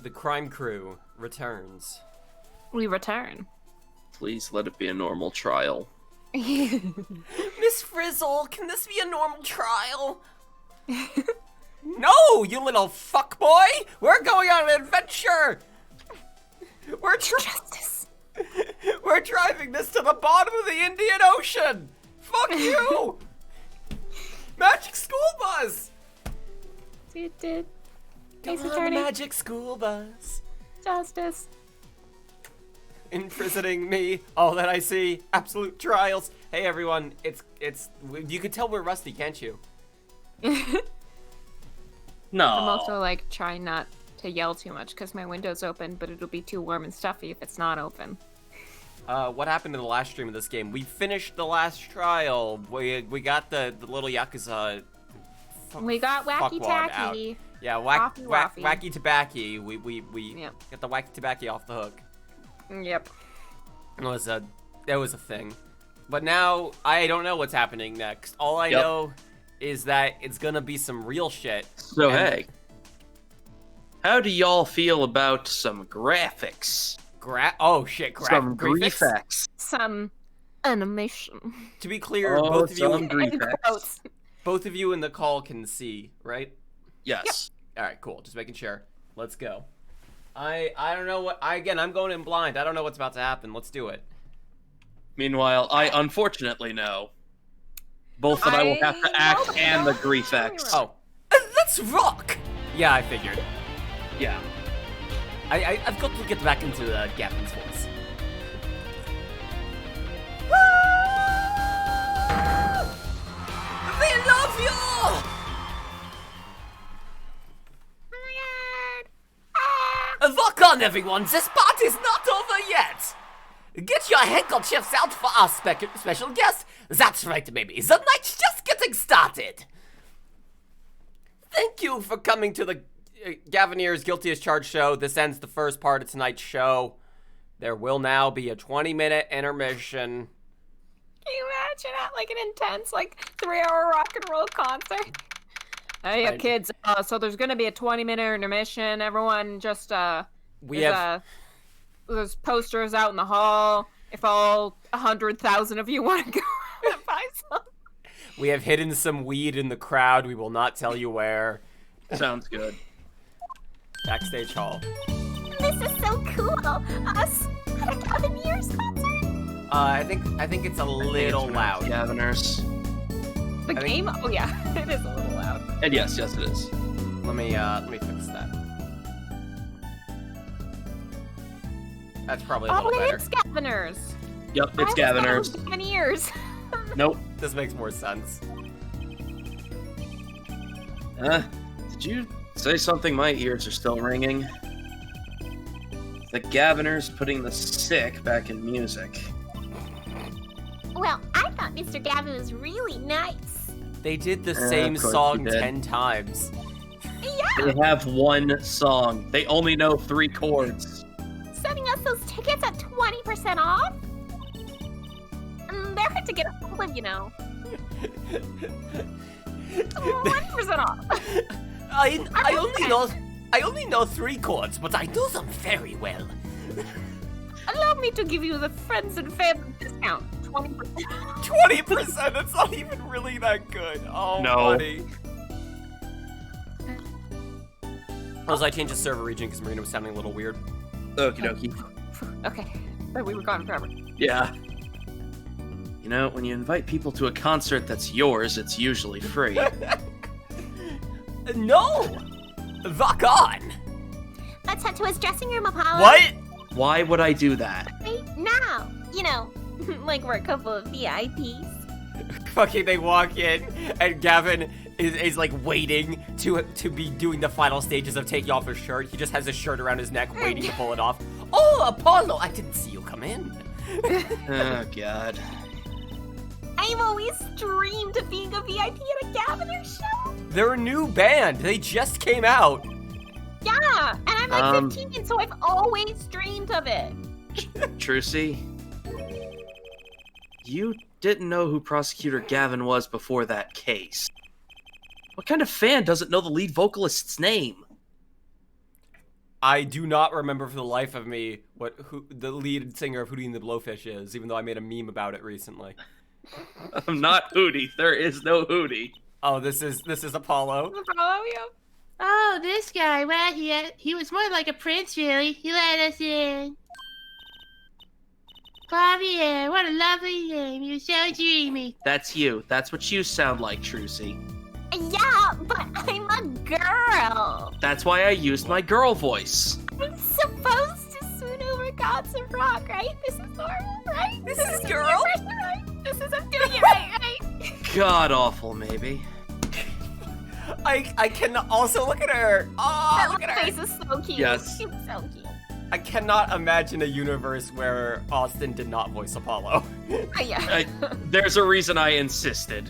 The crime crew returns. We return. Please let it be a normal trial. Miss Frizzle, can this be a normal trial? No, you little fuckboy! We're going on an adventure! Justice. We're driving this to the bottom of the Indian Ocean! Fuck you! Magic school bus! It did. Come Case on, attorney. magic school bus. Justice. Imprisoning me, all that I see, absolute trials. Hey everyone, you can tell we're rusty, can't you? No. I'm also like trying not to yell too much because my window's open, but it'll be too warm and stuffy if it's not open. What happened in the last stream of this game? We finished the last trial. We got the little Yakuza. We got Wacky fuckwad out. Tacky. Yeah, Waffy Waffy. Wacky Tobacco. We Yep. got the Wacky Tobacco off the hook. Yep. It was a thing. But now I don't know what's happening next. All I know is that it's gonna be some real shit. So hey, how do y'all feel about some graphics? Oh shit, Some graphics? graphics. Some animation. To be clear, Oh, both of you some graphics. both of you in the call can see, right? Yes. All right, cool. Just making sure. Let's go. I don't know what I'm going in blind. I don't know what's about to happen. Let's do it. Meanwhile, I unfortunately know both that I will have to act and the graphics. Oh, let's rock. Yeah, I figured. Yeah. I've got to get back into Gavin's voice. They love you! Lock on, everyone! This party's not over yet! Get your handkerchiefs out for our special guest. That's right, baby. The night's just getting started. Thank you for coming to the Gavineer's Guilty as Charged show. This ends the first part of tonight's show. There will now be a 20-minute intermission. Can you imagine that? Like an intense, 3-hour rock and roll concert? Hey, kids. So there's gonna be a 20-minute intermission. Everyone just there's posters out in the hall. If all 100,000 of you want to go and buy some. We have hidden some weed in the crowd. We will not tell you where. Sounds good. Backstage hall. This is so cool. Us at a Gavineer's concert. I think it's a little loud. Gaviners. The game? Oh yeah, it is a little loud. And yes, it is. Let me fix that. That's probably a little better. It's Gaviners. Yep, it's Gaviners. Gavineers. Nope. This makes more sense. Did you say something? My ears are still ringing. The Gaviners putting the sick back in music. Well, I thought Mr. Gavin was really nice. They did the same of course song he did. 10 times. Yeah, They have one song. They only know 3 chords. sending us those tickets at 20% off? They're hard to get a hold of, you know. 1% off. I only know 3 chords, but I do them very well. Allow me to give you the friends and family discount. 20%. 20%? That's not even really that good. Oh, No. buddy. Also, I changed the server region because Marina was sounding a little weird. Okie dokie. Okay, but we were gone forever. Yeah. You know, when you invite people to a concert that's yours, it's usually free. No! Rock on! Let's head to his dressing room, Apollo. What? Why would I do that? Right now. You know, like we're a couple of VIPs. Fucking they walk in, and Gavin is like waiting to be doing the final stages of taking off his shirt. He just has his shirt around his neck, waiting to pull it off. Oh, Apollo, I didn't see you come in. Oh, God. I've always dreamed of being a VIP at a Gaviner show. They're a new band. They just came out. Yeah, and I'm like 15, so I've always dreamed of it. Trucy, you didn't know who Prosecutor Gavin was before that case. What kind of fan doesn't know the lead vocalist's name? I do not remember for the life of me who the lead singer of Hootie and the Blowfish is, even though I made a meme about it recently. I'm not Hootie. There is no Hootie. Oh, this is Apollo. Follow you. Oh, this guy, well, he was more like a prince, really. He let us in. Javier, what a lovely name. You're so dreamy. That's you. That's what you sound like, Trucy. Yeah, but I'm a girl. That's why I used my girl voice. I'm supposed to swoon over gods of rock, right? This is normal, right? This is girl? Right? This is I'm doing it right? God awful, maybe. I can also look at her. Oh, That look at her. face is so cute. Yes. It's so cute. I cannot imagine a universe where Austin did not voice Apollo. Yeah. There's a reason I insisted.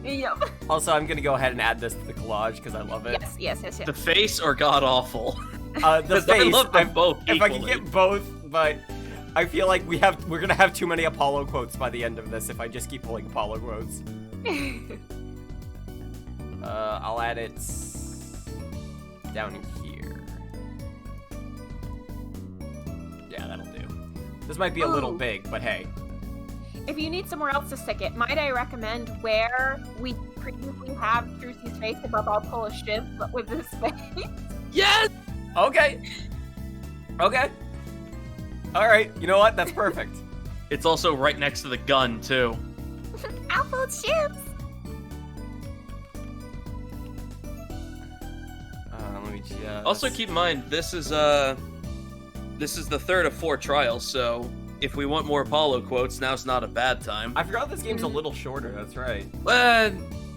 Yep. Also, I'm gonna go ahead and add this to the collage because I love it. Yes. The face or God awful? The 'Cause face. I love them both If I can equally. get both, but I feel like we're gonna have too many Apollo quotes by the end of this if I just keep pulling Apollo quotes. I'll add it down here. Yeah, that'll do. This might be a little Ooh. big, but hey. If you need somewhere else to stick it, might I recommend where we previously have Trucy's face above all Polish ships, but with his face? Yes! Okay. Okay. All right. You know what? That's perfect. It's also right next to the gun, too. Apple chips. Let me just... Also, keep in mind, this is the third of 4 trials, so if we want more Apollo quotes, now's not a bad time. I forgot this game's a little shorter. That's right.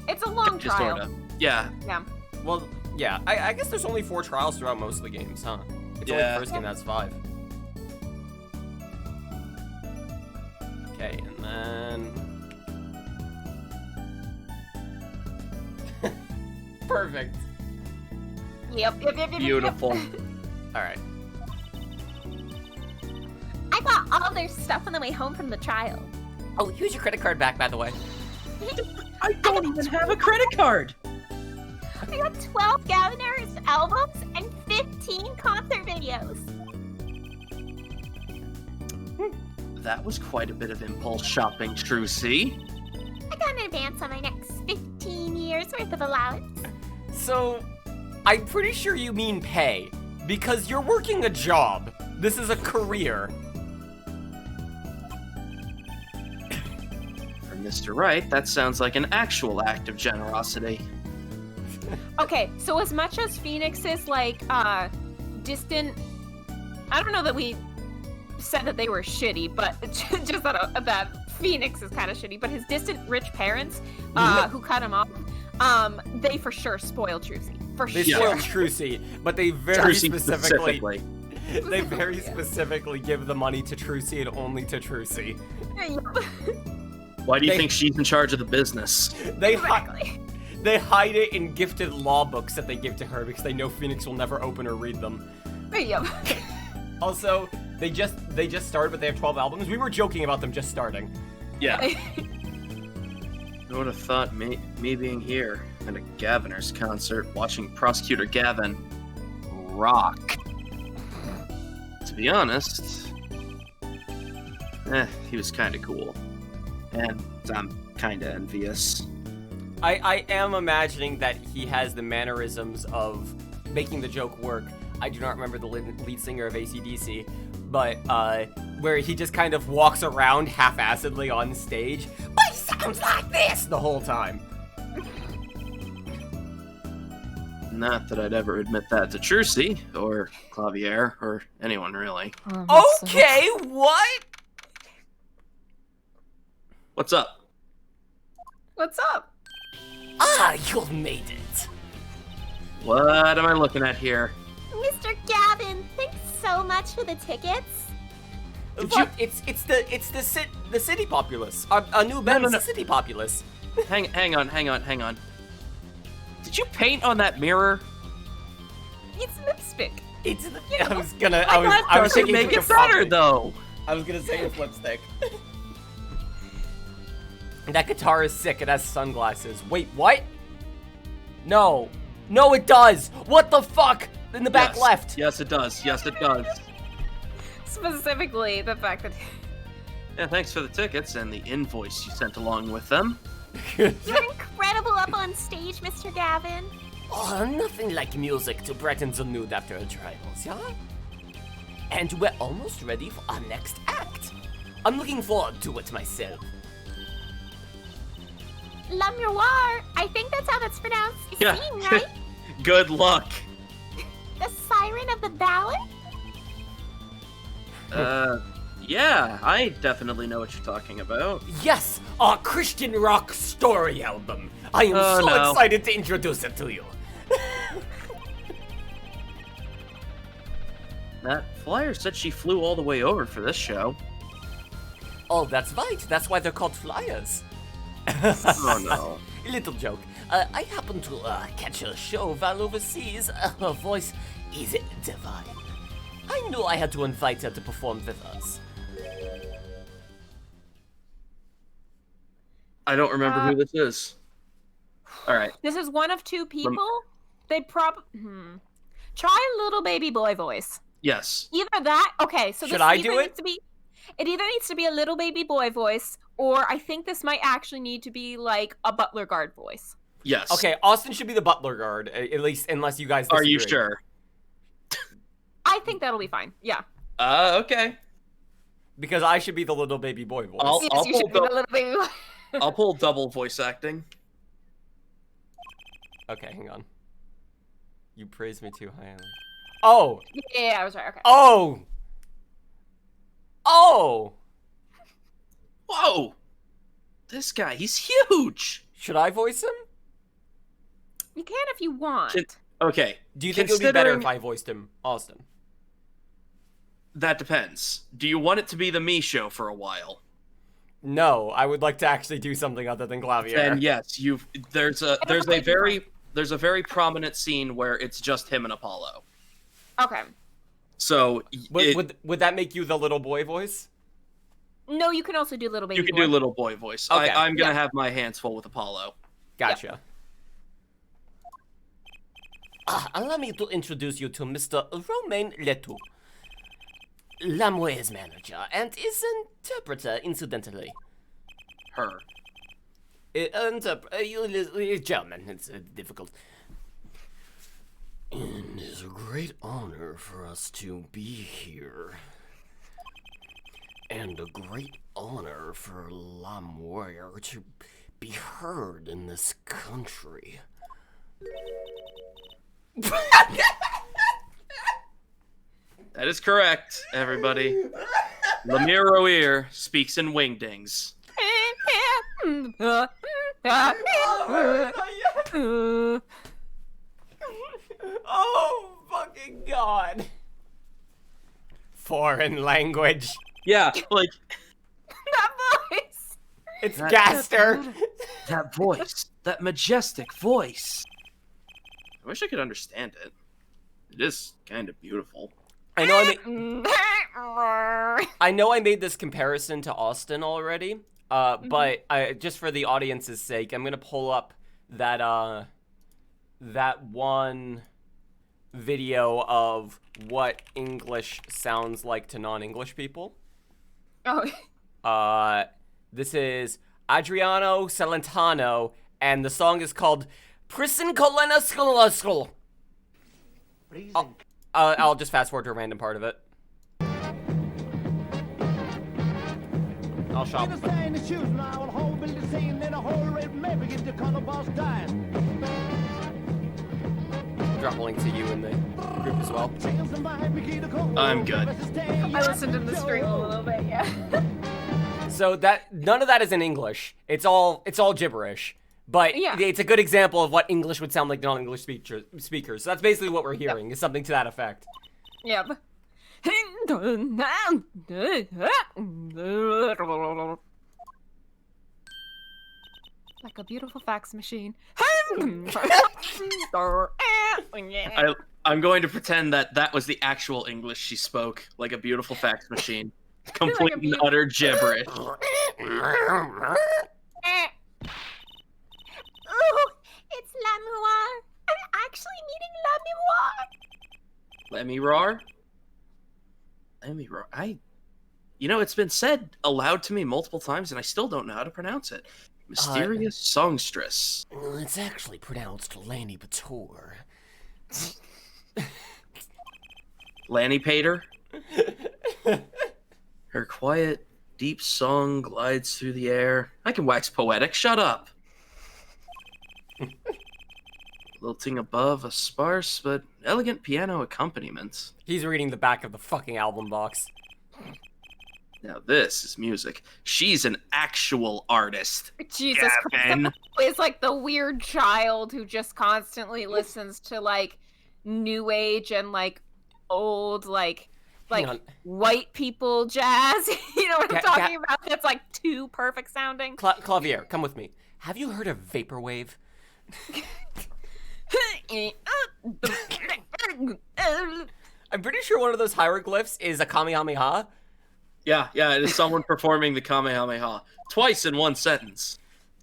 It's a long Just trial. sorta. Yeah. Yeah. Well, yeah. I guess there's only 4 trials throughout most of the games, huh? It's only Yeah. the first game that's 5. Okay, and then... Perfect. Yep. Beautiful. All right. I got all their stuff on the way home from the trial. Oh, here's your credit card back, by the way. I don't even have a credit card! I got 12 Gaviners albums and 15 concert videos. That was quite a bit of impulse shopping, Trucy. I got an advance on my next 15 years worth of allowance. So, I'm pretty sure you mean pay, because you're working a job. This is a career. For Mr. Wright, that sounds like an actual act of generosity. Okay, so as much as Phoenix is like distant, I don't know that we said that they were shitty, but just that Phoenix is kind of shitty. But his distant rich parents, who cut him off, they for sure spoil Trucy. For They sure. spoiled Trucy, but they very Trucy specifically they very specifically give the money to Trucy and only to Trucy. Why do you They- think she's in charge of the business? They Exactly. they hide it in gifted law books that they give to her because they know Phoenix will never open or read them. Yep. Also, they just started, but they have 12 albums. We were joking about them just starting. Yeah. Who would have thought me being here at a Gaviner's concert watching Prosecutor Gavin rock? To be honest, he was kind of cool. And I'm kind of envious. I am imagining that he has the mannerisms of making the joke work. I do not remember the lead singer of AC/DC, but where he just kind of walks around half-assedly on stage, but he sounds like this the whole time. Not that I'd ever admit that to Trucy, or Clavier, or anyone really. Okay, what? What's up? What's up? Ah, you made it. What am I looking at here? Mr. Gavin, thanks so much for the tickets. Look, it's the city populace. A new band is the city populace. Hang on. Did you paint on that mirror? It's lipstick. It's I was gonna. I was thinking make you it could better probably- though. I was gonna say with lipstick. That guitar is sick. It has sunglasses. Wait, what? No, it does. What the fuck? In the back Yes. left. Yes, it does. Yes, it does. Specifically, the fact that Yeah, thanks for the tickets and the invoice you sent along with them. You're incredible up on stage, Mr. Gavin. Oh, nothing like music to brighten the mood after a trials, yeah? And we're almost ready for our next act. I'm looking forward to it myself. La Miroir. I think that's how that's pronounced. Yeah. Scene, right? Good luck. The siren of the ballad? Yeah, I definitely know what you're talking about. Yes, our Christian rock story album. I am Oh, so no. excited to introduce it to you. That flyer said she flew all the way over for this show. Oh, that's right. That's why they're called flyers. Oh no. Little joke. I happened to catch her show while overseas. Her voice is divine. I knew I had to invite her to perform with us. I don't remember who this is. Alright. this is one of two people, they try a little baby boy voice. Yes. Either that, okay, so Should this I either do it? needs to be, it either needs to be a little baby boy voice, or I think this might actually need to be like a butler guard voice. Yes. Okay, Austin should be the butler guard, at least unless you guys disagree. Are you sure? I think that'll be fine. Yeah. Okay. Because I should be the little baby boy voice. I'll Yes, you pull should be the little baby boy. I'll pull double voice acting. Okay, hang on. You praise me too highly. Oh! Yeah, I was right. Okay. Oh! Oh! Whoa! This guy, he's huge! Should I voice him? You can if you want. Can- Okay. Do you think it would be better if Considering- I voiced him, Austin? That depends. Do you want it to be the me show for a while? No, I would like to actually do something other than Clavier. Then yes, there's a very prominent scene where it's just him and Apollo. Okay. So Would that make you the little boy voice? No, you can also do little baby you can boy. do little boy voice. Okay. I'm gonna Yeah. have my hands full with Apollo. Gotcha. Allow me to introduce you to Mr. Romain Letou. Lamue's manager, and his interpreter, incidentally. Her. German, it's difficult. It is a great honor for us to be here. And a great honor for Lamue to be heard in this country. That is correct, everybody. Lemire Roir speaks in wingdings. Oh, fucking God. Foreign language. Yeah, like That voice. It's That- Gaster. that voice, that majestic voice. I wish I could understand it. It is kind of beautiful. I know I made this comparison to Austin already, but just for the audience's sake, I'm gonna pull up that that one video of what English sounds like to non-English people. Oh, This is Adriano Celentano, and the song is called Prison Colena School. I'll just fast forward to a random part of it. I'll shop. Drop a link to you in the group as well. I'm good. I listened to the stream a little bit. Yeah. So that none of that is in English. It's all gibberish. But Yeah. it's a good example of what English would sound like to non-English speakers. So that's basically what we're hearing. Is something to that effect. Yep. Like a beautiful fax machine. I'm going to pretend that was the actual English she spoke, like a beautiful fax machine. Complete and utter gibberish. Ooh, it's La Miroir. I'm actually meeting La Miroir. Lemirar? Lemirar. It's been said aloud to me multiple times, and I still don't know how to pronounce it. Mysterious songstress. It's actually pronounced Lanny Bator. Lanny Pater. Her quiet, deep song glides through the air. I can wax poetic. Shut up. Lilting above a sparse but elegant piano accompaniment. He's reading the back of the fucking album box. Now this is music. She's an actual artist. Jesus Gavin. Christ. Is like the weird child who just constantly listens to like new age and like old like Hang on. white people jazz. You know what I'm talking about? That's like too perfect sounding. Clavier, come with me. Have you heard of vaporwave? I'm pretty sure one of those hieroglyphs is a Kamehameha. Yeah, it is someone performing the Kamehameha. Twice in one sentence.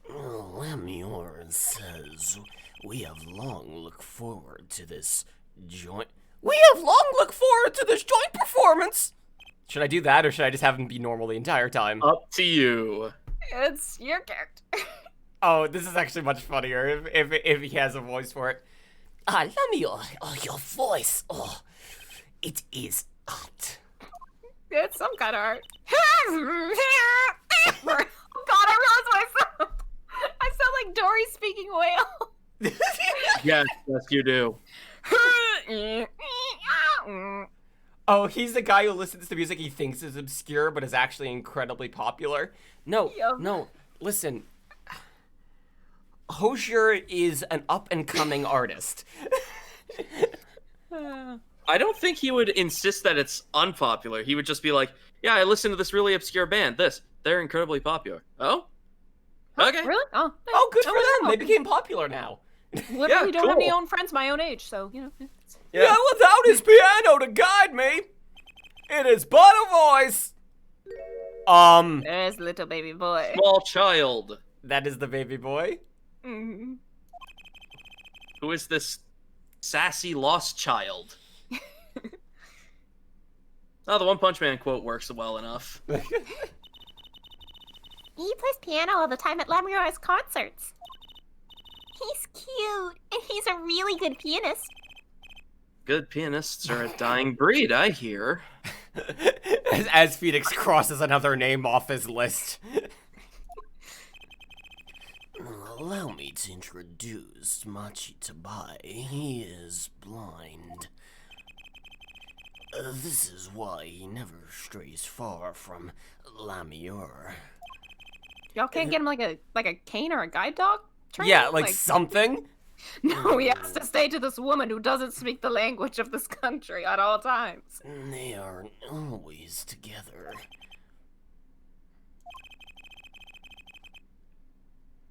Lemior says, we have long looked forward to this joint... We have long looked forward to this joint performance! Should I do that, or should I just have him be normal the entire time? Up to you. It's your character. Oh, this is actually much funnier if he has a voice for it. Lemior, your voice, it is art. It's some kind of art. Oh God, I realized myself. I sound like Dory speaking whale. Yes, you do. Oh, he's the guy who listens to music he thinks is obscure, but is actually incredibly popular. No, Yep. no, listen. Hosier is an up-and-coming artist. I don't think he would insist that it's unpopular. He would just be like, yeah, I listened to this really obscure band. They're incredibly popular. Oh? Okay. Really? Oh, Oh, good for wow. them. They became popular now. Literally don't have cool. any own friends my own age, so, you know. Yeah, without his piano to guide me, it is but a voice. There's little baby boy. Small child. That is the baby boy. Mhm. Who is this sassy lost child? Oh, the One Punch Man quote works well enough. He plays piano all the time at Lamirar's concerts. He's cute, and he's a really good pianist. Good pianists are a dying breed, I hear. as Phoenix crosses another name off his list. Allow me to introduce Machi Tabai. He is blind. This is why he never strays far from Lamior. Y'all can't get him like a cane or a guide dog? Training? Yeah, like something? No, he has to stay to this woman who doesn't speak the language of this country at all times. They are always together.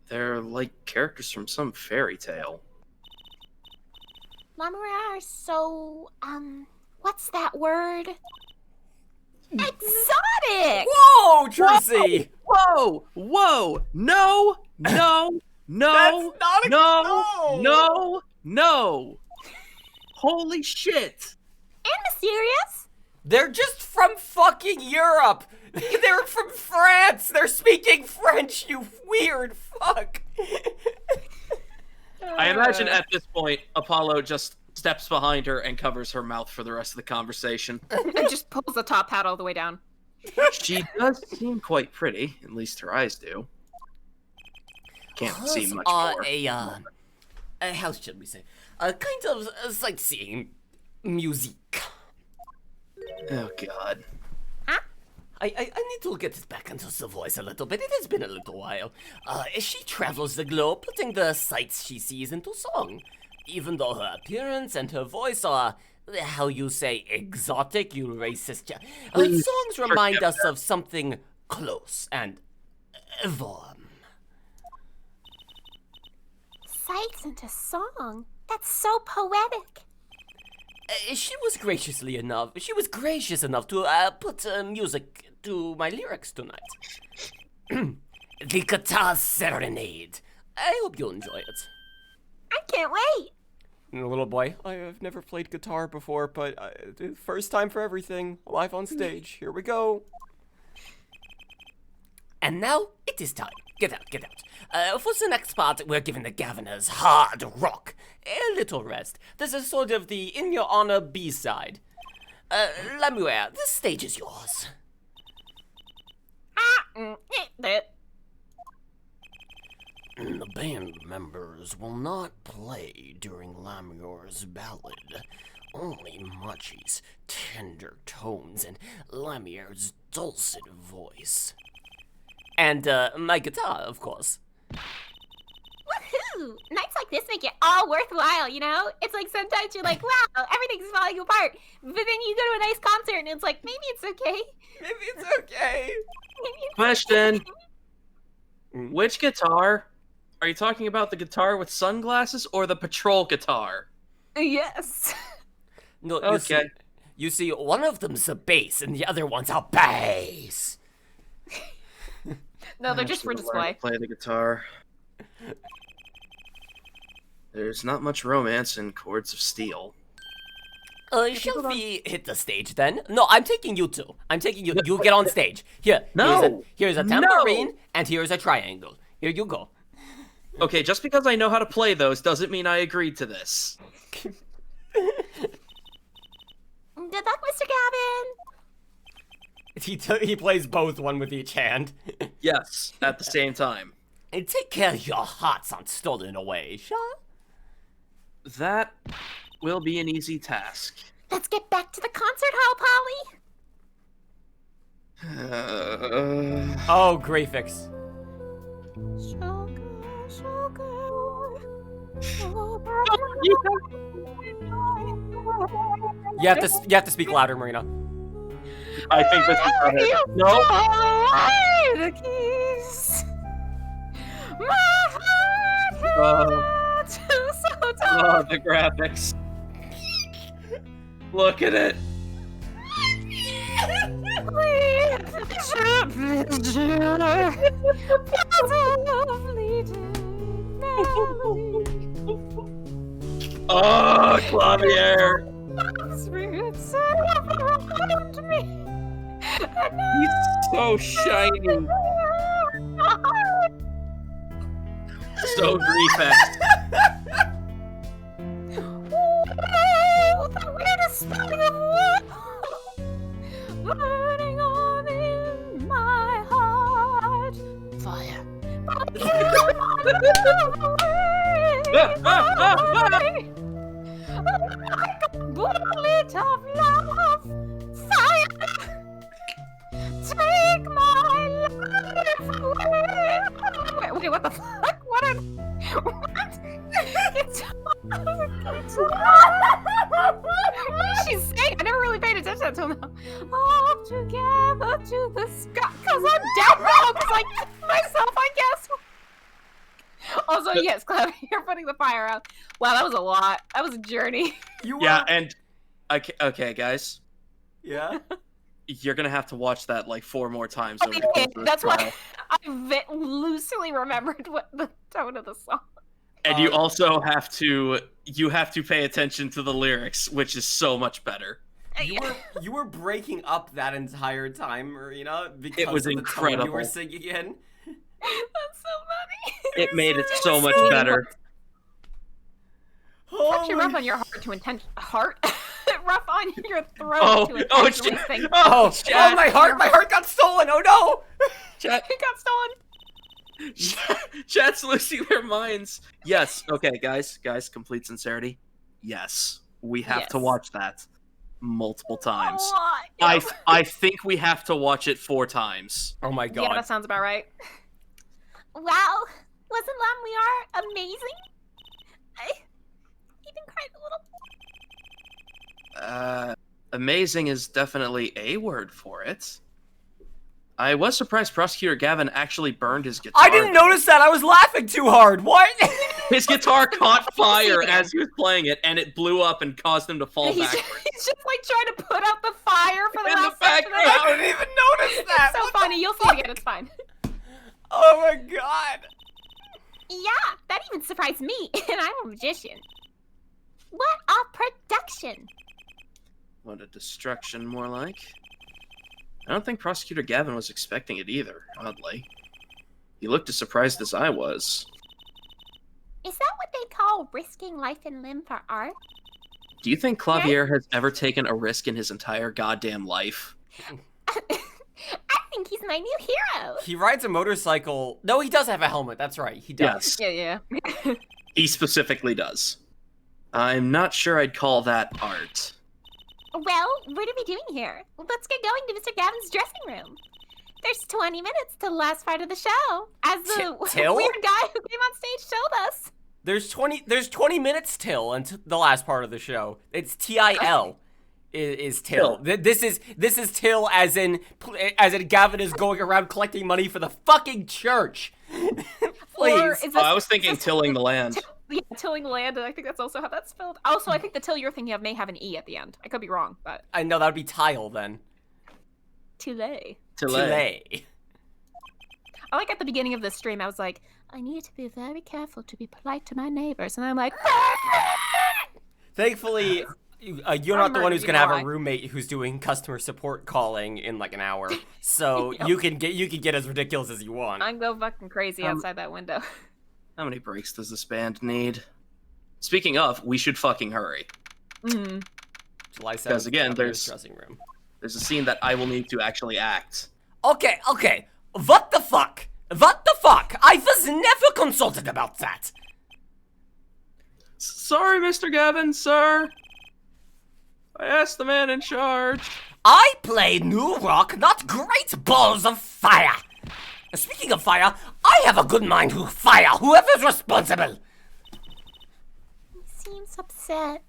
They're like characters from some fairy tale. Lamirar is so, what's that word? Exotic! Whoa, Tracy! Whoa! No! That's not a No! Holy shit! And mysterious! They're just from fucking Europe! They're from France! They're speaking French, you weird fuck! I imagine at this point, Apollo just steps behind her and covers her mouth for the rest of the conversation. And just pulls the top hat all the way down. She does seem quite pretty, at least her eyes do. Can't see much more. How should we say? A kind of sightseeing music. Oh god. I need to get back into the voice a little bit. It has been a little while. She travels the globe, putting the sights she sees into song. Even though her appearance and her voice are, how you say, exotic, you racist. Her songs remind us of something close and warm. Sights into song. That's so poetic. She was gracious enough to put music to my lyrics tonight. The Guitar Serenade. I hope you'll enjoy it. I can't wait. And the little boy, I have never played guitar before, but first time for everything. Live on stage. Here we go. And now it is time. Get out, get out. For the next part, we're giving the Gaviners hard rock. A little rest. This is sort of the In Your Honor B-side. Lemuel, the stage is yours. The band members will not play during Lamur's ballad. Only Machi's tender tones and Lamur's dulcet voice. And, my guitar, of course. Woohoo! Nights like this make it all worthwhile, you know? It's like sometimes you're like, wow, everything's falling apart. But then you go to a nice concert and it's like, maybe it's okay. Maybe it's okay. Question. Which guitar? Are you talking about the guitar with sunglasses or the patrol guitar? Yes. No, Okay. You see, one of them's a bass and the other one's a bass. No, they're just for display. Play the guitar. There's not much romance in Chords of Steel. Shall we hit the stage then? No, I'm taking you two. I'm taking you. You get on stage. No. Here's a No. tambourine and here's a triangle. Here you go. Okay, just because I know how to play those doesn't mean I agreed to this. Good luck, Mr. Gavin. He plays both, one with each hand. Yes, at the same time. And take care your hearts aren't stolen away, Sean. That will be an easy task. Let's get back to the concert hall, Polly. Oh, graphics. You have to speak louder, Marina. I think this is better. No. The keys. My heart is so tired. The graphics. Look at it. Oh, Clavier. He's so shiny. So grief-esque. The weirdest spelling of what? Burning on in my heart. Fire. Bullet of love. Fire. Take my life away. Wait, what the fuck? What? It's what is she saying? I never really paid attention until now. All together to the sky. Cause I'm dead now. Cause I killed myself, I guess. Also, yes, Clem, you're putting the fire out. Wow, that was a lot. That was a journey. Yeah, and okay, guys, Yeah. you're gonna have to watch that like 4 more times. Over the course of this That's trial. why I loosely remembered what the tone of the song. And you also have to pay attention to the lyrics, which is so much better. You were breaking up that entire time, Marina, because was of the tone you were incredible. singing in. That's so funny. It made it so much better. It's actually rough on your heart to heart? Rough on your throat Oh, to oh, intentionally shit. sing. Oh, Chat. my heart got stolen. Oh no. Chat, It got stolen. chat's losing their minds. Yes. Okay, guys, complete sincerity. Yes, we have to Yes. watch that multiple times. Why? I think we have to watch it 4 times. Oh my Yeah, god. that sounds about right. Wow, wasn't Lamliar amazing? I even cried a little. Amazing is definitely a word for it. I was surprised Prosecutor Gavin actually burned his guitar. I didn't notice that. I was laughing too hard. What? His guitar caught fire as he was playing it, and it blew up and caused him to fall He's backwards. just like trying to put out the fire for the In the last section of background. I didn't even notice that. It's so What the- funny. You'll see it again. It's fine. Oh my god. Yeah, that even surprised me, and I'm a magician. What a production! What a destruction, more like. I don't think Prosecutor Gavin was expecting it either, oddly. He looked as surprised as I was. Is that what they call risking life and limb for art? Do you think Clavier has ever taken a risk in his entire goddamn life? I think he's my new hero. He rides a motorcycle. No, he does have a helmet. That's right. He does. Yes, Yeah. he specifically does. I'm not sure I'd call that art. Well, what are we doing here? Let's get going to Mr. Gavin's dressing room. There's 20 minutes to the last part of the show, as the Till? weird guy who came on stage showed us. There's 20 minutes till until the last part of the show. It's TIL. Is till. This is till as in Gavin is going around collecting money for the fucking church. Please. Or is this, I was thinking tilling the land. yeah, tilling the land, and I think that's also how that's spelled. Also, I think the till you're thinking of may have an E at the end. I could be wrong, but... I know that would be tile then. Tile. Tile. I like at the beginning of this stream, I was like, I need to be very careful to be polite to my neighbors. And I'm like, Thankfully, you're not the one who's gonna have a roommate who's doing customer support calling in like an hour, so you can get as ridiculous as you want. I can go fucking crazy outside that window. How many breaks does this band need? Speaking of, we should fucking hurry. Mm. July 7th. Because again, Gavin's dressing room. There's a scene that I will need to actually act. Okay. What the fuck? I was never consulted about that. Sorry, Mr. Gavin, sir. I asked the man in charge. I play new rock, not great balls of fire. Speaking of fire, I have a good mind to fire whoever's responsible. He seems upset.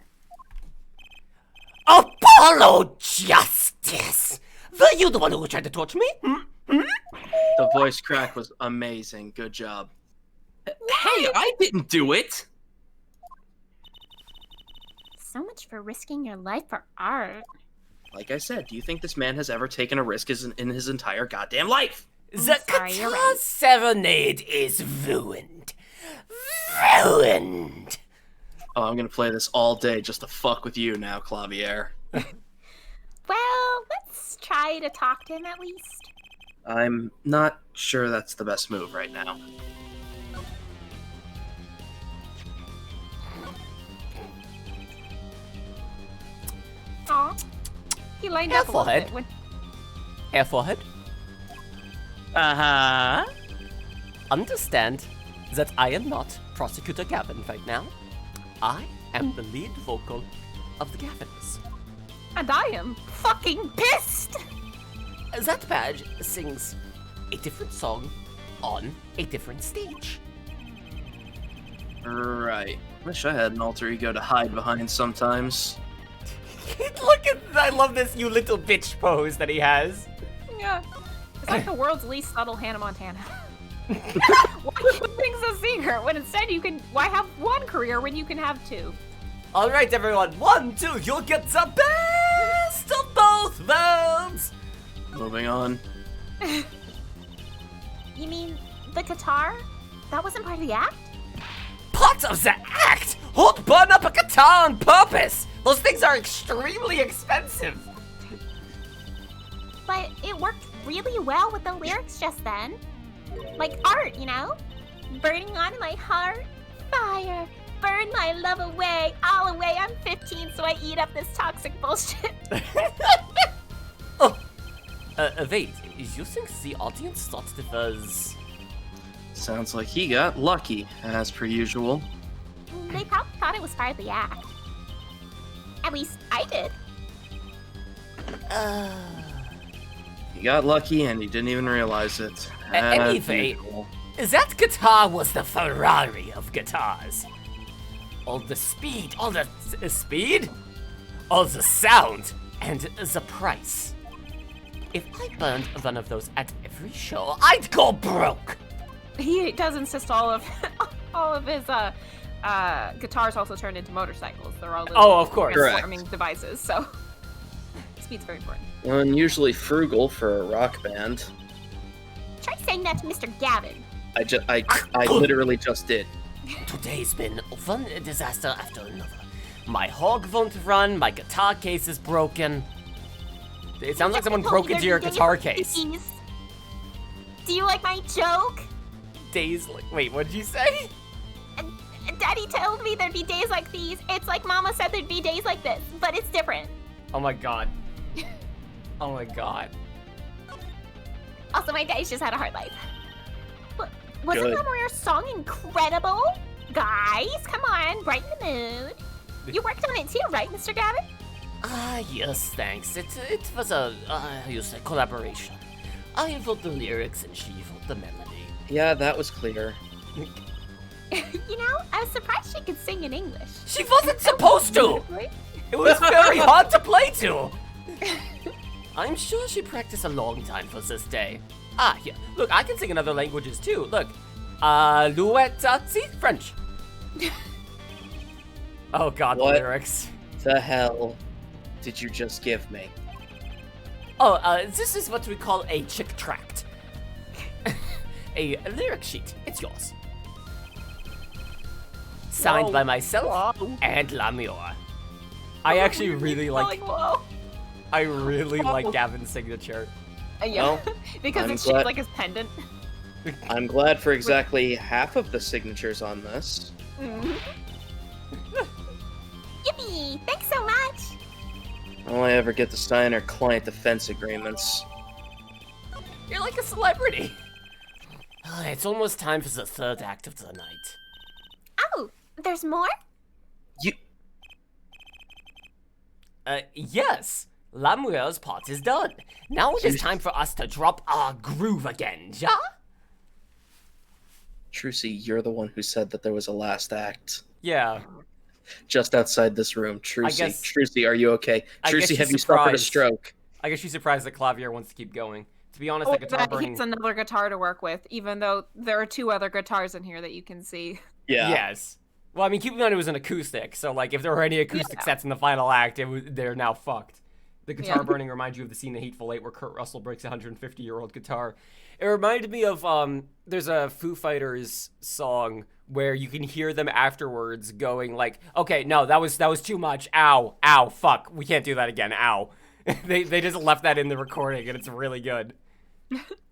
Apollo Justice! Were you the one who tried to torch me? The voice crack was amazing. Good job. Hey, I didn't do it! So much for risking your life for art. Like I said, do you think this man has ever taken a risk in his entire goddamn life? The sorry, you're guitar right. serenade is ruined. Ruined! Oh, I'm gonna play this all day just to fuck with you now, Clavier. Well, let's try to talk to him at least. I'm not sure that's the best move right now. Aw. He lined up a little forehead. bit. When... Hair forehead. Uh-huh. Understand that I am not Prosecutor Gavin right now. I am the lead vocal of the Gavins. And I am fucking pissed! That badge sings a different song on a different stage. Right. Wish I had an alter ego to hide behind sometimes. Look at I love this you little bitch pose that he has. Yeah. It's like the world's least subtle Hannah Montana. Why keep things a secret when instead you can... Why have one career when you can have two? Alright everyone, 1, 2, you'll get the best of both worlds! Moving on. You mean the guitar? That wasn't part of the act? Part of the act! Who'd burn up a guitar on purpose? Those things are extremely expensive. But it worked really well with the lyrics just then. Like art, you know? Burning on my heart, fire. Burn my love away, all away. I'm 15, so I eat up this toxic bullshit. Wait, you think the audience thought it was... Sounds like he got lucky, as per usual. They probably thought it was part of the act. At least I did. He got lucky and he didn't even realize it. Anyway, usual. that guitar was the Ferrari of guitars. All the speed, all the speed, all the sound, and the price. If I burned one of those at every show, I'd go broke. He does insist all of his guitars also turned into motorcycles. They're all little of course. transforming devices, so speed's very important. Unusually frugal for a rock band. Try saying that to Mr. Gavin. I literally just did. Today's been one disaster after another. My hog won't run, my guitar case is broken. It sounds like someone broke into your guitar case. Do you like my joke? Days like, wait, what did you say? Daddy told me there'd be days like these. It's like Mama said there'd be days like this, but it's different. Oh my god. Oh my god. Also, my daddy's just had a hard life. Wasn't Good. Lamoureux's song incredible? Guys, come on, brighten the mood. You worked on it too, right, Mr. Gavin? Yes, thanks. It was a, you say, collaboration. I wrote the lyrics and she wrote the melody. Yeah, that was clear. You know, I was surprised she could sing in English. She wasn't supposed to! It was very hard to play to! I'm sure she practiced a long time for this day. Ah, here. Look, I can sing in other languages too. Look. See? French. Oh god, What? the lyrics. The hell did you just give me? Oh, this is what we call a chick tract. A lyric sheet. It's yours. Signed by myself and Lamoureux. I actually really like. Whoa. I really like Gavin's signature. Yeah, Well, because I'm it's glad- shaped like his pendant. I'm glad for exactly half of the signatures on this. Yippee! Thanks so much. All I ever get to sign are client defense agreements. You're like a celebrity. It's almost time for the third act of the night. Oh, there's more? You. Yes. Lamoureux's part is done. Now it is time for us to drop our groove again, ja? Trucy, you're the one who said that there was a last act. Yeah. Just outside this room. Trucy, guess- Trucy, are you okay? I guess Trucy, she's have you suffered a surprised. stroke? I guess she's surprised that Clavier wants to keep going. To be honest, Or the guitar that burning. he's another guitar to work with, even though there are 2 other guitars in here that you can see. Yeah. Yes. Well, I mean, keep in mind it was an acoustic, so like if there were any acoustic sets in the final act, they're now fucked. The guitar Yeah. burning reminds you of the scene in Hateful Eight where Kurt Russell breaks a 150-year-old guitar. It reminded me of there's a Foo Fighters song where you can hear them afterwards going like, "Okay, no, that was too much. Ow, ow, fuck, we can't do that again. Ow." they just left that in the recording and it's really good.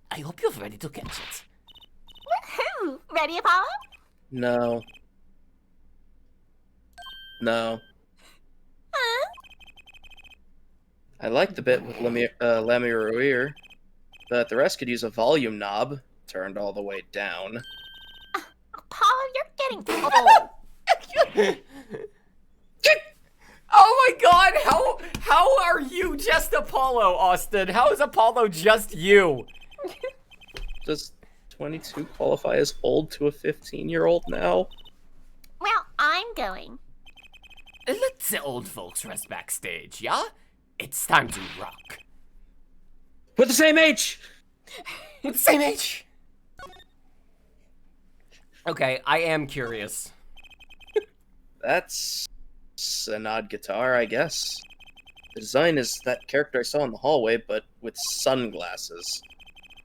I hope you're ready to catch it. Woohoo! Ready, Apollo? No. No. Huh? I like the bit with Lamoureux, but the rest could use a volume knob turned all the way down. Apollo, you're getting old. Oh my god, how are you just Apollo, Austin? How is Apollo just you? Does 22 qualify as old to a 15-year-old now? Well, I'm going. Let the old folks rest backstage, yeah? It's time to rock. We're the same age! We're the same age. Okay, I am curious. That's an odd guitar, I guess. The design is that character I saw in the hallway, but with sunglasses.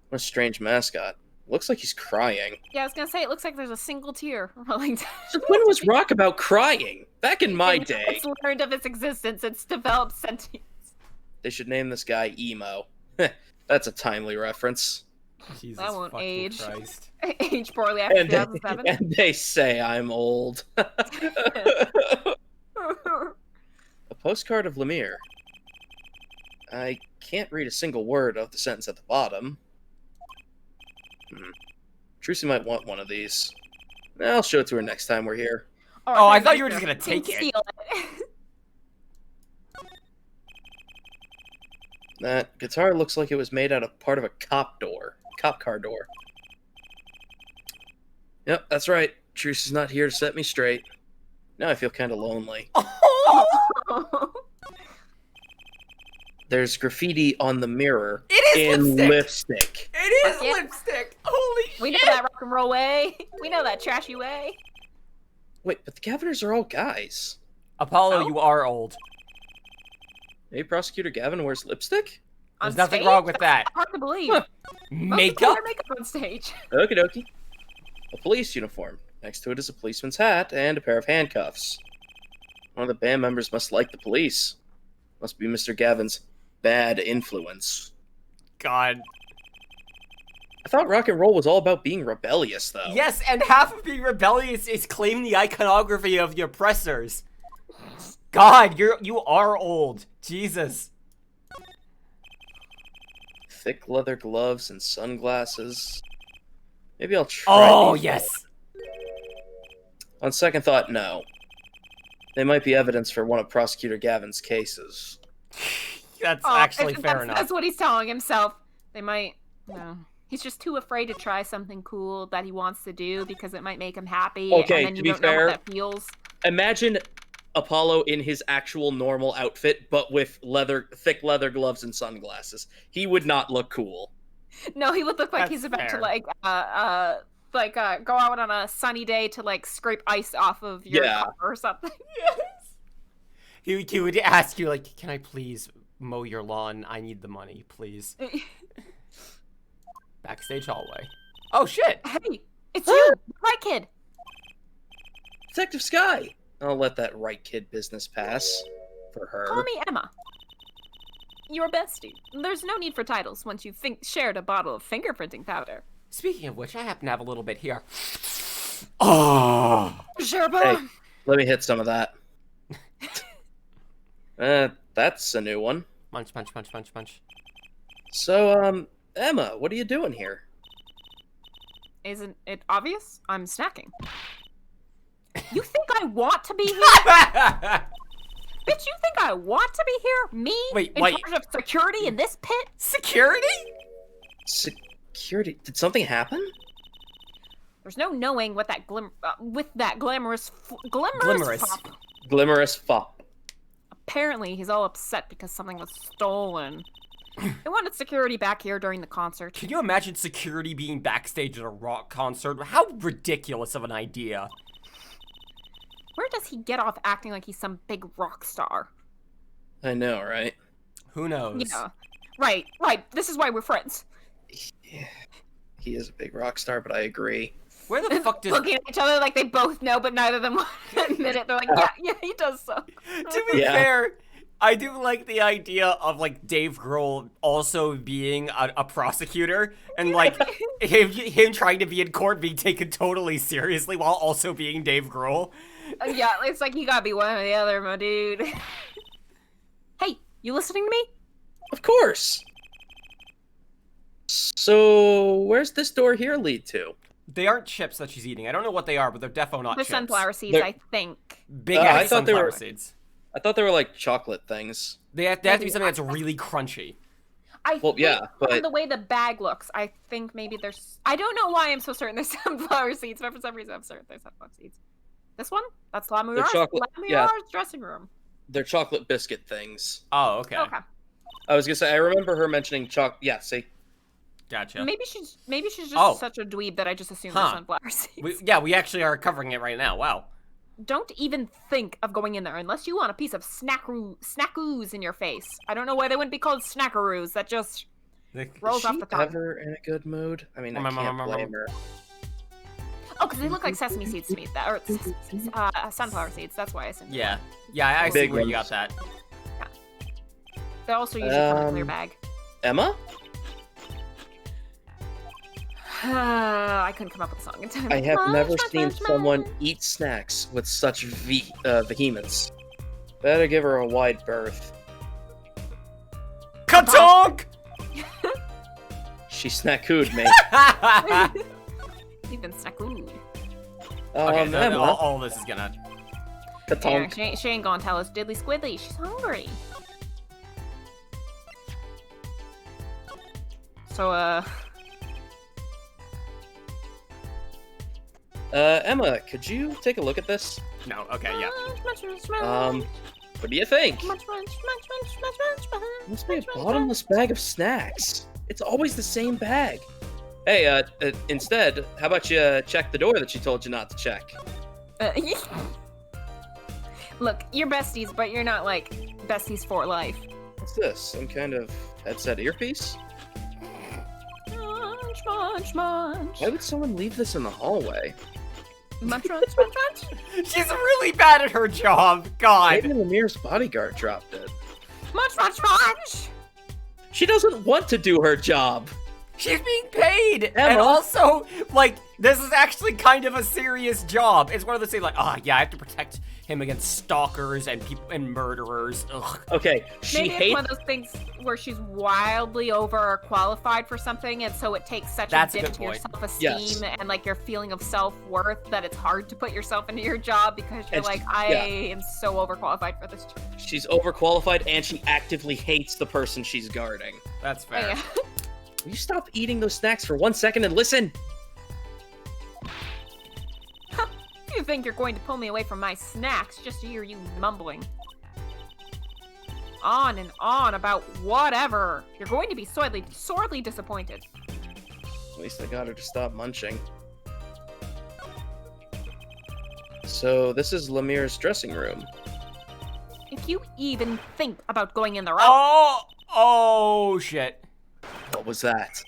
What a strange mascot. Looks like he's crying. Yeah, I was gonna say, it looks like there's a single tear rolling down. When was rock about crying? Back in my day. It's learned of its existence, it's developed sentience. They should name this guy Emo. That's a timely reference. Jesus That won't fucking age. Christ. Age poorly after And they, 2007. and they say I'm old. A postcard of Lemire. I can't read a single word of the sentence at the bottom. Trucy might want one of these. I'll show it to her next time we're here. Oh, I thought you were just gonna take it. Steal it. That guitar looks like it was made out of part of a cop car door. Yep, that's right. Trucy's not here to set me straight. Now I feel kind of lonely. There's graffiti on the mirror It is in lipstick. lipstick. It is Fuck yeah. lipstick. Holy We know shit. that rock and roll way. We know that trashy way. Wait, but the Gaviners are all guys. Apollo, Oh? you are old. Maybe Prosecutor Gavin wears lipstick? On There's nothing stage? wrong with that. That's hard to believe. Huh. Most people Makeup? wear makeup on stage. Okie dokie. A police uniform. Next to it is a policeman's hat and a pair of handcuffs. One of the band members must like the police. Must be Mr. Gavin's bad influence. God. I thought rock and roll was all about being rebellious, though. Yes, and half of being rebellious is claiming the iconography of the oppressors. God, you are old. Jesus. Thick leather gloves and sunglasses. Maybe I'll try. Oh, these. yes. On second thought, no. They might be evidence for one of Prosecutor Gavin's cases. That's Oh, actually fair enough. That's what he's telling himself. They might. No. He's just too afraid to try something cool that he wants to do because it might make him happy. Okay, and then to you be don't know fair- how that feels. Imagine Apollo in his actual normal outfit, but with thick leather gloves and sunglasses. He would not look cool. No, he would look like That's he's about fair. to go out on a sunny day to scrape ice off of your Yeah. car or something. He would ask you, like, can I please mow your lawn? I need the money, please. Backstage hallway. Oh, shit. Hey, it's you, right, kid? Detective Sky! I'll let that right kid business pass. For her. Call me Emma. You're a bestie. There's no need for titles once you've shared a bottle of fingerprinting powder. Speaking of which, I happen to have a little bit here. Oh. Sherba. Hey, let me hit some of that. That's a new one. Munch, munch, munch, munch, munch. So, Emma, what are you doing here? Isn't it obvious? I'm snacking. You think I want to be here? Bitch, you think I want to be here? Me? Wait, in wait. charge of security in this pit? Security? Security? Did something happen? There's no knowing what that glamorous Glimmerous. fop. Glimmerous fop. Apparently, he's all upset because something was stolen. They wanted security back here during the concert. Can you imagine security being backstage at a rock concert? How ridiculous of an idea. Where does he get off acting like he's some big rock star? I know, right? Who knows? Yeah. Right. This is why we're friends. He is a big rock star, but I agree. Where the fuck does... Looking at each other like they both know, but neither of them want to admit it. They're like, yeah, he does so. To be Yeah. fair, I do like the idea of, like, Dave Grohl also being a prosecutor, and, like, him trying to be in court being taken totally seriously while also being Dave Grohl. Yeah, it's like you gotta be one or the other, my dude. Hey, you listening to me? Of course! So, where's this door here lead to? They aren't chips that she's eating. I don't know what they are, but they're defo not The chips. sunflower seeds, They're- I think. Big I ass thought they sunflower were- seeds. I thought they were like chocolate things. They have to be something that's really crunchy. I Well, think yeah, but- from the way the bag looks, I think maybe there's... I don't know why I'm so certain there's sunflower seeds, but for some reason I'm certain there's sunflower seeds. This one? That's La Mirage. chocolate- La yeah. Mirage's dressing room. They're chocolate biscuit things. Oh, okay. Okay. I was gonna say, I remember her mentioning Yeah, see? Gotcha. Maybe she's just Oh. such a dweeb that I just assumed Huh. they're sunflower seeds. We actually are covering it right now. Wow. Don't even think of going in there unless you want a piece of snackaroos in your face. I don't know why they wouldn't be called snackaroos. That just rolls Is off she the tongue. ever in a good mood? I mean, I can't blame her. Oh, because they look like sesame seeds to me. Or sesame seeds, sunflower seeds. That's why I assumed. Yeah. Yeah, I see Big where you ones. got that. They also usually come in a clear Um, bag. Emma? I couldn't come up with a song in time. I have never seen munch, someone munch. eat snacks with such vehemence. Better give her a wide berth. Katonk! She snackooed me. You've been snackooed. Okay, so Emma, all this is gonna... Yeah, Katonk. she ain't gonna tell us diddly squiddly. She's hungry. So, Emma, could you take a look at this? No, okay, yeah. What do you think? Munch, munch, munch, munch, munch, munch, munch, Must be a munch, munch, bottomless bag of snacks. It's always the same bag. Hey, instead, how about you check the door that she told you not to check? Look, you're besties, but you're not like besties for life. What's this? Some kind of headset earpiece? Munch, munch, munch. Why would someone leave this in the hallway? Munch, munch, munch, munch. She's really bad at her job. God. Maybe Lemir's bodyguard dropped it. Munch, munch, munch. She doesn't want to do her job. She's being paid. Emma. And also, like, this is actually kind of a serious job. It's one of those things like, oh, yeah, I have to protect him against stalkers and people and murderers. Ugh. Okay, she Maybe it's hates. one of those things where she's wildly overqualified for something, and so it takes such That's a a dip good to your point. self-esteem Yes. and like your feeling of self-worth that it's hard to put yourself into your job because you're And like, she- I yeah. am so overqualified for this job. She's overqualified and she actively hates the person she's guarding. That's Oh, fair. yeah. Will you stop eating those snacks for 1 second and listen? You think you're going to pull me away from my snacks just to hear you mumbling. On and on about whatever. You're going to be sorely disappointed. At least I got her to stop munching. So this is Lemir's dressing room. If you even think about going in there, Oh, shit. What was that?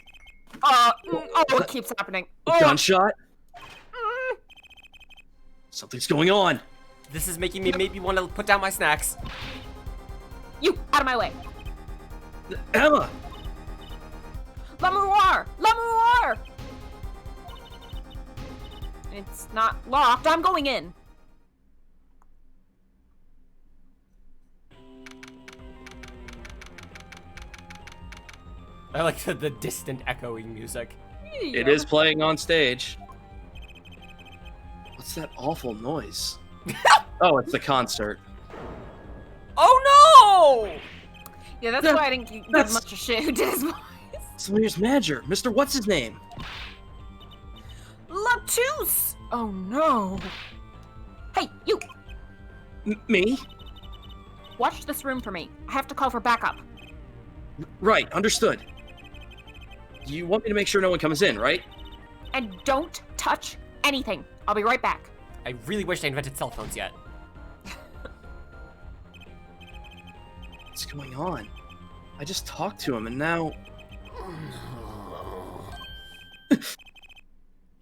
it keeps happening. A gunshot? Something's going on. This is making me maybe want to put down my snacks. You, out of my way. Emma! L'amour! L'amour! It's not locked. I'm going in. I like the distant echoing music. It is playing on stage. What's that awful noise? Oh, it's the concert. Oh no! Yeah, that's Yeah, why I didn't give that's- much a shit who did his voice. It's Lemir's manager, Mr. What's his name? Latus! Oh no. Hey, you! Me? Watch this room for me. I have to call for backup. Right, understood. You want me to make sure no one comes in, right? And don't touch anything. I'll be right back. I really wish I invented cell phones yet. What's going on? I just talked to him and now...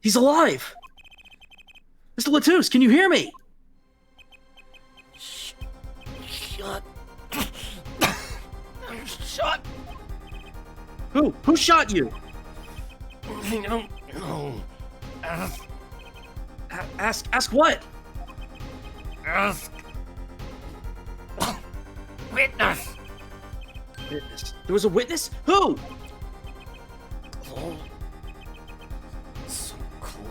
He's alive! Mr. Latus, can you hear me? Shut. Shut. Who shot you? I don't know. Ask what? Ask. Witness. Witness. There was a witness? Who? Oh. So cool.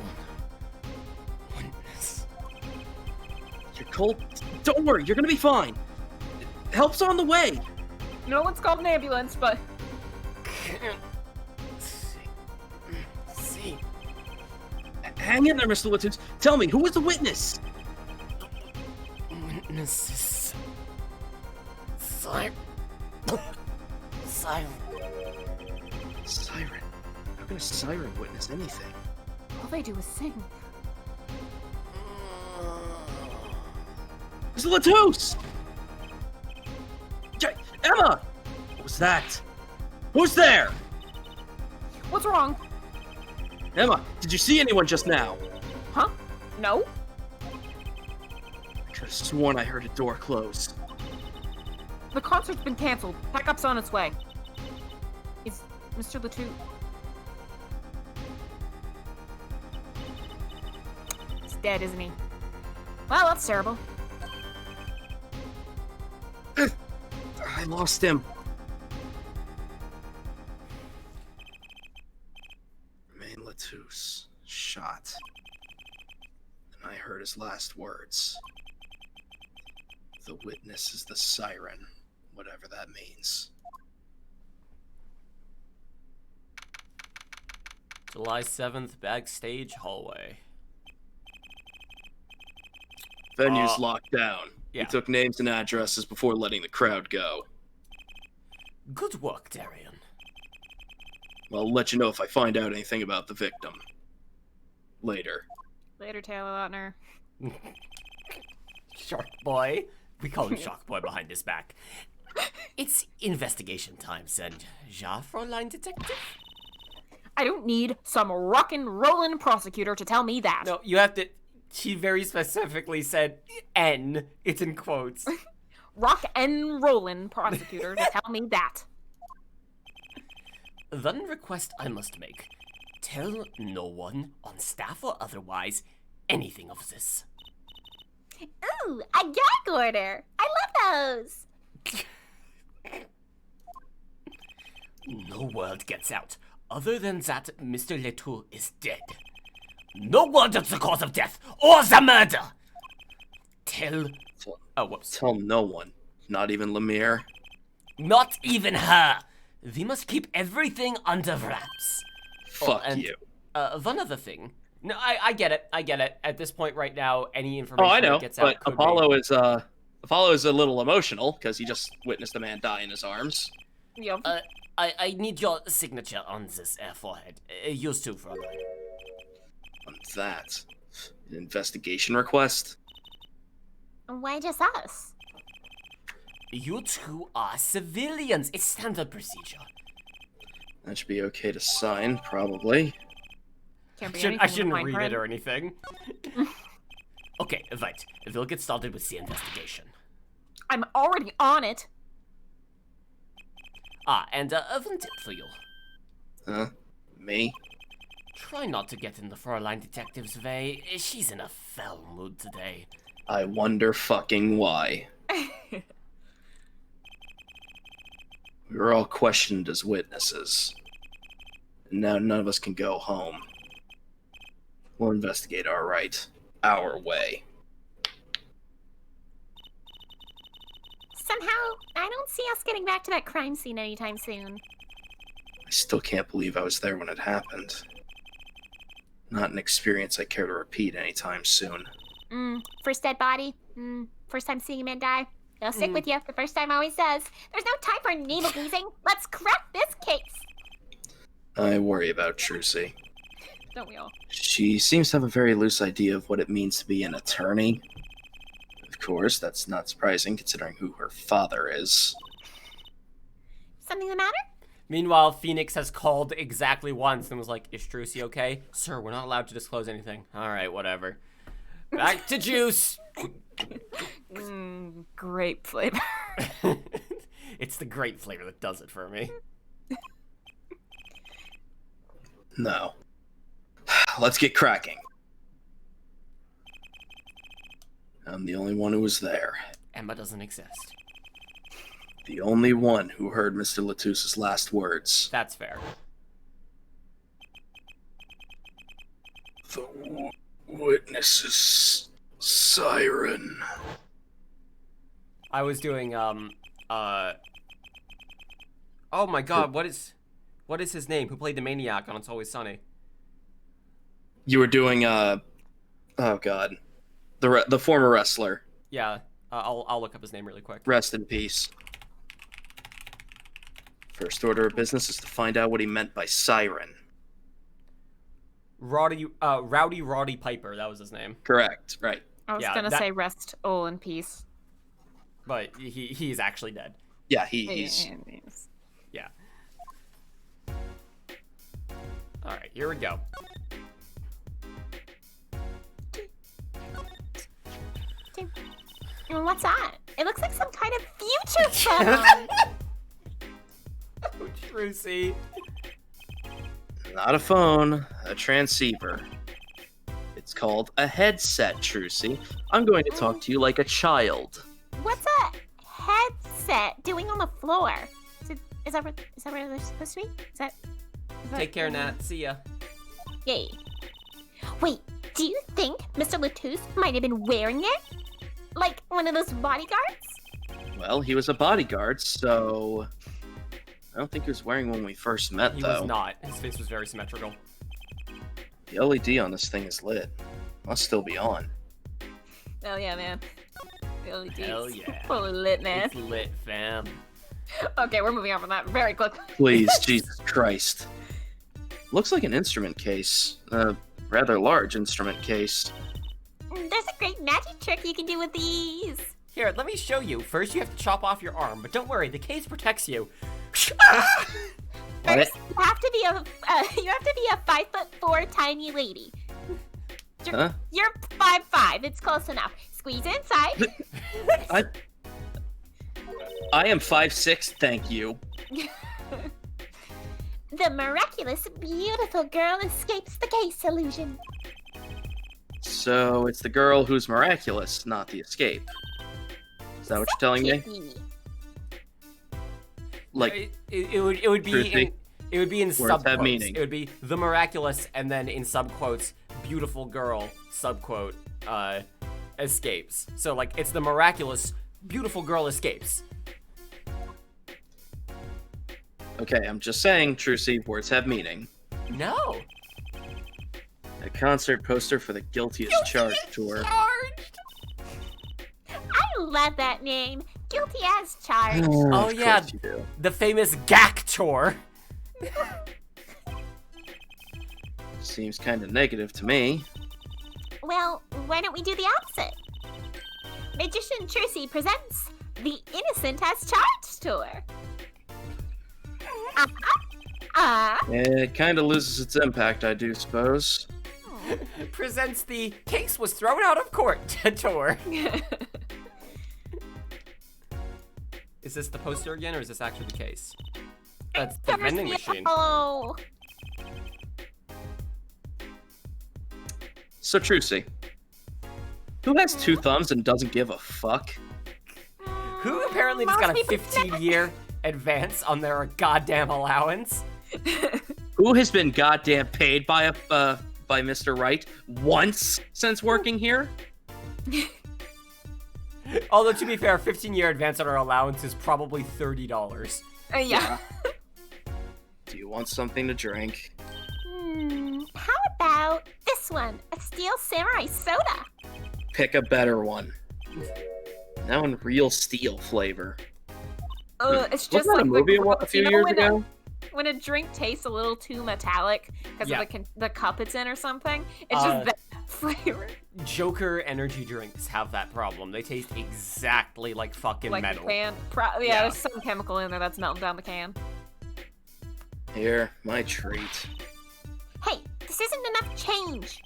Witness. You're cold? Don't worry, you're gonna be fine. Help's on the way. No one's called an ambulance, but Can't see. Hang in there, Mr. Latus. Tell me, who was the witness? Witnesses. Siren. Siren. Siren. How can a siren witness anything? all they do is sing. Mr. Latus! Emma! What was that? Who's there? What's wrong? Emma, did you see anyone just now? Huh? No? I could have sworn I heard a door close. The concert's been canceled. Backup's on its way. Is Mr. Latou... He's dead, isn't he? Well, that's terrible. I lost him. Romain Latus shot. And I heard his last words. The witness is the siren, whatever that means. July 7th, backstage hallway. Venue's locked down. yeah. We took names and addresses before letting the crowd go. Good work, Darian. I'll let you know if I find out anything about the victim. Later. Later, Taylor Lautner. Shark Boy. We call him Shark Boy behind his back. It's investigation time, and Ja, Fräulein Detective? I don't need some rockin' rollin' prosecutor to tell me that. No, you have to... She very specifically said N. It's in quotes. Rock and rollin', prosecutor, to tell me that. One request I must make. Tell no one, on staff or otherwise, anything of this. Ooh, a gag order. I love those. No word gets out, other than that Mr. Letour is dead. No word of the cause of death, or the murder! Tell... Oh, whoops. Tell no one, not even Lemire. Not even her! We must keep everything under wraps. Fuck and, you. One other thing. No, I get it. I get it. At this point right now, any information I know, that gets out but could Apollo be... is a little emotional because he just witnessed a man die in his arms. Yep. I need your signature on this forehead. Yours too, brother. On that, an investigation request. Why just us? You two are civilians. It's standard procedure. That should be okay to sign, probably. Can't be I anything shouldn't fine read print. it or anything. Okay, right. We'll get started with the investigation. I'm already on it. And one tip for you. Huh? Me? Try not to get in the Fräulein Detective's way. She's in a foul mood today. I wonder fucking why. We were all questioned as witnesses. And now none of us can go home. We'll investigate our way. Somehow, I don't see us getting back to that crime scene anytime soon. I still can't believe I was there when it happened. Not an experience I care to repeat anytime soon. First dead body. First time seeing a man die. It'll stick with you. The first time always does. There's no time for needle gazing. Let's crack this case. I worry about Trucy. Don't we all? She seems to have a very loose idea of what it means to be an attorney. Of course, that's not surprising considering who her father is. Something the matter? Meanwhile, Phoenix has called exactly once and was like, is Strucy okay? Sir, we're not allowed to disclose anything. Alright, whatever. Back to juice! Grape flavor. It's the grape flavor that does it for me. No. Let's get cracking. I'm the only one who was there. Emma doesn't exist. The only one who heard Mr. Latus's last words. That's fair. The witness's siren. I was doing, oh my god, what is his name? Who played the maniac on It's Always Sunny? You were doing, oh god. The former wrestler. Yeah, I'll look up his name really quick. Rest in peace. First order of business is to find out what he meant by siren. Rowdy Roddy Piper, that was his name. Correct, right. I was Yeah, gonna that- say rest all in peace. But he's actually dead. Yeah, he's... Yeah. Alright, here we go. What's that? It looks like some kind of future phone. Oh, Trucy. Not a phone, a transceiver. It's called a headset, Trucy. I'm going to talk to you like a child. What's a headset doing on the floor? Is that where they're supposed to be? Is that Take care, Nat. See ya. Yay. Wait, do you think Mr. Latus might have been wearing it? Like one of those bodyguards? Well, he was a bodyguard, so... I don't think he was wearing one when we first met, He though. was not. His face was very symmetrical. The LED on this thing is lit. Must still be on. Hell yeah, man. LEDs. Hell yeah. Fully lit, man. It's lit, fam. Okay, we're moving on from that very quickly. Please, Jesus Christ. Looks like an instrument case. A rather large instrument case. There's a great magic trick you can do with these. Here, let me show you. First, you have to chop off your arm, but don't worry, the case protects you. What? First, you have to be a 5'4" tiny lady. Huh? You're 5'5". It's close enough. Squeeze inside. I am 5'6", thank you. The miraculous, beautiful girl escapes the case illusion. So it's the girl who's miraculous, not the escape. Is that what you're telling me? Kitty. Like, it would be Truthie? it would be in Words have subquotes. meaning. It would be the miraculous, and then in subquotes, beautiful girl, subquote, escapes. So like it's the miraculous, beautiful girl escapes. okay, I'm just saying, Trucy, words have meaning. No. A concert poster for the Guilty as Charged tour. Charged. I love that name. Guilty as charged. Oh Of yeah, course you do. the famous GAC tour. Seems kind of negative to me. Well, why don't we do the opposite? Magician Trucy presents the Innocent as Charged tour. It kind of loses its impact, I do suppose. Presents the case was thrown out of court tour. Is this the poster again, or is this actually the case? That's the vending machine. Oh. So, Trucy, who has 2 thumbs and doesn't give a fuck? Who apparently just got a 15-year advance on their goddamn allowance? Who has been goddamn paid by Mr. Wright once since working here? Although, to be fair, a 15-year advance on our allowance is probably $30. Yeah. Do you want something to drink? How about this one? A Steel Samurai soda. Pick a better one. Now in real steel flavor. It's just Wasn't that like a movie the, a few you know years when ago? when a drink tastes a little too metallic because Yeah. of the cup it's in or something, it's just that flavor. Joker energy drinks have that problem. They taste exactly like fucking Like metal. the can. Yeah. There's some chemical in there that's melting down the can. Here, my treat. Hey, this isn't enough change.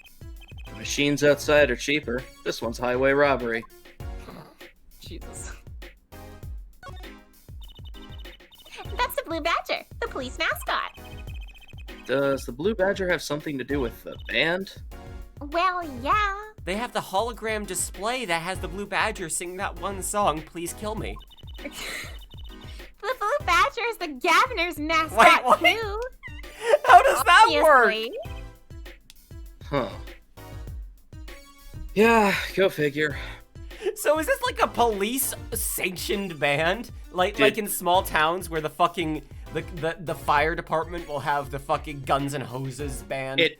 The machines outside are cheaper. This one's highway robbery. Jesus. That's the Blue Badger, the police mascot. Does the Blue Badger have something to do with the band? Well, yeah. They have the hologram display that has the Blue Badger sing that one song, Please Kill Me. The Blue Badger is the governor's mascot, Wait, what? too. How does that work? Obviously. Huh. Yeah, go figure. So is this like a police-sanctioned band? Like in small towns where the fucking the fire department will have the fucking guns and hoses band? It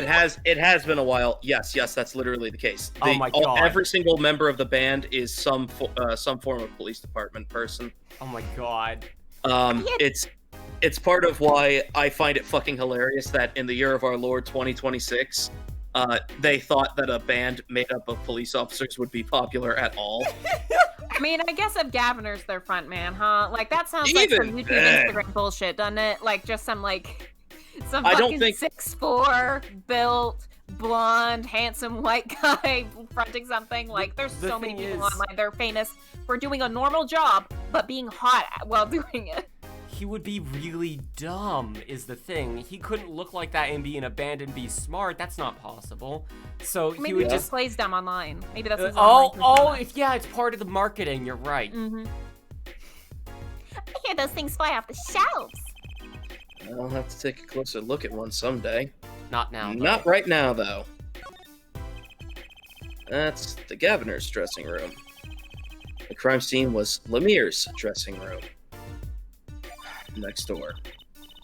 has been a while. Yes, that's literally the case. Oh my God. Every single member of the band is some form of police department person. Oh my god. It's part of why I find it fucking hilarious that in the year of our Lord 2026, they thought that a band made up of police officers would be popular at all. I mean, I guess if Gaviner's their front man, huh? Like that sounds like some Even YouTube, then. Instagram bullshit, doesn't it? Like just some I don't fucking think- 6'4", built, blonde, handsome white guy fronting something. Like there's the so many thing people is- online. They're famous for doing a normal job but being hot while doing it. He would be really dumb, is the thing. He couldn't look like that and be in a band and be smart. That's not possible. So he Maybe would he just. plays them online. Maybe that's his Oh, online persona. yeah, it's part of the marketing. You're right. Mhm. I hear those things fly off the shelves. I'll have to take a closer look at one someday. Not now. though. Not right now, though. That's the governor's dressing room. The crime scene was Lemire's dressing room. Next door.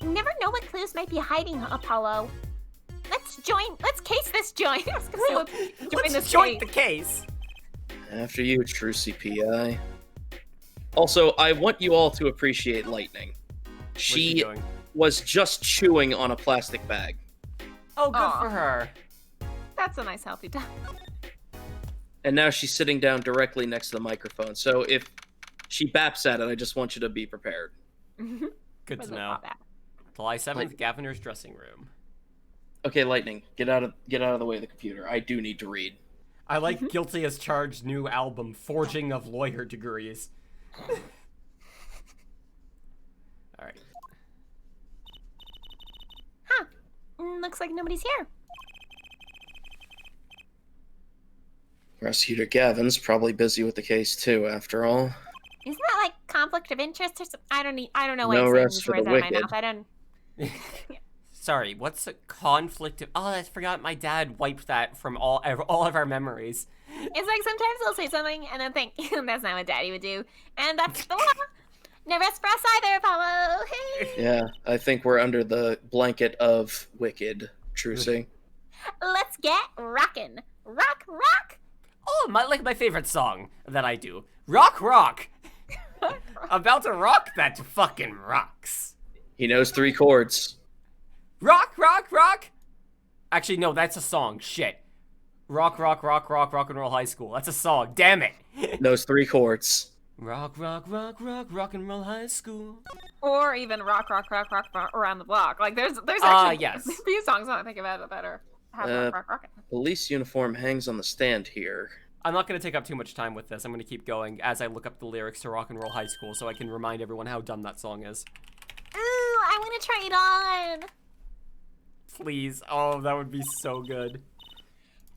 You never know what clues might be hiding, Apollo. Let's case this joint. I was gonna say, Join Let's this join case. the case. After you, true CPI. Also, I want you all to appreciate Lightning. Where's she She going? was just chewing on a plastic bag. Oh, good Aw. for her. That's a nice healthy time. And now she's sitting down directly next to the microphone. So if she baps at it, I just want you to be prepared. Good Where's to the know. pop at? July 7th, Like- Gaviner's dressing room. Okay, Lightning, get out of the way of the computer. I do need to read. I like Guilty as Charged new album, Forging of Lawyer Degrees. Alright. Huh. Looks like nobody's here. Prosecutor Gavin's probably busy with the case too, after all. Isn't that like conflict of interest or something? I don't know why No I'm saying rest these for words the out of my wicked. mouth. I don't. Sorry, what's a conflict of... Oh, I forgot my dad wiped that from all of our memories. It's like sometimes they'll say something and then think that's not what Daddy would do, and that's the law. No rest for us either, Apollo. Hey. Yeah, I think we're under the blanket of wicked, Trucy. Let's get rockin'. Rock, rock. Oh, my favorite song that I do. Rock, rock. About to rock that fucking rocks. He knows 3 chords. Rock, rock, rock. Actually, no, that's a song. Shit. Rock, rock, rock, rock, rock and roll high school. That's a song. Damn it. Knows 3 chords. Rock, rock, rock, rock, rock and roll high school. Or even rock, rock, rock, rock, rock around the block. Like there's actually yes. a few songs that I think about that are have rock, rock, rock. Police uniform hangs on the stand here. I'm not going to take up too much time with this. I'm going to keep going as I look up the lyrics to Rock and Roll High School so I can remind everyone how dumb that song is. Ooh, I want to try it on. Please. Oh, that would be so good.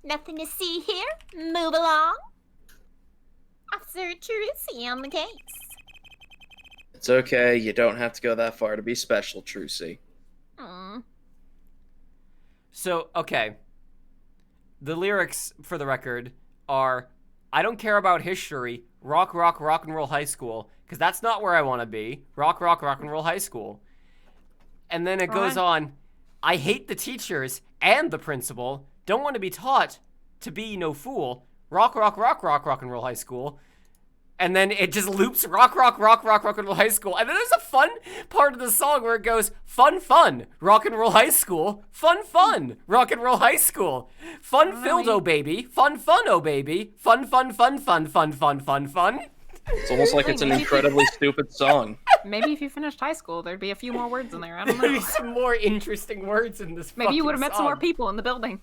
Nothing to see here. Move along. Officer Trucy on the case. It's okay, you don't have to go that far to be special, Trucy. So, okay. The lyrics, for the record, are, I don't care about history, rock, rock, rock and roll high school, because that's not where I want to be. Rock, rock, rock and roll high school. And then it goes on, I hate the teachers and the principal, don't want to be taught to be no fool. Rock, rock, rock, rock, rock and roll high school. And then it just loops rock, rock, rock, rock, rock and roll high school. And then there's a fun part of the song where it goes, fun, fun, rock and roll high school. Fun, fun, rock and roll high school. Fun filled, oh baby. Fun, fun, oh baby. Fun, fun, fun, fun, fun, fun, fun, fun. It's almost like it's an incredibly stupid song. Maybe if you finished high school, there'd be a few more words in there. I don't There'd know. be some more interesting words in this Maybe you would have fucking met some more song. people in the building.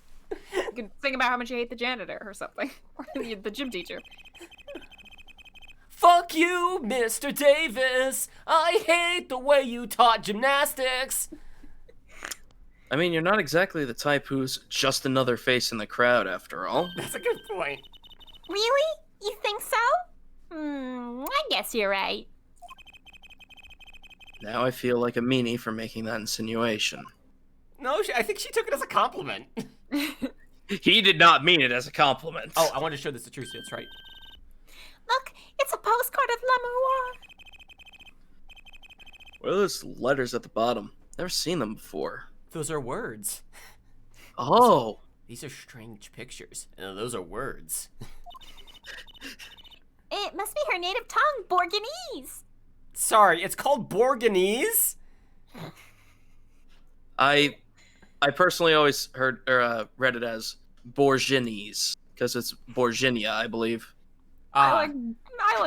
You could sing about how much you hate the janitor or something. Or the gym teacher. Fuck you, Mr. Davis. I hate the way you taught gymnastics. I mean, you're not exactly the type who's just another face in the crowd, after all. That's a good point. Really? You think so? I guess you're right. Now I feel like a meanie for making that insinuation. No, I think she took it as a compliment. He did not mean it as a compliment. Oh, I wanted to show this to Trucy, that's right. Look, it's a postcard of L'Amour. What are those letters at the bottom? Never seen them before. Those are words. Oh. These are strange pictures. Those are words. It must be her native tongue, Borganese. Sorry, it's called Borganese? I personally always heard or read it as Borginese because it's Borginia, I believe. I like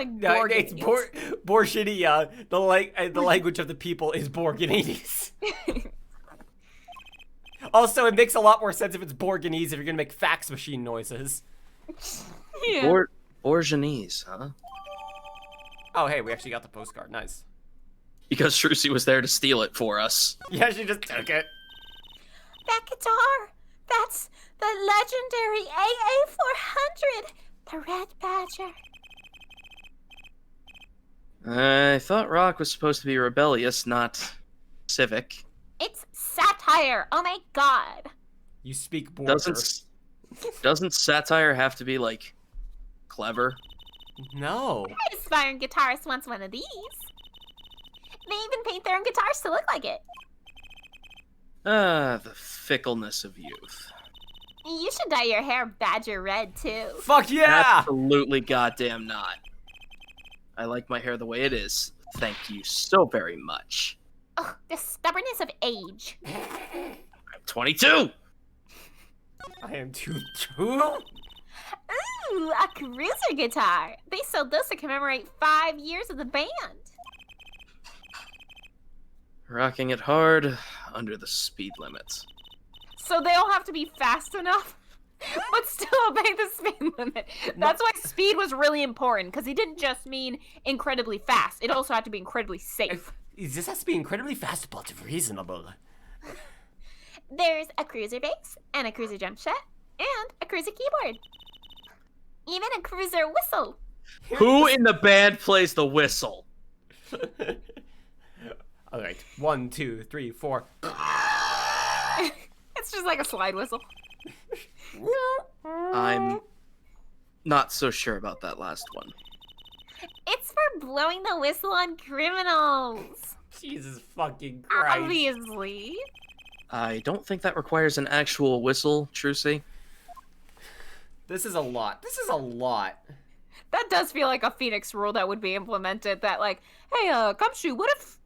No, it's Borganese. Borginia. The language of the people is Borganese. Also, it makes a lot more sense if it's Borganese if you're gonna make fax machine noises. Yeah. Borginese, huh? Oh, hey, we actually got the postcard. Nice. Because Trucy was there to steal it for us. Yeah, she just took it. That guitar, that's the legendary AA400, the Red Badger. I thought rock was supposed to be rebellious, not civic. It's satire. Oh my god. You speak border. Doesn't satire have to be, like, clever? No. Aspiring guitarist wants one of these. They even paint their own guitars to look like it. Ah, the fickleness of youth. You should dye your hair badger red too. Fuck yeah! Absolutely goddamn not. I like my hair the way it is. Thank you so very much. Oh, the stubbornness of age. I'm 22! I am too. Ooh, a cruiser guitar. They sold this to commemorate 5 years of the band. Rocking it hard under the speed limit. So they all have to be fast enough, but still obey the speed limit. That's why speed was really important, because he didn't just mean incredibly fast. It also had to be incredibly safe. This has to be incredibly fast, but reasonable. There's a cruiser base, and a cruiser jump set, and a cruiser keyboard. Even a cruiser whistle. Who in the band plays the whistle? All right, 1, 2, 3, 4. It's just like a slide whistle. I'm not so sure about that last one. It's for blowing the whistle on criminals. Jesus fucking Christ. Obviously. I don't think that requires an actual whistle, Trucy. This is a lot. This is a lot. That does feel like a Phoenix rule that would be implemented. That like, hey, Gumshoe, what if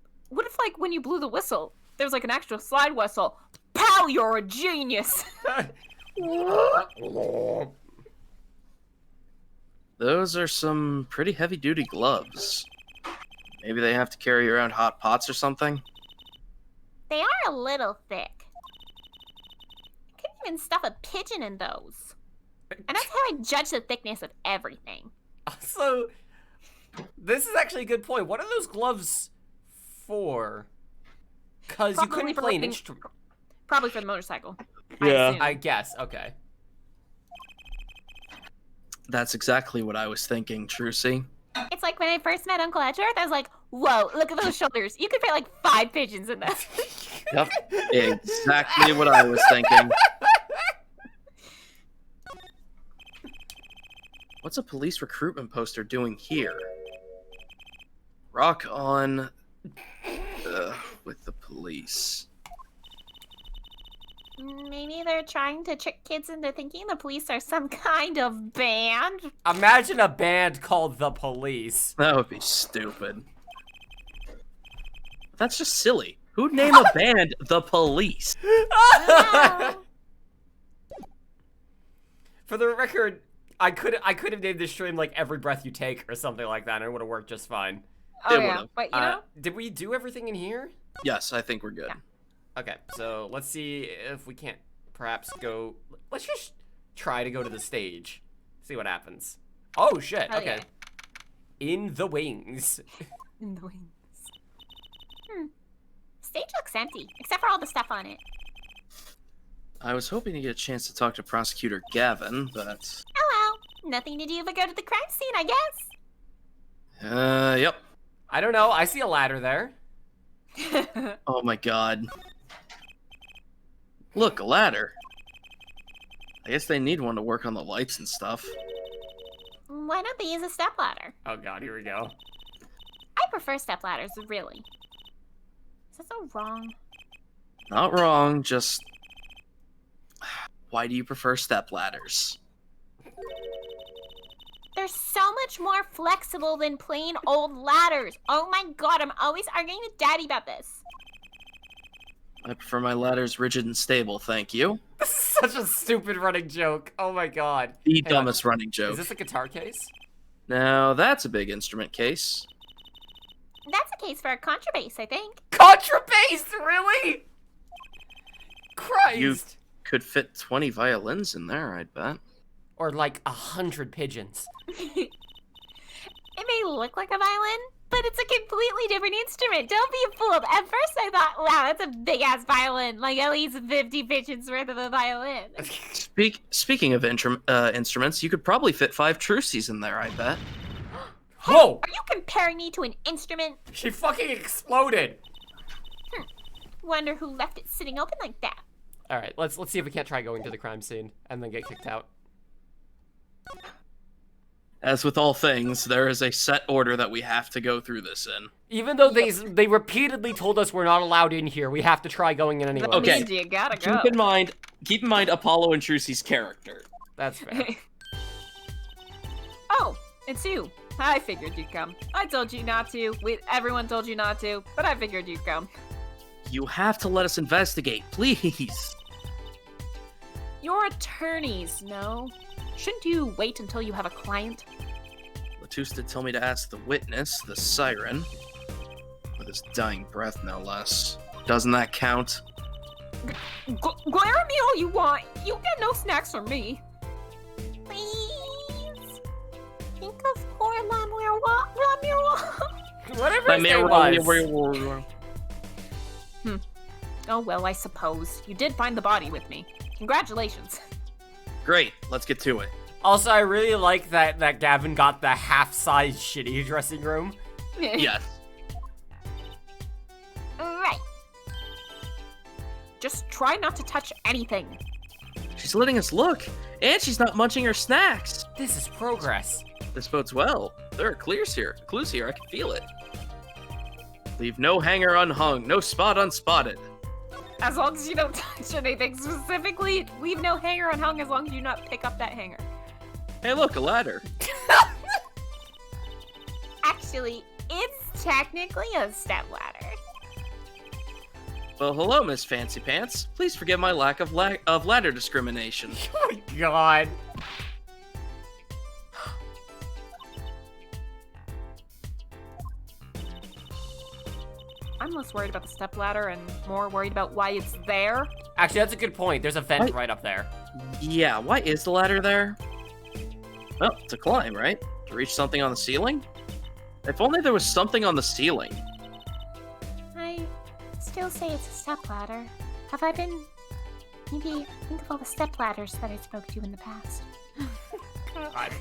like when you blew the whistle, there's like an actual slide whistle? Pow! You're a genius. Those are some pretty heavy-duty gloves. Maybe they have to carry around hot pots or something? They are a little thick. I couldn't even stuff a pigeon in those. And that's how I judge the thickness of everything. Also, this is actually a good point. What are those gloves for? Because you Probably couldn't for play an looking- instrument. Probably for the motorcycle. Yeah. I guess. Okay. That's exactly what I was thinking, Trucy. It's like when I first met Uncle Edgeworth, I was like, whoa, look at those shoulders. You could fit like 5 pigeons in that. Yep, exactly what I was thinking. What's a police recruitment poster doing here? Rock on with the police. Maybe they're trying to trick kids into thinking the police are some kind of band. Imagine a band called The Police. That would be stupid. That's just silly. Who'd name a band The Police? No. For the record, I could have named this stream like Every Breath You Take or something like that, and it would have worked just fine. Oh It yeah, would've. but you know, Did we do everything in here? Yes, I think we're good. Yeah. Okay, so let's see if we can't perhaps go. Let's just try to go to the stage. See what happens. Oh shit, Hell okay. In the wings. in the wings. Stage looks empty, except for all the stuff on it. I was hoping to get a chance to talk to Prosecutor Gavin, but... Oh well, nothing to do but go to the crime scene, I guess. Yep. I don't know, I see a ladder there. Oh my god. Look, a ladder. I guess they need one to work on the lights and stuff. Why don't they use a stepladder? Oh god, here we go. I prefer stepladders, really. Is that so wrong? Not wrong, just... Why do you prefer stepladders? They're so much more flexible than plain old ladders. Oh my god, I'm always arguing with Daddy about this. I prefer my ladders rigid and stable, thank you. This is such a stupid running joke. Oh my god. The Hang on. dumbest running joke. Is this a guitar case? Now, that's a big instrument case. That's a case for a contrabass, I think. Contrabass, really? Christ. You could fit 20 violins in there, I'd bet. Or like 100 pigeons. It may look like a violin, but it's a completely different instrument. Don't be fooled. At first I thought, wow, that's a big-ass violin. Like at least 50 pigeons worth of a violin. Speaking of instruments, you could probably fit 5 Trucies in there, I bet. Whoa! Are you comparing me to an instrument? She fucking exploded. Wonder who left it sitting open like that. All right, let's see if we can't try going to the crime scene and then get kicked out. As with all things, there is a set order that we have to go through this in. Even though they repeatedly told us we're not allowed in here, we have to try going in anyway. Okay. Means you gotta go. Keep in mind Apollo and Trucy's character. That's fair. Oh, it's you. I figured you'd come. I told you not to. Everyone told you not to, but I figured you'd come. You have to let us investigate, please. You're attorneys, no? Shouldn't you wait until you have a client? Latus did tell me to ask the witness, the siren, with his dying breath, no less. Doesn't that count? Glare at me all you want. You get no snacks from me. Please. Think of poor Lamirwa. Whatever his name was. Oh, well, I suppose. You did find the body with me. Congratulations. Great, let's get to it. Also, I really like that Gavin got the half-size shitty dressing room. Yes. Right. Just try not to touch anything. She's letting us look, and she's not munching her snacks. This is progress. This bodes well. There are clues here. I can feel it. Leave no hanger unhung, no spot unspotted. As long as you don't touch anything specifically, leave no hanger unhung as long as you not pick up that hanger. Hey, look, a ladder. Actually, it's technically a stepladder. Well, hello, Miss Fancy Pants. Please forgive my lack of ladder discrimination. Oh my god. I'm less worried about the stepladder and more worried about why it's there. Actually, that's a good point. There's a vent What? right up there. Yeah, why is the ladder there? Well, to climb, right? To reach something on the ceiling? If only there was something on the ceiling. I still say it's a stepladder. Have I been... Maybe think of all the stepladders that I spoke to in the past. God.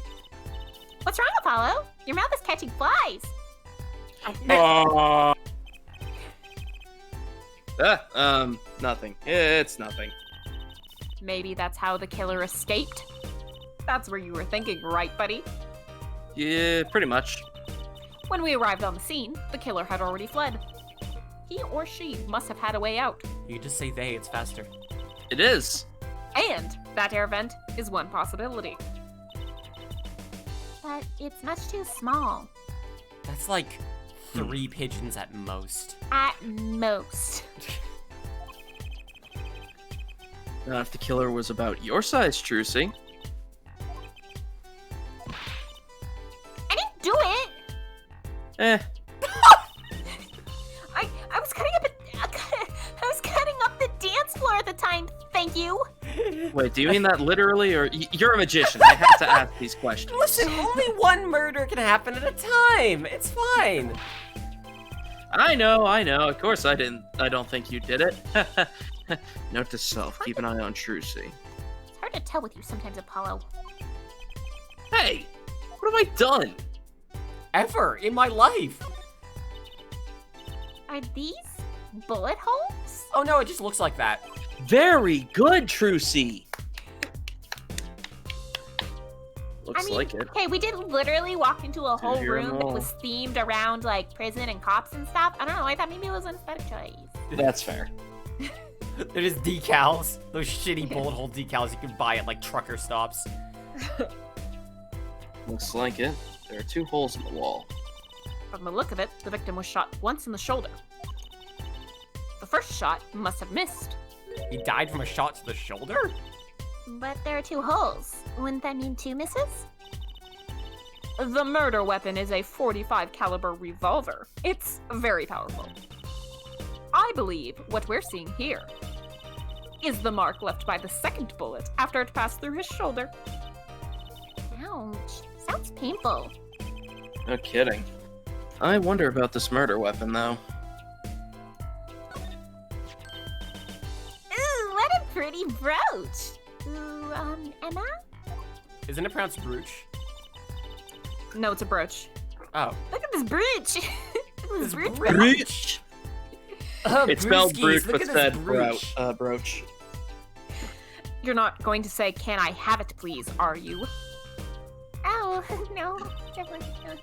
What's wrong, Apollo? Your mouth is catching flies. Nothing. It's nothing. Maybe that's how the killer escaped? That's where you were thinking, right, buddy? Yeah, pretty much. When we arrived on the scene, the killer had already fled. He or she must have had a way out. You just say they, it's faster. It is. And that air vent is one possibility. But it's much too small. That's like 3 pigeons at most. At most. Not if the killer was about your size, Trucy. I didn't do it! Eh, I was cutting up I was cutting up the dance floor at the time, thank you! wait, do you mean that literally, or you're a magician? I have to ask these questions. Listen, only one murder can happen at a time. It's fine. I know. Of course I don't think you did it. Note to self, keep an eye on Trucy. It's hard to tell with you sometimes, Apollo. Hey, what have I done? Ever in my life. Are these bullet holes? Oh no, it just looks like that. Very good, Trucy. Looks I mean, like it. okay, we did literally walk into a whole Hear 'em room that all. was themed around, like, prison and cops and stuff. I don't know, I thought maybe it was an aesthetic choice. That's fair. They're just decals. Those shitty bullet hole decals you can buy at like trucker stops. Looks like it. There are 2 holes in the wall. From the look of it, the victim was shot once in the shoulder. The first shot must have missed. He died from a shot to the shoulder? But there are 2 holes. Wouldn't that mean 2 misses? The murder weapon is a .45 caliber revolver. It's very powerful. I believe what we're seeing here is the mark left by the second bullet after it passed through his shoulder. Ouch. Sounds painful. No kidding. I wonder about this murder weapon, though. Ooh, what a pretty brooch. Ooh, Emma? Isn't it pronounced brooch? No, it's a brooch. Oh. Look at this brooch. This brooch. Brooch. It's spelled brewskis, brooch, look but at this said brooch. brooch. You're not going to say, "Can I have it, please," are you? Oh, no. Definitely not.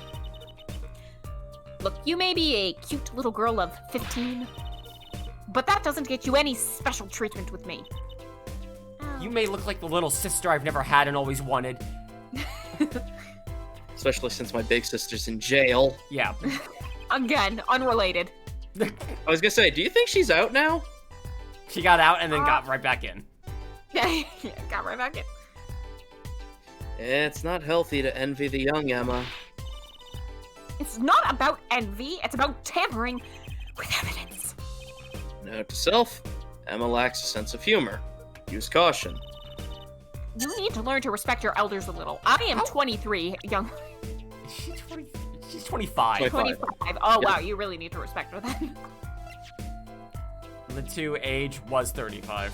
Look, you may be a cute little girl of 15, but that doesn't get you any special treatment with me. Oh. You may look like the little sister I've never had and always wanted. Especially since my big sister's in jail. Yeah. Again, unrelated. I was gonna say, do you think she's out now? She got out and then got right back in. Yeah, got right back in. It's not healthy to envy the young, Emma. It's not about envy, it's about tampering with evidence. Note to self, Emma lacks a sense of humor. Use caution. You need to learn to respect your elders a little. I am 23, young. She's 25. 25. Oh, Yeah. wow, you really need to respect her then. The two age was 35.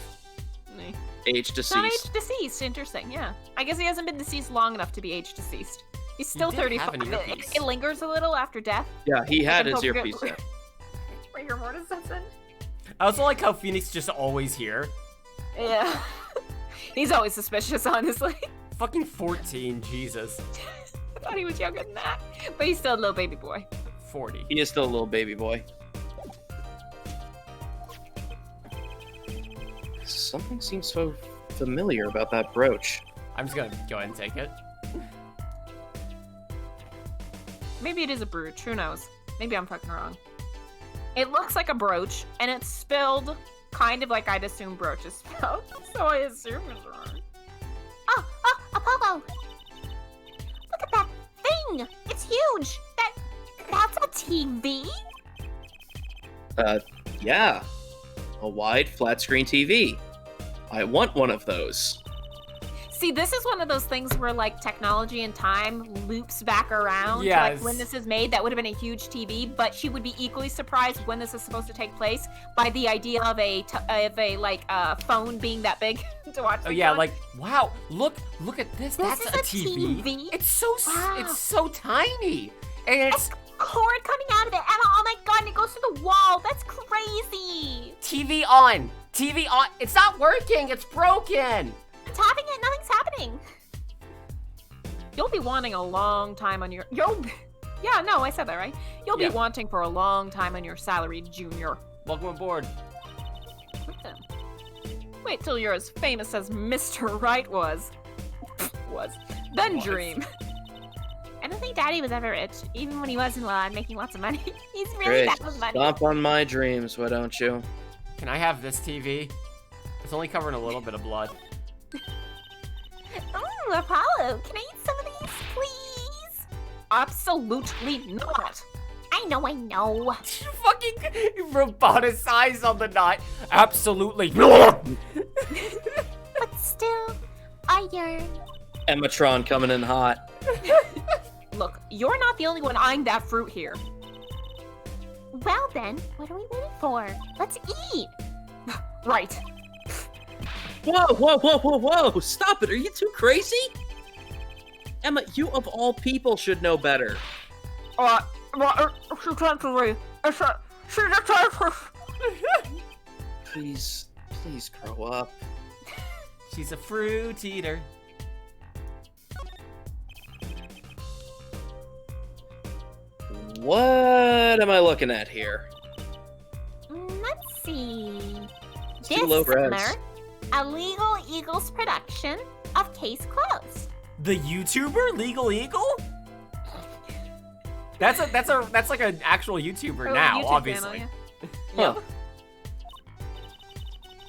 Age Not deceased. age deceased. Interesting, yeah. I guess he hasn't been deceased long enough to be age deceased. He's still did have 35. an earpiece. It lingers a little after death. Yeah, he had his Until earpiece in. Rigor mortis sets in. I also like how Phoenix just always here. Yeah. He's always suspicious, honestly. Fucking 14, Jesus. I thought he was younger than that. But he's still a little baby boy. 40. He is still a little baby boy. Something seems so familiar about that brooch. I'm just gonna go ahead and take it. Maybe it is a brooch. Who knows? Maybe I'm fucking wrong. It looks like a brooch, and it's spelled kind of like I'd assume brooch is spelled. So I assume it's wrong. Oh, Apollo! Look at that thing! It's huge! That's a TV? Yeah. A wide flat screen TV. I want one of those. See, this is one of those things where, like, technology and time loops back around to, Yes. like, when this is made. That would have been a huge TV, but she would be equally surprised when this is supposed to take place by the idea of a phone being that big to watch. Oh things yeah, on. like, wow, look at this. This That's is a a TV. TV? It's so Wow. it's so tiny. And it's Cord coming out of it. Emma, oh my god, and it goes through the wall. That's crazy. TV on. TV on. It's not working. It's broken. I'm tapping it, nothing's happening. You'll be wanting a long time on your. Yeah, no, I said that right. You'll Yeah. be wanting for a long time on your salary, Junior. Welcome aboard. Wait till you're as famous as Mr. Right was. Then Was. dream. I don't think Daddy was ever rich, even when he was in law and making lots of money. He's really Great. bad with money. Stomp on my dreams, why don't you? Can I have this TV? It's only covering a little bit of blood. Ooh, Apollo, can I eat some of these, please? Absolutely not. I know. You fucking roboticize on the knot. Absolutely. But still, I yearn. Emmatron coming in hot. Look, you're not the only one eyeing that fruit here. Well then, what are we waiting for? Let's eat. Right. Whoa! Stop it! Are you too crazy? Emma, you of all people should know better. Please grow up. She's a fruit eater. What am I looking at here? Let's see. It's This too low res. summer, a Legal Eagles production of Case Closed. The YouTuber Legal Eagle? That's like an actual YouTuber Oh, now, YouTube obviously. channel, yeah. Huh. Yep.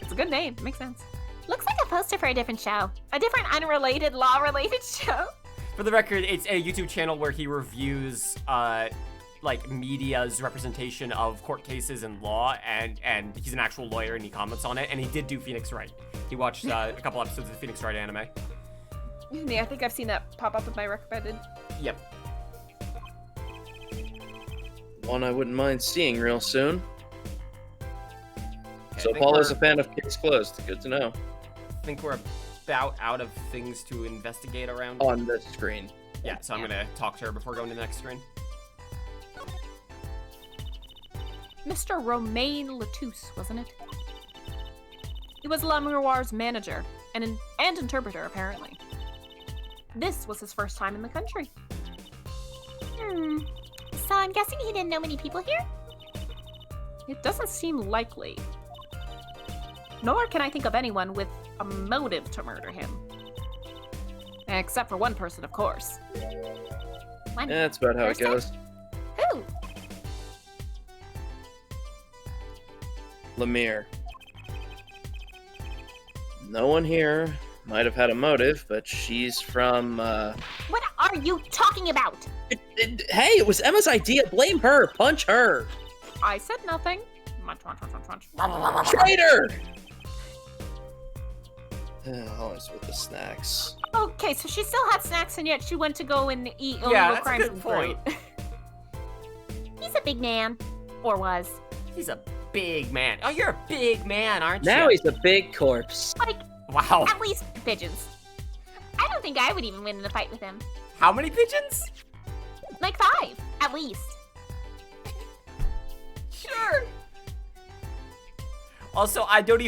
It's a good name. Makes sense. Looks like a poster for a different show. A different unrelated, law-related show. For the record, it's a YouTube channel where he reviews like media's representation of court cases and law, and he's an actual lawyer and he comments on it, and he did do Phoenix Wright. He watched a couple episodes of the Phoenix Wright anime. Yeah, I think I've seen that pop up with my recommended. Yep. One I wouldn't mind seeing real soon. Okay, So I think Paula's a we're- fan of Case Closed. Good to know. I think we're about out of things to investigate around. On this screen. Yeah, so I'm gonna talk to her before going to the next screen. Mr. Romain Latouche, wasn't it? He was La Miroir's manager and interpreter, apparently. This was his first time in the country. So I'm guessing he didn't know many people here? It doesn't seem likely. Nor can I think of anyone with a motive to murder him. Except for one person, of course. One. Yeah, that's about how it Person? goes. Who? Lemire. No one here might have had a motive, but she's from, What are you talking about? Hey, it was Emma's idea! Blame her! Punch her! I said nothing. Munch, munch, munch, munch, munch. Traitor! Always with the snacks. Okay, so she still had snacks, and yet she went to go and eat illegal Yeah, that's a crimes good and point. fruit. He's a big man. Or was. He's a big man. Oh, you're a big man, aren't you? Now he's a big corpse. Like, Wow. at least pigeons. I don't think I would even win in a fight with him. How many pigeons? Like 5, at least. Sure. Also, I don't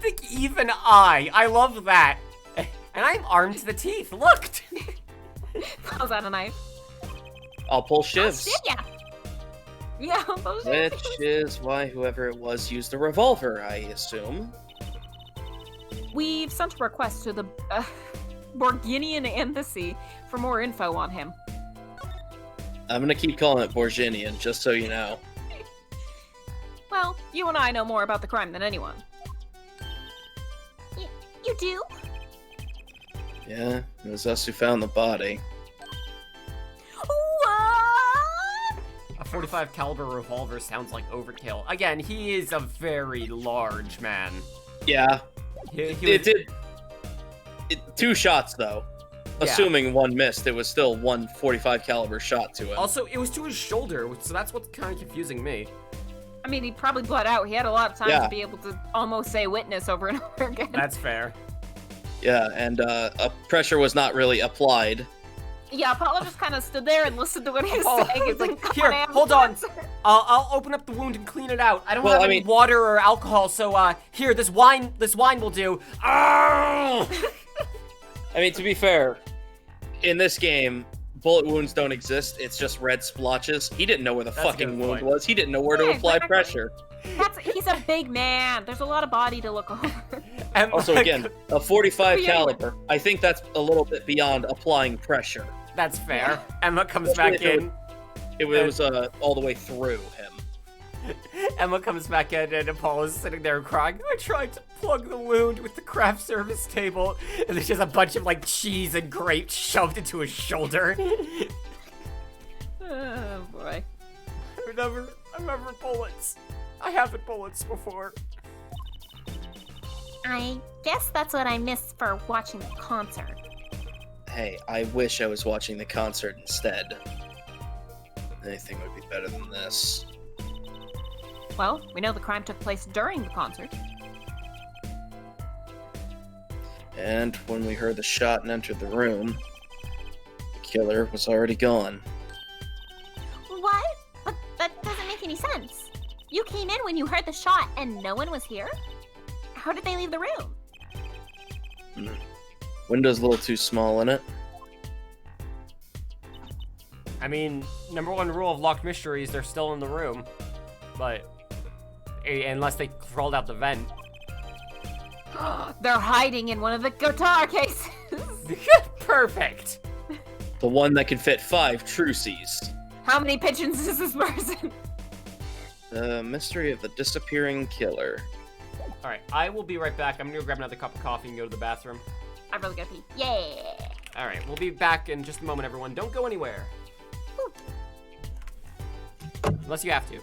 think even I love that. And I'm armed to the teeth. Look. Pulls out a knife. I'll pull shivs. Did ya? Yeah, those are Which is why whoever it was used a revolver, I assume. We've sent a request to the Borginian Embassy for more info on him. I'm gonna keep calling it Borginian, just so you know. Well, you and I know more about the crime than anyone. You do? Yeah, it was us who found the body. What? A 45 caliber revolver sounds like overkill. Again, he is a very large man. Yeah, He it did. 2 shots though. Yeah. Assuming one missed, it was still one 45 caliber shot to him. Also, it was to his shoulder, so that's what's kind of confusing me. I mean, he probably bled out. He had a lot of time Yeah. to be able to almost say witness over and over again. That's fair. Yeah, and pressure was not really applied. Yeah, Apollo just kind of stood there and listened to what he was Oh, saying. It's like, here, "God, I have hold on. cancer." I'll open up the wound and clean it out. I don't Well, have I any mean- water or alcohol, so here, this wine will do. Oh! I mean, to be fair, in this game, bullet wounds don't exist. It's just red splotches. He didn't know where the That's a fucking good wound point. was. He didn't know where to Yeah, apply exactly. pressure. He's a big man. There's a lot of body to look over. And Also, again, a 45 Yeah. caliber. I think that's a little bit beyond applying pressure. that's fair. Emma comes Especially back if in. It was all the way through him. Emma comes back in, and Apollo's sitting there crying. I tried to plug the wound with the craft service table, and there's just a bunch of like cheese and grapes shoved into his shoulder. Oh boy. I'm never bullets. I haven't bullets before. I guess that's what I missed for watching the concert. Hey, I wish I was watching the concert instead. Anything would be better than this. Well, we know the crime took place during the concert. And when we heard the shot and entered the room, the killer was already gone. What? But that doesn't make any sense. You came in when you heard the shot and no one was here? How did they leave the room? Window's a little too small in it. I mean, number one rule of locked mysteries, they're still in the room. But, unless they crawled out the vent. They're hiding in one of the guitar cases. Perfect. The one that can fit 5 trucies. How many pigeons is this person? The mystery of the disappearing killer. All right, I will be right back. I'm gonna go grab another cup of coffee and go to the bathroom. I really gotta pee. Yeah. All right, we'll be back in just a moment, everyone. Don't go anywhere. Unless you have to.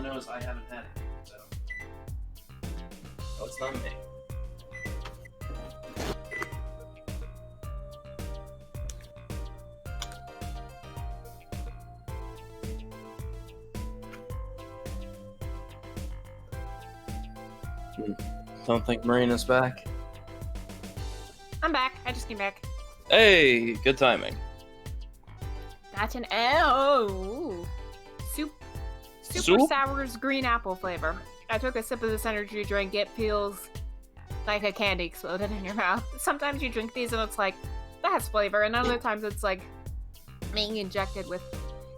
I know is I haven't had it, so. No, it's not me. Don't think Marina's back. I'm back. I just came back. Hey, good timing. That's an L. Super Soup? Sour's green apple flavor. I took a sip of this energy drink. It feels like a candy exploded in your mouth. Sometimes you drink these and it's like, that has flavor. And other times it's like being injected with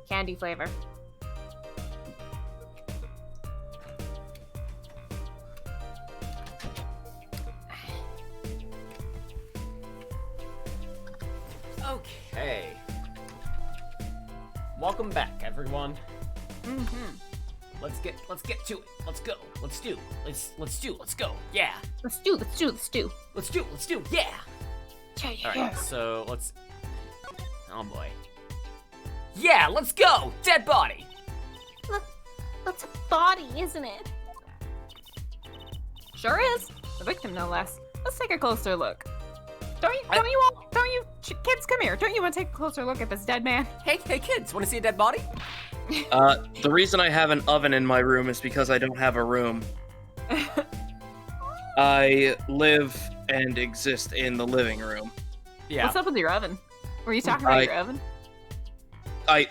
candy flavor. Okay. Welcome back, everyone. Mm-hmm. Let's get to it. Let's go. Let's do. Let's go. Yeah. Let's do. Yeah. All right. So let's. Oh boy. Yeah. Let's go. Dead body. That's a body, isn't it? Sure is. The victim, no less. Let's take a closer look. Don't you, kids, come here. Don't you want to take a closer look at this dead man? Hey, kids. Want to see a dead body? The reason I have an oven in my room is because I don't have a room. I live and exist in the living room. Yeah. What's up with your oven? Were you talking about your oven? I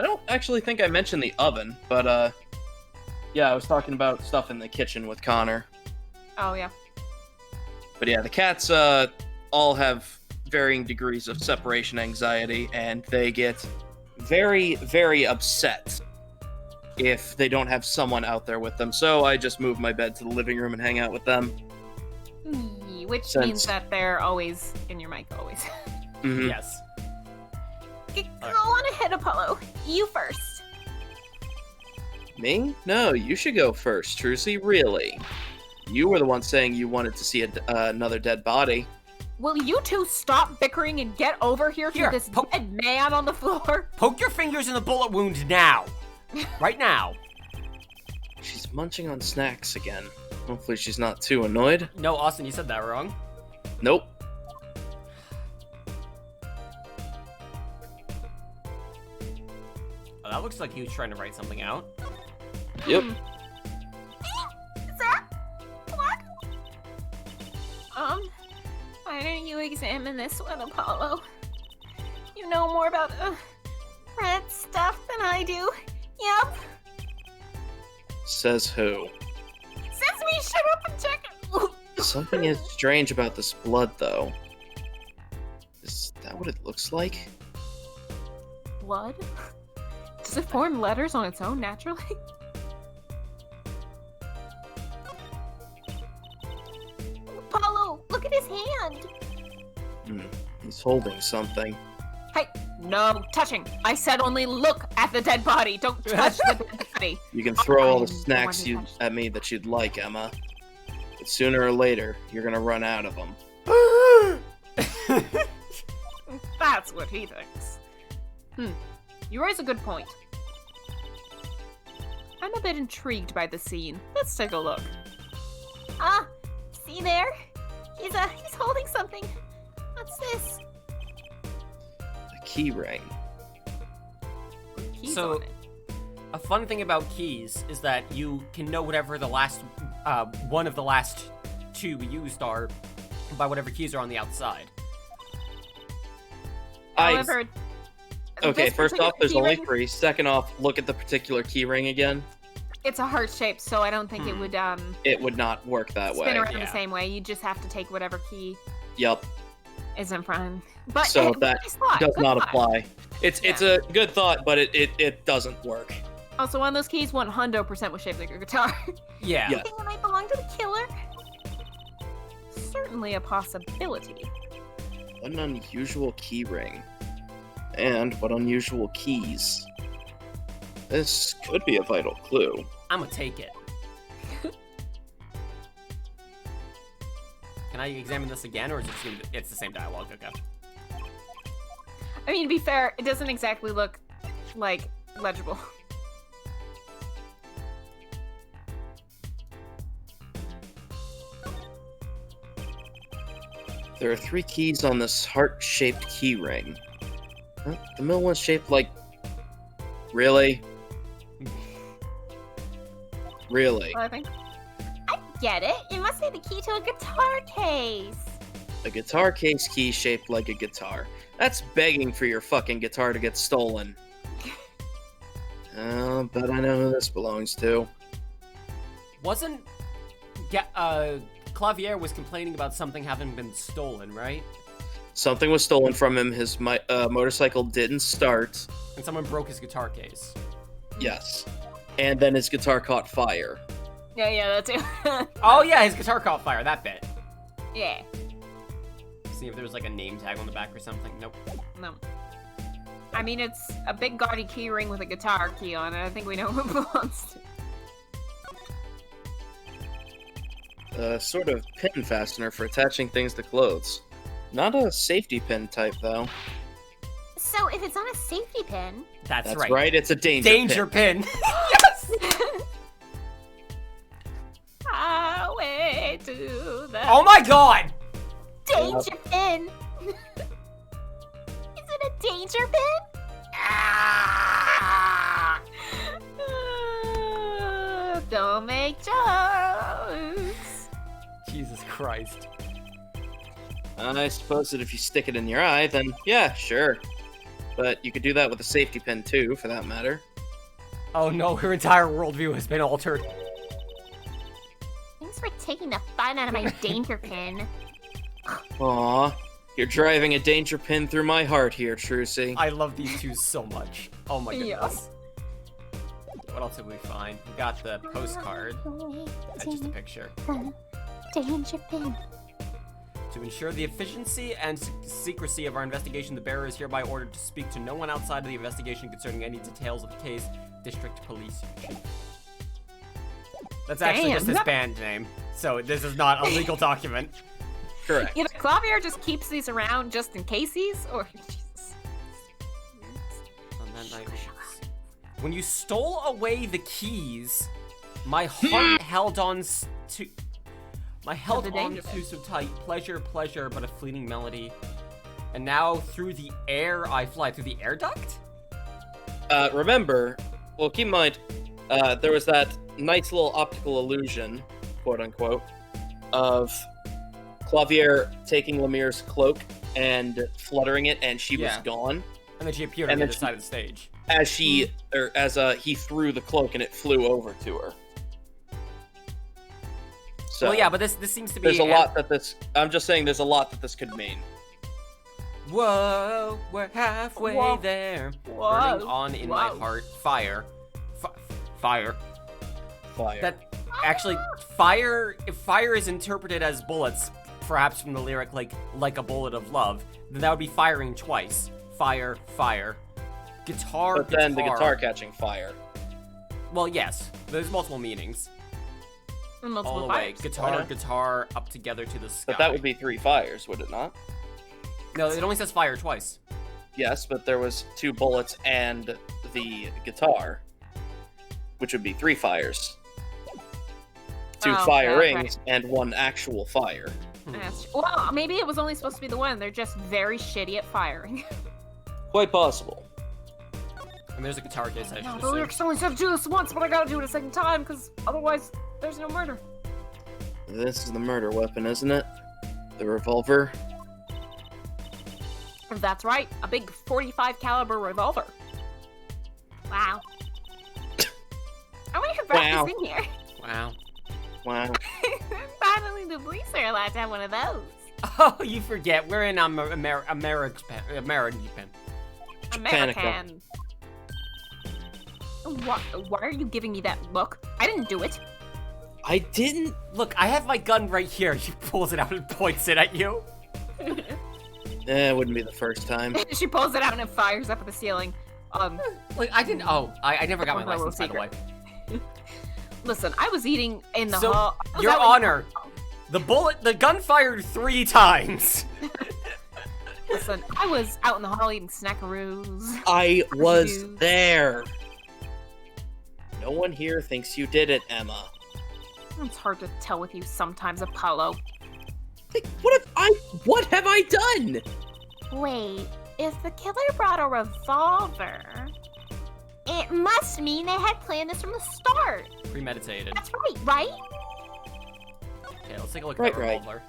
don't actually think I mentioned the oven, but yeah, I was talking about stuff in the kitchen with Connor. Oh, yeah. But yeah, the cats all have varying degrees of separation anxiety, and they get very, very upset if they don't have someone out there with them. So I just move my bed to the living room and hang out with them. Which means that they're always in your mic, always. Mm-hmm. Yes. Go on ahead, Apollo. You first. Me? No, you should go first, Trucy, really. You were the one saying you wanted to see another dead body. Will you two stop bickering and get over here to this dead man on the floor? Poke your fingers in the bullet wound now. Right now. She's munching on snacks again. Hopefully she's not too annoyed. No, Austin, you said that wrong. Nope. Oh, that looks like he was trying to write something out. Yep. Is that what? Why don't you examine this one, Apollo? You know more about Red stuff than I do. Yep. Says who? Says me, shut up and check it. Something is strange about this blood, though. Is that what it looks like? blood. Does it form letters on its own naturally? Apollo, look at his hand. He's holding something. Hey, no touching. I said only look at the dead body. Don't touch the dead body. You can throw all the I'm the one snacks who touched at me that you'd like, Emma. But sooner or later, you're gonna run out of them. That's what he thinks. You raise a good point. I'm a bit intrigued by the scene. Let's take a look. Ah, see there? He's holding something. What's this? A key ring. Keys So- on it. A fun thing about keys is that you can know whatever the last, one of the last two used are by whatever keys are on the outside. However, Okay, this first off, particular there's only keyring- 3. Second off, look at the particular key ring again. It's a heart shape, so I don't think it would It would not work that spin way. around Yeah. the same way. You just have to take whatever key Yup. is in front. But So hey, that nice thought, does good not thought. apply. It's a good thought, but it doesn't work. Also, one of those keys 100% was shaped like your guitar. Yeah. Yeah. Thing that might belong to the killer? Certainly a possibility. What an unusual key ring. And what unusual keys. This could be a vital clue. I'm gonna take it. Can I examine this again, or is it's the same dialogue? Okay. I mean, to be fair, it doesn't exactly look like legible. There are 3 keys on this heart-shaped key ring. Huh? The middle one's shaped like... Really? Really? I think. I get it. It must be the key to a guitar case. A guitar case key shaped like a guitar. That's begging for your fucking guitar to get stolen. Oh, but I know who this belongs to. Wasn't... Clavier was complaining about something having been stolen, right? Something was stolen from him. His motorcycle didn't start. And someone broke his guitar case. Yes. And then his guitar caught fire. Yeah, that too. Oh yeah, his guitar caught fire, that bit. Yeah. See if there was like a name tag on the back or something. Nope. No. I mean, it's a big gaudy key ring with a guitar key on it. I think we know who it belongs to. Sort of pin fastener for attaching things to clothes. Not a safety pin type, though. So if it's not a safety pin... That's That's right, it's a danger pin. Yes! Highway to the... Oh my god! Danger pin! Is it a danger pin? Ah! Don't make jokes. Jesus Christ. I suppose that if you stick it in your eye, then yeah, sure. But you could do that with a safety pin too, for that matter. Oh no, her entire worldview has been altered. Thanks for taking the fun out of my danger pin. Aw, you're driving a danger pin through my heart here, Trucy. I love these two so much. Oh my Yeah. goodness. What else did we find? We got the postcard. That's just a picture. Danger pin. To ensure the efficiency and secrecy of our investigation, the bearer is hereby ordered to speak to no one outside of the investigation concerning any details of the case. District Police Chief. That's actually Damn. just his band name, so this is not a legal document. Correct. Either Clavier just keeps these around just in casesies, or... Jesus. On that night, when you stole away the keys, my heart held on to... My held the on danger to so tight. Pleasure, pleasure, but a fleeting melody. And now through the air I fly. Through the air duct? Remember, well, keep in mind, there was that nice little optical illusion, quote unquote, of Clavier taking Lemire's cloak and fluttering it, and she was Yeah. gone. And then she appeared on And the then other side of the stage. As he threw the cloak and it flew over to her. So, Well, yeah, but this seems to be... there's a lot that this. I'm just saying, there's a lot that this could mean. Whoa, we're halfway Whoa. there. Whoa. Burning on in my Whoa. heart. Fire. Fire. Fire. That actually, fire. If fire is interpreted as bullets, perhaps from the lyric like a bullet of love, then that would be firing twice. Fire, fire. Guitar. But then the guitar catching fire. Well, yes. There's multiple meanings. And multiple All the way. fires. Guitar, Yeah. guitar, up together to the sky. But that would be 3 fires, would it not? No, it only says fire twice. Yes, but there was 2 bullets and the guitar, which would be 3 fires. 2 Oh, okay, fire okay. rings and 1 actual fire. Well, maybe it was only supposed to be the one. They're just very shitty at firing. Quite possible. And there's a guitar case, I should No, the assume. lyrics only said to do this once, but I gotta do it a second time, because otherwise there's no murder. This is the murder weapon, isn't it? The revolver. That's right, a big 45 caliber revolver. Wow. I wonder who brought Wow. this in here. Wow. Wow. Finally, the police are allowed to have one of those. Oh, you forget. We're in American. American. Why are you giving me that look? I didn't do it. I didn't. Look, I have my gun right here. She pulls it out and points it at you. It wouldn't be the first time. She pulls it out and it fires up at the ceiling. Like, I didn't. Oh, I never got my That was license, my by the way. little Listen, I was eating in the So, hall. I was Your out in- Honor, the gun fired 3 times. Listen, I was out in the hall eating snackaroos. I was Dude. there. No one here thinks you did it, Emma. It's hard to tell with you sometimes, Apollo. Like, what have I done? Wait, if the killer brought a revolver, it must mean they had planned this from the start. Premeditated. That's right? Okay, let's take a look Right, at the right. revolver.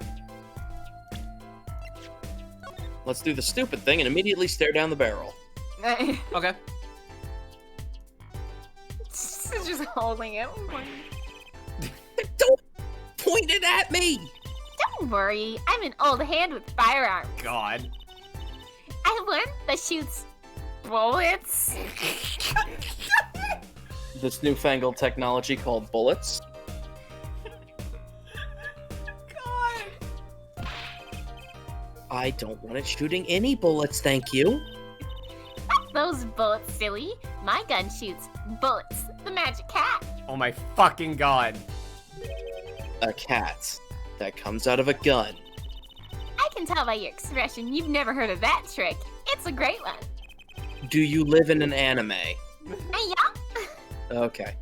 Let's do the stupid thing and immediately stare down the barrel. Okay. Just holding it. Don't point it at me! Don't worry, I'm an old hand with firearms. God. I learned that shoots bullets. This newfangled technology called bullets. God. I don't want it shooting any bullets, thank you. Those bullets, silly. My gun shoots bullets. The magic cat. Oh my fucking God. A cat that comes out of a gun. I can tell by your expression you've never heard of that trick. It's a great one. Do you live in an anime? Yeah. Okay.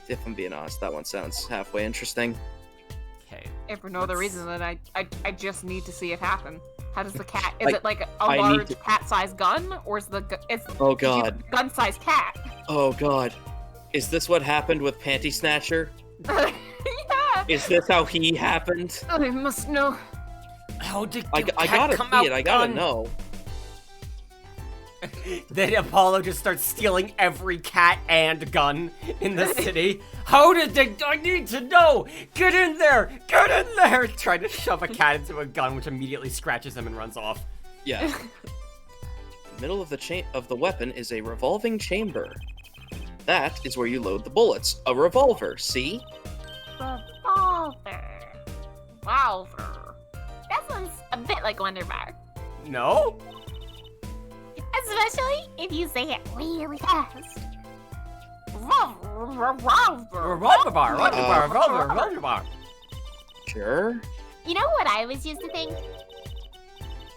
If I'm being honest, that one sounds halfway interesting. Okay. If for no other reason than I just need to see it happen. How does the cat? Is I- it like a I need large to- cat-sized gun, or is the Oh god. gun-sized cat? Oh god. Is this what happened with Panty Snatcher? Yeah. Is this how he happened? I must know. How did I the cat gotta come see out it, I gotta gun? know. Then Apollo just starts stealing every cat and gun in the city. How did they? I need to know! Get in there! Get in there! Trying to shove a cat into a gun, which immediately scratches him and runs off. Yeah. The middle of the weapon is a revolving chamber. That is where you load the bullets. A revolver, see? Revolver. Revolver. That sounds a bit like Wonder Bar. No? Especially if you say it really fast. Revolver. Revolver bar, revolver bar. Sure. You know what I always used to think?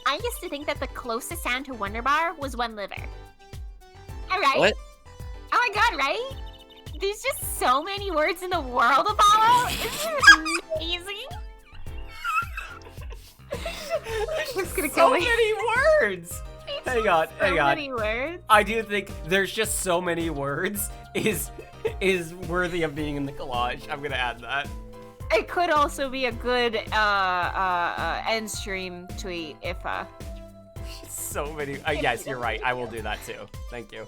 I used to think that the closest sound to Wonder Bar was one liver. Alright? What? Oh my god, right? There's just so many words in the world, Apollo. Isn't it amazing? It's gonna So kill me. many words! Hang on, So hang on. many words. I do think there's just so many words is worthy of being in the collage. I'm gonna add that. It could also be a good end stream tweet if So many. Yes, you're right. I will do that too. Thank you.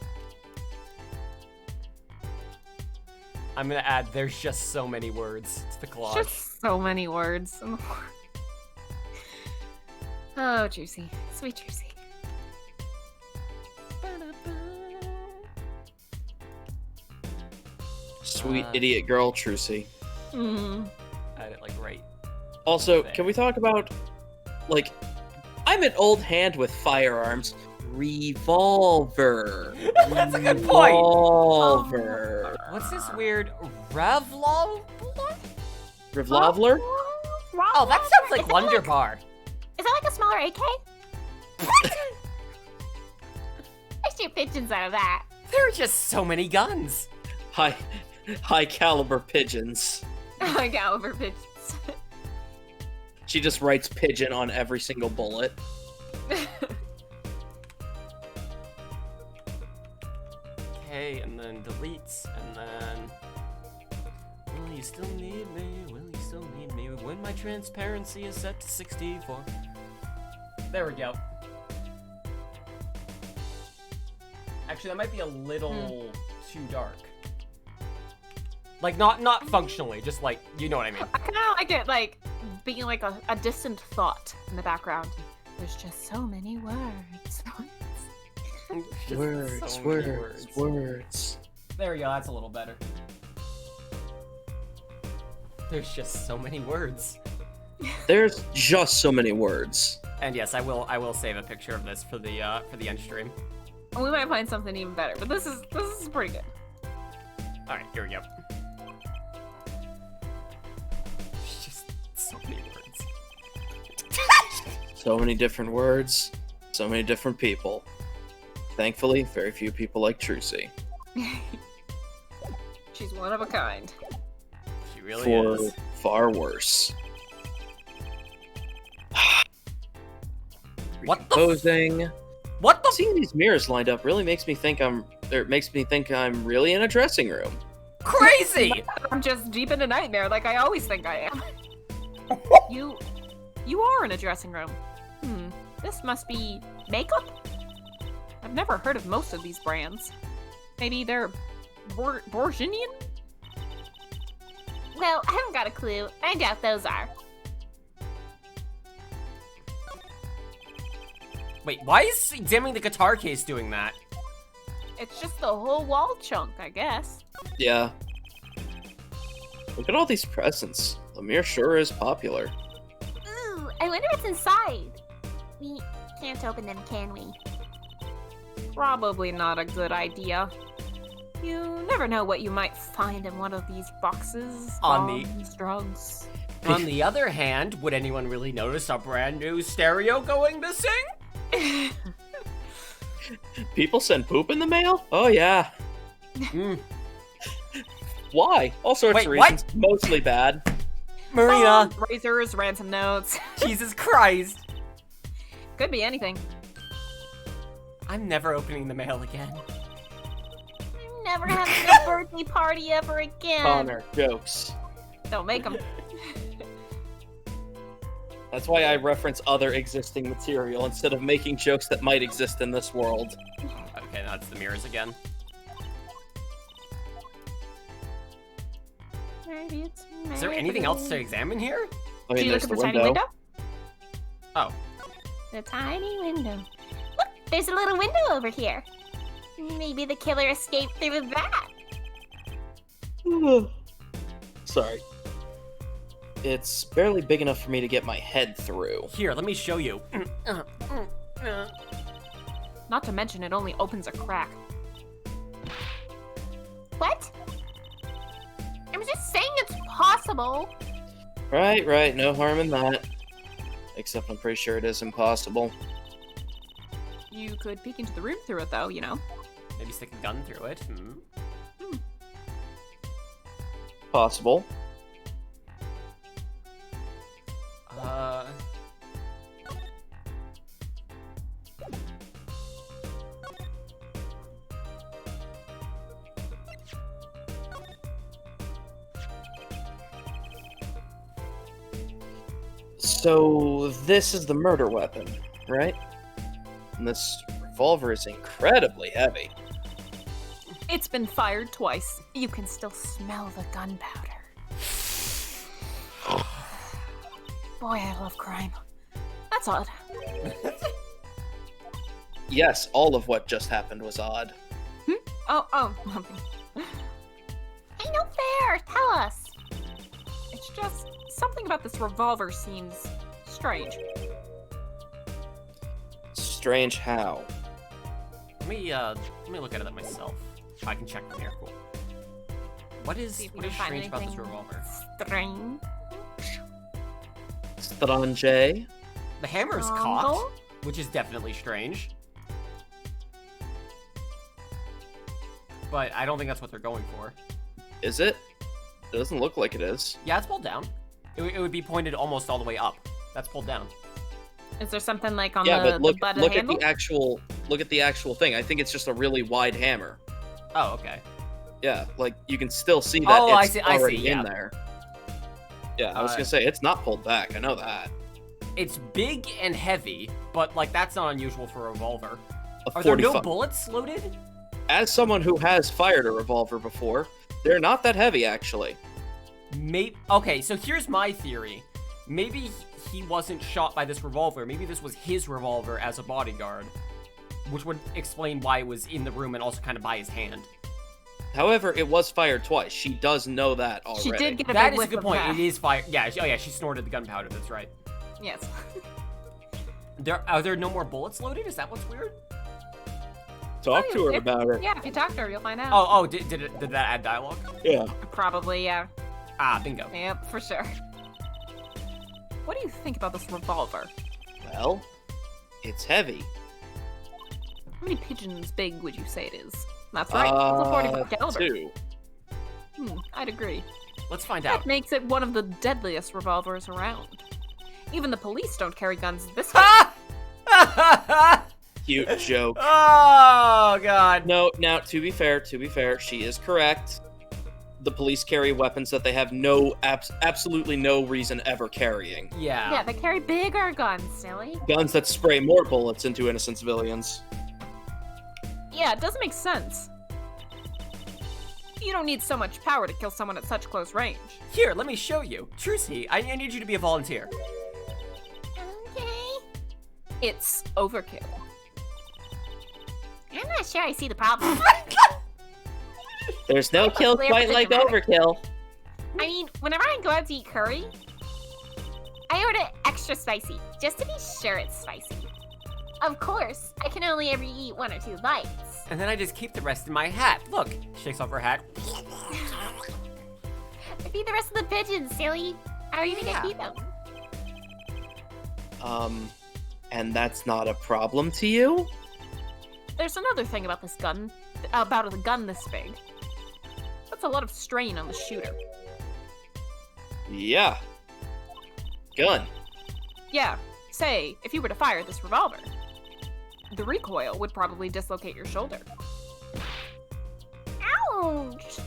I'm gonna add. There's just so many words to the collage. just so many words. Oh, Juicy. Sweet Juicy. Sweet idiot girl, Trucy. Mm. Add it like right. Also, can we talk about, like, I'm an old hand with firearms. Revolver. That's a good point. Revolver. What's this weird Revlov? Revolver? Oh, that sounds like Is that Wonder like- Bar. Is that like a smaller AK? I shoot pigeons out of that. There are just so many guns. High caliber pigeons. I got over pigeons. She just writes pigeon on every single bullet. Okay, and then deletes, and then... Will you still need me? Will you still need me? When my transparency is set to 64. There we go. Actually, that might be a little too dark. Like, not functionally, just like, you know what I mean. I kind of like it, like, being like a distant thought in the background. There's just so many words. Just Words, so many words. There we go, that's a little better. There's just so many words. There's just so many words. And yes, I will save a picture of this for the end stream. We might find something even better, but this is pretty good. All right, here we go. It's just so many words. So many different words. So many different people. Thankfully, very few people like Trucy. One of a kind. She really For is. far worse. What the Recomposing. What the Seeing these mirrors lined up really makes me think I'm really in a dressing room. crazy? I'm just deep in a nightmare like I always think I am. You are in a dressing room. This must be makeup? I've never heard of most of these brands. Maybe they're Bourguignon? Well, I haven't got a clue. I doubt those are. Wait, why is examining the guitar case doing that? It's just the whole wall chunk, I guess. Yeah. Look at all these presents. Lemire sure is popular. Ooh, I wonder what's inside. We can't open them, can we? Probably not a good idea. You never know what you might find in one of these boxes. On the- Bombs, drugs. On the other hand, would anyone really notice a brand new stereo going missing? People send poop in the mail? Oh yeah. Hmm. Why? All sorts Wait, of reasons. Mostly bad. Marina, Bombs, razors, ransom notes. Jesus Christ. Could be anything. I'm never opening the mail again. I'm never having a birthday party ever again. Connor, jokes. Don't make them. That's why I reference other existing material instead of making jokes that might exist in this world. Okay, that's the mirrors again. Is there anything else to examine here? I Did mean, you look there's at the the tiny window. window? Oh, The tiny window. Look, there's a little window over here. Maybe the killer escaped through that. Sorry. It's barely big enough for me to get my head through. here, let me show you. Not to mention it only opens a crack. What? I'm just saying it's possible. Right, no harm in that. Except I'm pretty sure it is impossible. You could peek into the room through it though, you know. Maybe stick a gun through it. Possible. So this is the murder weapon, right? And this revolver is incredibly heavy. It's been fired twice. You can still smell the gunpowder. Boy, I love crime. That's odd. Yes, all of what just happened was odd. Oh, nothing. Ain't no fair. Tell us. It's just something about this revolver seems strange. Strange how? Let me look at it myself. I can check from here. Cool. What is See if we what is can find strange about this anything revolver? Strange. Strange. The hammer is cocked, which is definitely strange. But I don't think that's what they're going for. Is it? It doesn't look like it is. Yeah, it's pulled down. It would be pointed almost all the way up. That's pulled down. Is there something like on Yeah, the, but look the butt of look the at handle? the actual thing. I think it's just a really wide hammer. Oh, okay. Yeah, like you can still see that Oh, I it's see, already yeah. in there. Yeah, I was Uh, gonna say it's not pulled back. I know that. It's big and heavy, but like that's not unusual for a revolver. A Are there no 45 bullets loaded? As someone who has fired a revolver before, they're not that heavy actually. Okay, so here's my theory. Maybe he wasn't shot by this revolver. Maybe this was his revolver as a bodyguard, which would explain why it was in the room and also kind of by his hand. However, it was fired twice. She does know that already. She did get a That big is a whiff good of point. that. It is fire. Yeah. Oh yeah. She snorted the gunpowder. That's right. Yes. Are there no more bullets loaded? Is that what's weird? Talk to her If- about it. Yeah, if you talk to her, you'll find out. Oh. Did that add dialogue? Yeah. Probably, yeah. Ah, bingo. Yep, for sure. What do you think about this revolver? Well, it's heavy. How many pigeons big would you say it is? That's right. It's a 45 caliber. 2. I'd agree. Let's find That out. makes it one of the deadliest revolvers around. Even the police don't carry guns this way. Cute joke. Oh, God. No, now, to be fair, she is correct. The police carry weapons that they have absolutely no reason ever carrying. Yeah, they carry bigger guns, silly. Guns that spray more bullets into innocent civilians. Yeah, it doesn't make sense. You don't need so much power to kill someone at such close range. Here, let me show you. Trucy, I need you to be a volunteer. Okay. It's overkill. I'm not sure I see the problem. There's no kill Clear quite like dramatic. overkill. I mean, whenever I go out to eat curry, I order extra spicy, just to be sure it's spicy. Of course, I can only ever eat 1 or 2 bites. And then I just keep the rest in my hat. Look, she takes off her hat. I feed the rest of the pigeons, silly. How are you gonna Yeah. feed them? And that's not a problem to you? There's another thing about this gun, about a gun this big. That's a lot of strain on the shooter. Yeah. Gun. Yeah, say, if you were to fire this revolver, the recoil would probably dislocate your shoulder. Ouch!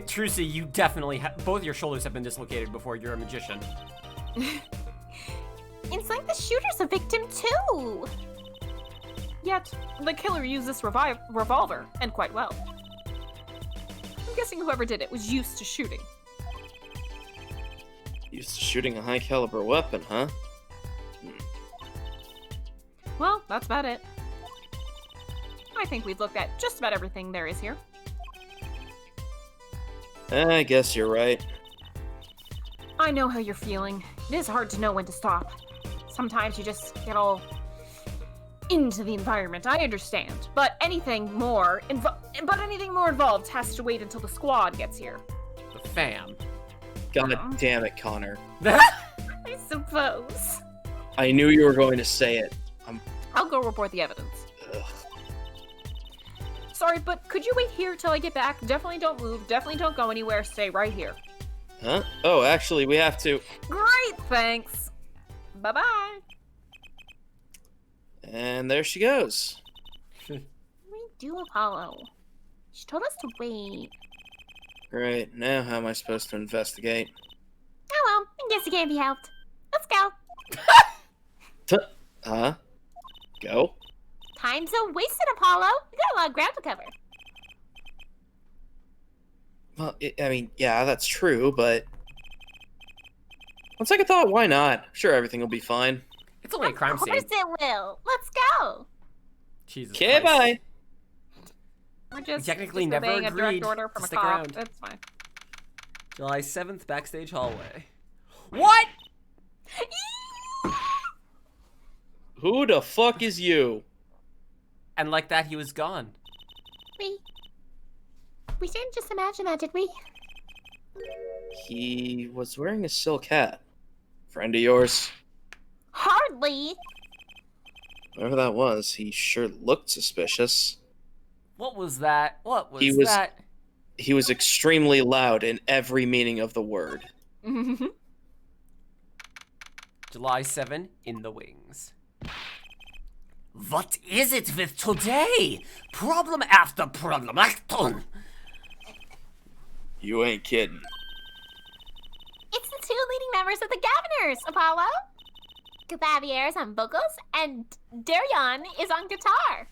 Trucy, you definitely both your shoulders have been dislocated before. You're a magician. It's like the shooter's a victim too. Yet, the killer used this revolver, and quite well. I'm guessing whoever did it was used to shooting. Used to shooting a high caliber weapon, huh? Well, that's about it. I think we've looked at just about everything there is here. I guess you're right. I know how you're feeling. It is hard to know when to stop. Sometimes you just get all into the environment. I understand, but anything more involved has to wait until the squad gets here. The fam. God damn it, Connor. I suppose. I knew you were going to say it. I'll go report the evidence. Ugh. Sorry, but could you wait here till I get back? Definitely don't move. Definitely don't go anywhere. Stay right here. Huh? Oh, actually, we have to. Great, thanks. Bye-bye. And there she goes. We do Apollo. She told us to wait. Great, now how am I supposed to investigate? Oh well, I guess it can't be helped. Let's go. Huh? Go? Time's so wasted, Apollo. We got a lot of ground to cover. Well, I mean, yeah, that's true, but... On second thought, why not? Sure, everything will be fine. It's only a crime Of scene. course it will. Let's go. Jesus Okay, Christ. bye. We're just technically just never obeying a agreed direct order to from a stick cop. around. That's fine. July 7th, backstage hallway. What? Who the fuck is you? And like that, he was gone. We didn't just imagine that, did we? He was wearing a silk hat. Friend of yours? Hardly. Whatever that was, he sure looked suspicious. What was that? What was, He was- that? He was extremely loud in every meaning of the word. July 7, in the wings. What is it with today? Problem after problem. You ain't kidding. It's the 2 leading members of the Gaviners, Apollo. Xavier is on vocals, and Darion is on guitar.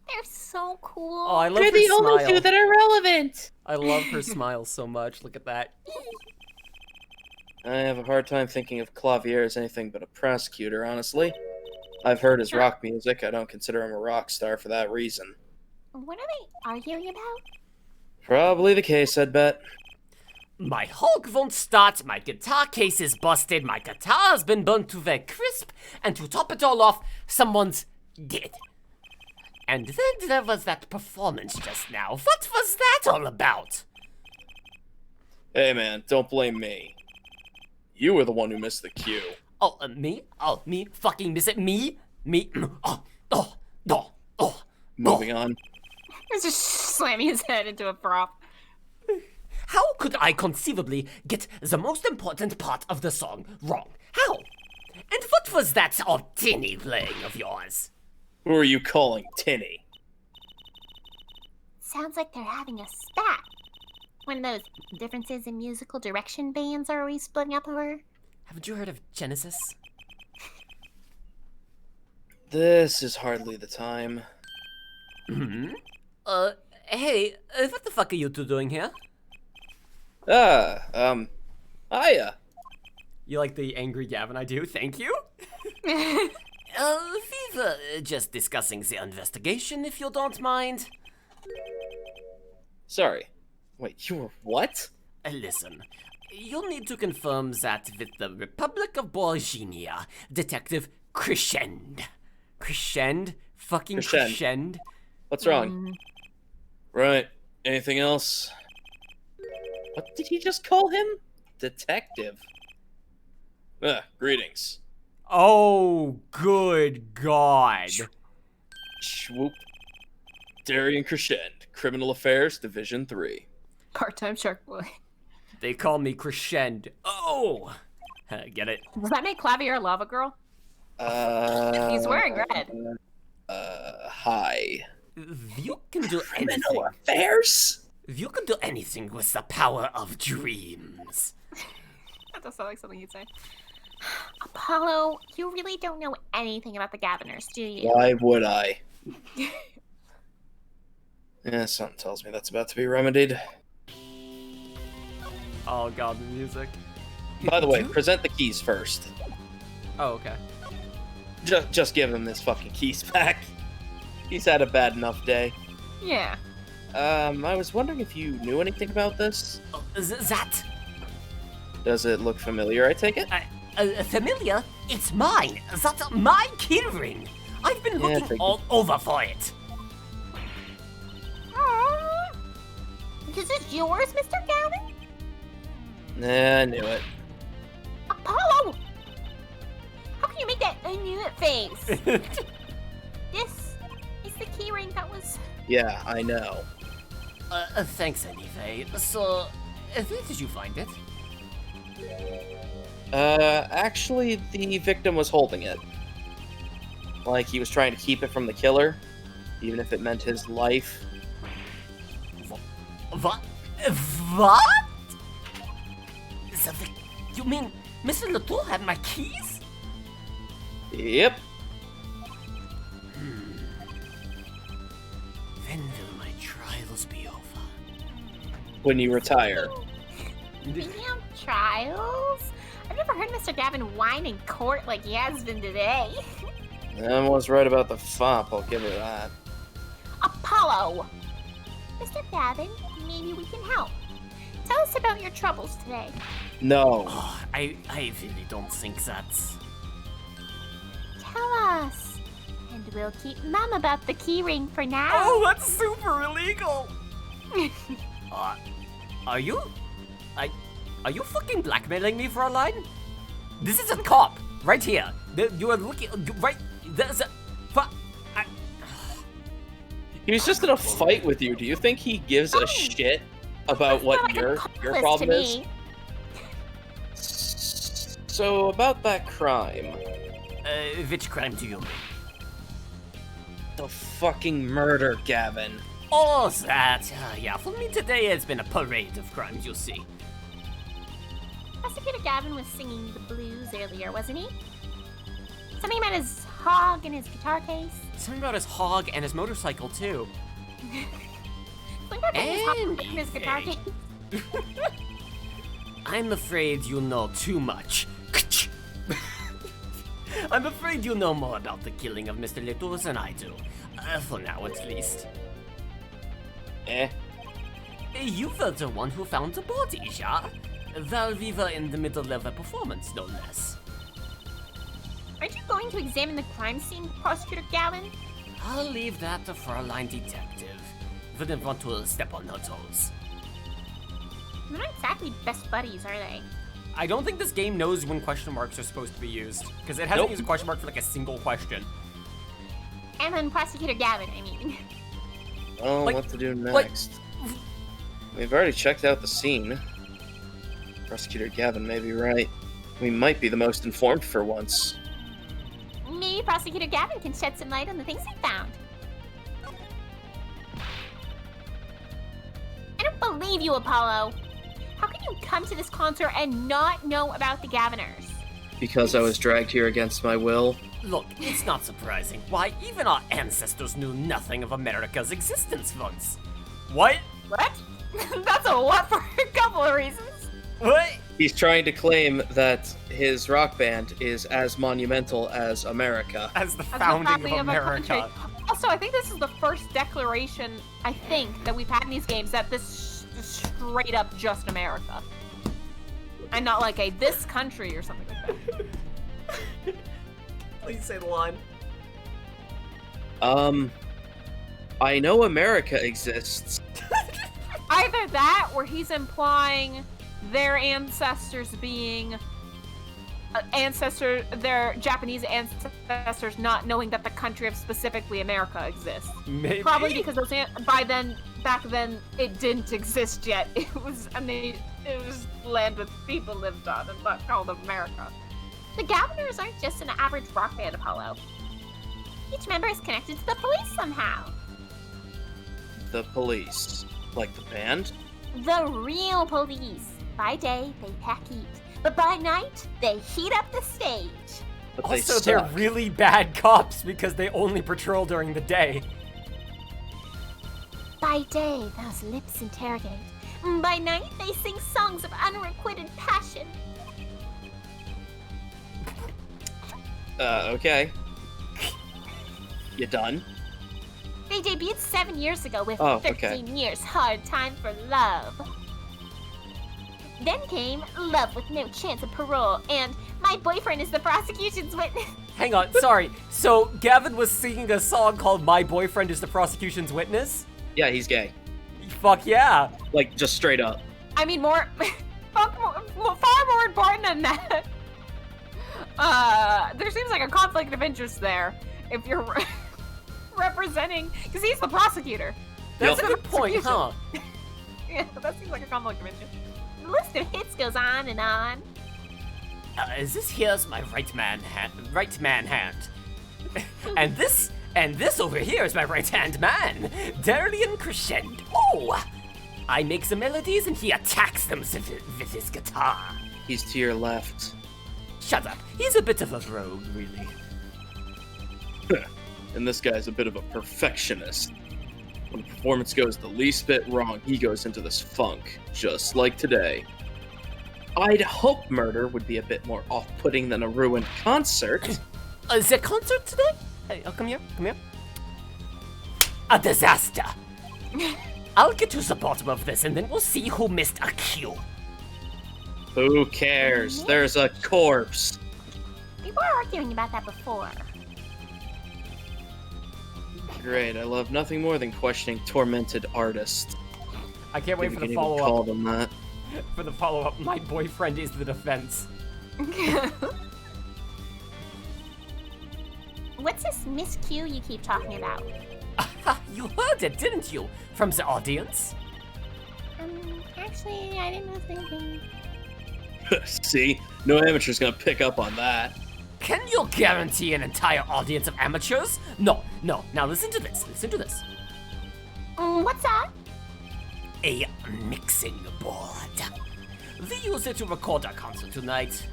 They're so cool. Oh, I love They're her the only smile. two that are relevant. I love her smile so much. Look at that. I have a hard time thinking of Clavier as anything but a prosecutor, honestly. I've heard his rock music. I don't consider him a rock star for that reason. What are they arguing about? Probably the case, I'd bet. My Hulk won't start, my guitar case is busted, my guitar has been burnt to very crisp, and to top it all off, someone's dead. And then there was that performance just now. What was that all about? Hey man, don't blame me. You were the one who missed the cue. Oh, me? Oh, me? Fucking miss it? Me? Me? Oh. Moving on. He's just slamming his head into a prop. How could I conceivably get the most important part of the song wrong? How? And what was that old tinny playing of yours? Who are you calling Tinny? Sounds like they're having a spat. One of those differences in musical direction bands are always splitting up over. Haven't you heard of Genesis? This is hardly the time. Hmm? Hey, what the fuck are you two doing here? Hiya. You like the angry Gavin I do? Thank you. We were just discussing the investigation, if you don't mind. Sorry. Wait, you were what? Listen, you'll need to confirm that with the Republic of Borginia, Detective Crescend. Crescend? Fucking Crescend? What's wrong? Right. Anything else? What did he just call him? Detective. Greetings. Oh, good God. Swoop. Darian Crescend, Criminal Affairs, Division 3. Part-time shark boy. They call me Crescend. Oh! Get it? Does that make Clavier a lava girl? He's wearing red. Hi. You can do anything. Criminal Affairs? You can do anything with the power of dreams. That does sound like something you'd say. Apollo, you really don't know anything about the Gaviners, do you? Why would I? Yeah, something tells me that's about to be remedied. Oh God, the music. By the way, present the keys first. Oh, okay. Just give him his fucking keys back. He's had a bad enough day. Yeah. I was wondering if you knew anything about this. That? Does it look familiar, I take it? Familiar? It's mine. That's my key ring. I've been Yeah, looking all over for it. Is this yours, Mr. Gavin? Nah, I knew it. Apollo! How can you make that I knew it face? This is the keyring that was... Yeah, I know. Thanks anyway. So, where did you find it? Actually, the victim was holding it. Like, he was trying to keep it from the killer, even if it meant his life. What? What? You mean Mr. Latour had my keys? Yep. When will my trials be over? When you retire. Damn trials? I've never heard Mr. Gavin whine in court like he has been today. Emma was right about the fop, I'll give her that. Apollo! Mr. Gavin, maybe we can help. Tell us about your troubles today. No. Oh, I really don't think that's... Tell us. And we'll keep mum about the keyring for now. Oh, that's super illegal! Are you? Are you fucking blackmailing me for a line? This is a cop, right here. You are looking, right, there's a... He was just in a fight with you. Do you think he gives a shit about what Like your problem is? So, about that crime. Which crime do you mean? The fucking murder, Gavin. Oh, that. Yeah, for me today it's been a parade of crimes, you see. Prosecutor Gavin was singing the blues earlier, wasn't he? Something about his hog and his guitar case. Something about his hog and his motorcycle, too. Something about his hog and his guitar case. I'm afraid you know too much. I'm afraid you know more about the killing of Mr. Latour than I do. For now, at least. You were the one who found the body, yeah? While we were in the middle of a performance, no less. Aren't you going to examine the crime scene, Prosecutor Gavin? I'll leave that to Fräulein Detective. Wouldn't want to step on her toes. They're not exactly best buddies, are they? I don't think this game knows when question marks are supposed to be used, because it hasn't used a question mark for like a single question. And then Prosecutor Gavin, I mean. Oh, Like, what to do next? We've already checked out the scene. Prosecutor Gavin may be right. We might be the most informed for once. Maybe Prosecutor Gavin can shed some light on the things he found. I don't believe you, Apollo. How can you come to this concert and not know about the Gaviners? Because I was dragged here against my will. Look, it's not surprising. Why, even our ancestors knew nothing of America's existence once. What? What? That's a what for a couple of reasons. What? He's trying to claim that his rock band is as monumental as America. As the As the founding of a America. country. Also, I think this is the first declaration, I think, that we've had in these games that this is straight up just America. And not like a this country or something like that. Please say the line. I know America exists. Either that, or he's implying their ancestors being their Japanese ancestors not knowing that the country of specifically America exists. Maybe. Probably because back then, it didn't exist yet. It was land with people lived on and not called America. The Gaviners aren't just an average rock band, Apollo. Each member is connected to the police somehow. The police. Like the band? The real police. By day, they pack heat. But by night, they heat up the stage. But Also, they they're suck. really bad cops because they only patrol during the day. By day, those lips interrogate. By night, they sing songs of unrequited passion. Okay. You done? They debuted 7 years ago with Oh, 13 okay. years Hard Time for Love. Then came Love with No Chance of Parole and My Boyfriend is the Prosecution's Witness. Hang on, sorry. So, Gavin was singing a song called My Boyfriend is the Prosecution's Witness? Yeah, he's gay. Fuck yeah. Like, just straight up. I mean, far more important than that. There seems like a conflict of interest there if you're representing, because he's the prosecutor. That's Yep. a good point, huh? Yeah, that seems like a conflict of interest. The list of hits goes on and on. This here's my right man hand. and this over here is my right hand man, Darlian Crescendo. I make the melodies and he attacks them with his guitar. He's to your left. Shut up. He's a bit of a rogue, really. And this guy's a bit of a perfectionist. When the performance goes the least bit wrong, he goes into this funk, just like today. I'd hope murder would be a bit more off-putting than a ruined concert. The concert today? Hey, come here. A disaster. I'll get to the bottom of this and then we'll see who missed a cue. Who cares? There's a corpse. We were arguing about that before. Great, I love nothing more than questioning tormented artists. I can't wait If for we the can even call follow-up. them that. For the follow-up, my boyfriend is the defense. What's this miscue you keep talking about? You heard it, didn't you? From the audience? Actually, I didn't know anything. See? No amateur's gonna pick up on that. Can you guarantee an entire audience of amateurs? No. Now listen to this. What's that? A mixing board. We use it to record our concert tonight.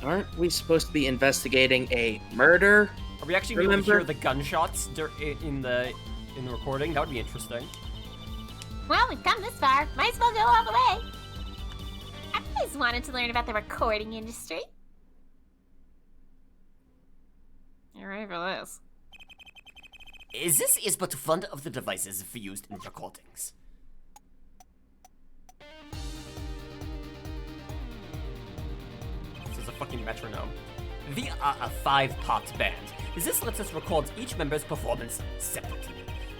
Aren't we supposed to be investigating a murder? Are we actually going to Remember? hear the gunshots in the recording? That would be interesting. Well, we've come this far. Might as well go all the way. I've always wanted to learn about the recording industry. You're ready for this. This is but one of the devices we used in recordings. This is a fucking metronome. We are a 5-part band. This lets us record each member's performance separately.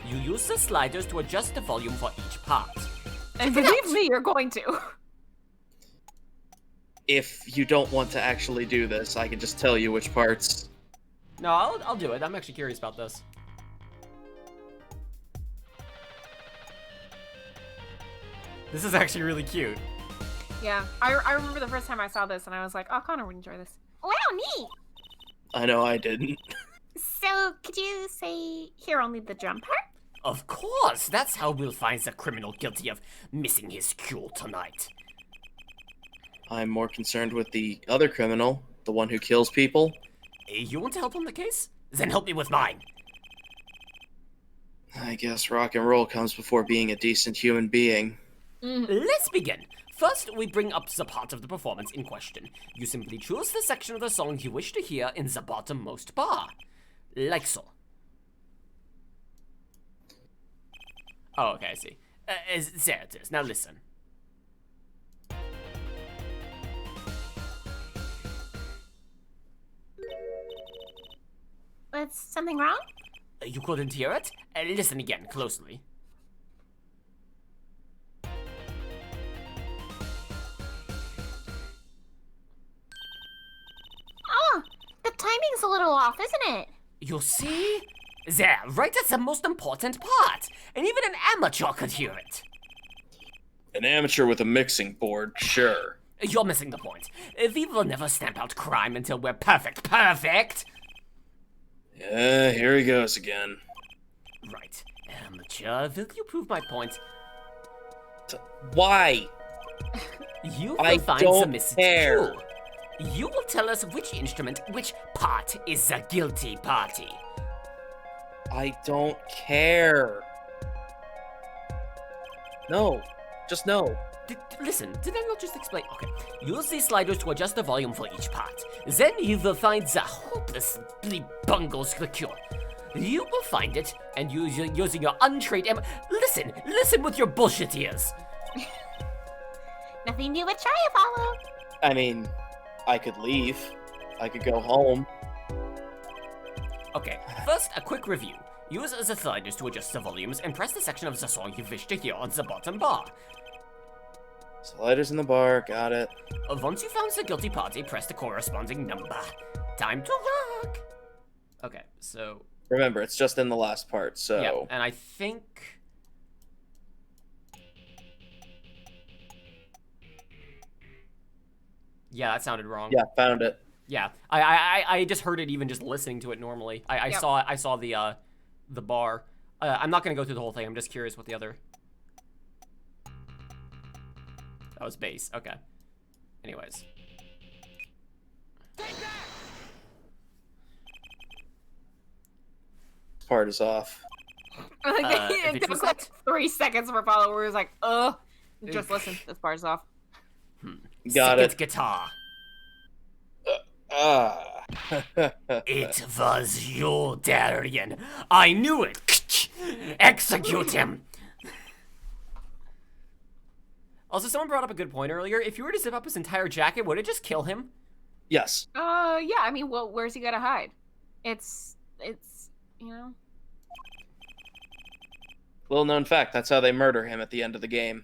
You use the sliders to adjust the volume for each part. And believe me, you're going to. If you don't want to actually do this, I can just tell you which parts. No, I'll do it. I'm actually curious about this. This is actually really cute. Yeah, I remember the first time I saw this and I was like, oh, Connor would enjoy this. Wow, neat. I know I didn't. So, could you say hear only the drum part? Of course, that's how we'll find the criminal guilty of missing his cue tonight. I'm more concerned with the other criminal, the one who kills people. You want to help on the case? Then help me with mine. I guess rock and roll comes before being a decent human being. Let's begin. First, we bring up the part of the performance in question. You simply choose the section of the song you wish to hear in the bottommost bar. Like so. Oh, okay, I see. There it is. Now listen. Was something wrong? You couldn't hear it? Listen again, closely. Oh, the timing's a little off, isn't it? You see? There, right at the most important part. And even an amateur could hear it. An amateur with a mixing board, sure. You're missing the point. We will never stamp out crime until we're perfect. Perfect! Yeah, here he goes again. Right. Amateur, will you prove my point? Why? You I will find the don't missing care. cue. You will tell us which instrument, which part is the guilty party. I don't care. No, just no. Listen, did I not just explain? Okay. Use these sliders to adjust the volume for each part. Then you will find the hopelessly bungles the cure. You will find it, and using your untrained listen with your bullshit ears. Nothing new but try, Apollo. I mean, I could leave. I could go home. Okay, first a quick review. Use the sliders to adjust the volumes and press the section of the song you wish to hear on the bottom bar. Sliders in the bar, got it. Once you found the guilty party, press the corresponding number. Time to rock! Okay, so... Remember, it's just in the last part, so... Yeah, and I think... Yeah, that sounded wrong. Yeah, found it. Yeah, I just heard it even just listening to it normally. I Yep. saw the bar. I'm not gonna go through the whole thing. I'm just curious what the other... That was bass. Okay. Anyways. This part is off. It which took was like that? 3 seconds for Apollo where he was like, just listen, this part's off. Got Second it. guitar. Ah. It was you, Darian. I knew it. Execute him. Also, someone brought up a good point earlier. If you were to zip up his entire jacket, would it just kill him? Yes. Yeah, I mean, well, where's he gonna hide? It's, you know. Little known fact, that's how they murder him at the end of the game.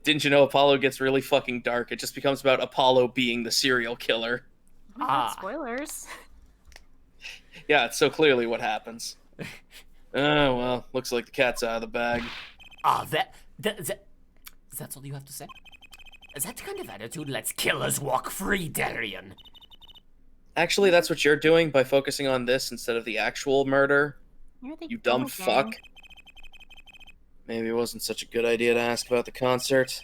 Didn't you know Apollo gets really fucking dark? It just becomes about Apollo being the serial killer. Spoilers. Yeah, it's so clearly what happens. Oh, well, looks like the cat's out of the bag. That's all you have to say? That kind of attitude lets killers walk free, Darian. Actually, that's what you're doing by focusing on this instead of the actual murder. You're the You dumb cool fuck. gang. Maybe it wasn't such a good idea to ask about the concert.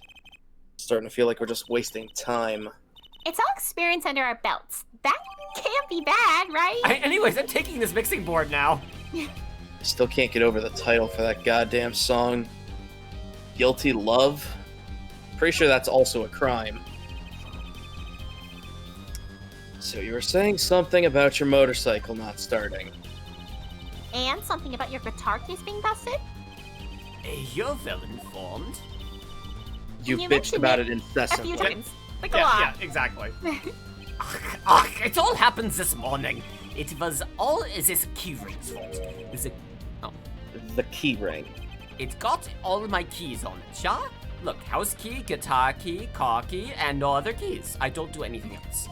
Starting to feel like we're just wasting time. It's all experience under our belts. That can't be bad, right? Anyways, I'm taking this mixing board now. I still can't get over the title for that goddamn song. Guilty Love? Pretty sure that's also a crime. So you were saying something about your motorcycle not starting. And something about your guitar case being busted? You're well informed. You You bitched mentioned about it it a incessantly. few times. Like a lot. exactly. It all happened this morning. It was all this keyring's fault. The key ring. It got all my keys on it, yeah? Look, house key, guitar key, car key, and no other keys. I don't do anything else.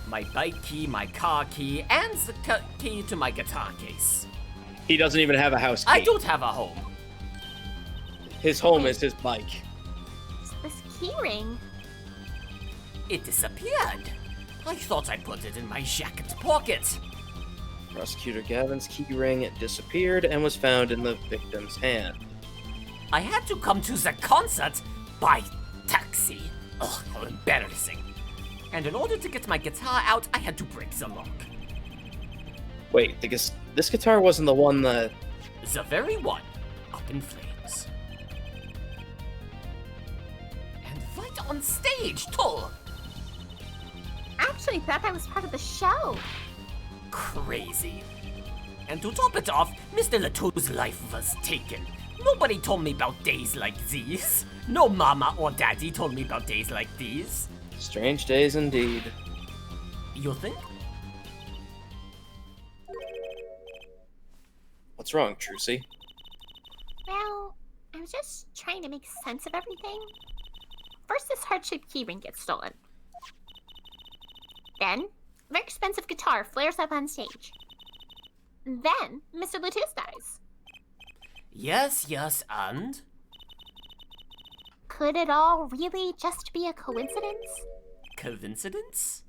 My bike key, my car key, and the key to my guitar case. He doesn't even have a house key. I don't have a home. His home is his bike. This keyring. It disappeared. I thought I put it in my jacket pocket. Prosecutor Gavin's keyring disappeared and was found in the victim's hand. I had to come to the concert by taxi. Ugh, how embarrassing. And in order to get my guitar out, I had to break the lock. Wait, this guitar wasn't the one that... The very one, up in flames. And right on stage, too. I actually thought that was part of the show. Crazy. And to top it off, Mr. Latou's life was taken. Nobody told me about days like these. No mama or daddy told me about days like these. Strange days indeed. You think? What's wrong, Trucy? Well, I was just trying to make sense of everything. First, this heart-shaped keyring gets stolen. Then, a very expensive guitar flares up on stage. Then, Mr. Latus dies. Yes, and? Could it all really just be a coincidence? Coincidence?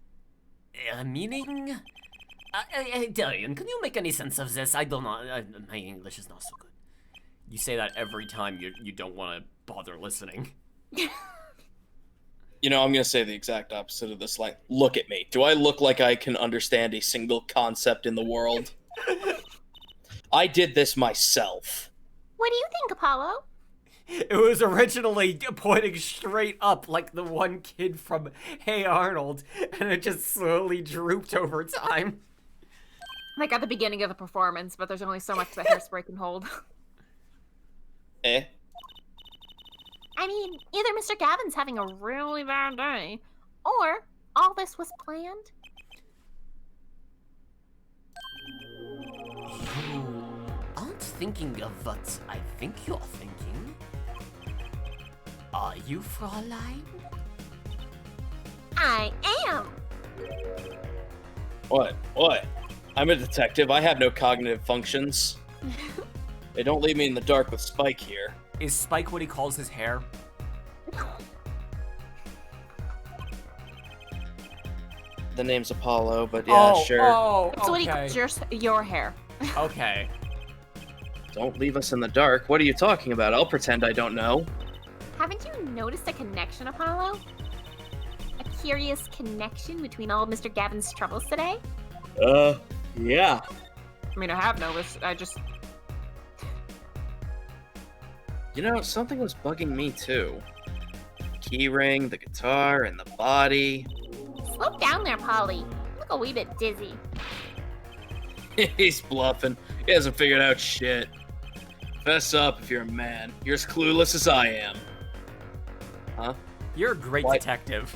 Meaning? Darian, can you make any sense of this? I don't know. My English is not so good. You say that every time you don't want to bother listening. You know, I'm gonna say the exact opposite of this line. Look at me. Do I look like I can understand a single concept in the world? I did this myself. What do you think, Apollo? It was originally pointing straight up like the one kid from Hey Arnold, and it just slowly drooped over time. Like at the beginning of the performance, but there's only so much that hairspray can hold. Eh? I mean, either Mr. Gavin's having a really bad day, or all this was planned. You aren't thinking of what I think you're thinking. Are you, Fräulein? I am! What? I'm a detective. I have no cognitive functions. They don't leave me in the dark with Spike here. Is Spike what he calls his hair? The name's Apollo, but yeah, sure. Oh, That's what he calls your hair. Okay. Don't leave us in the dark. What are you talking about? I'll pretend I don't know. Haven't you noticed a connection, Apollo? A curious connection between all of Mr. Gavin's troubles today? Yeah. I mean, I have noticed. I just... You know, something was bugging me too. Keyring, the guitar, and the body. Slow down there, Polly. You look a wee bit dizzy. He's bluffing. He hasn't figured out shit. Fess up if you're a man. You're as clueless as I am. Huh? You're a great detective.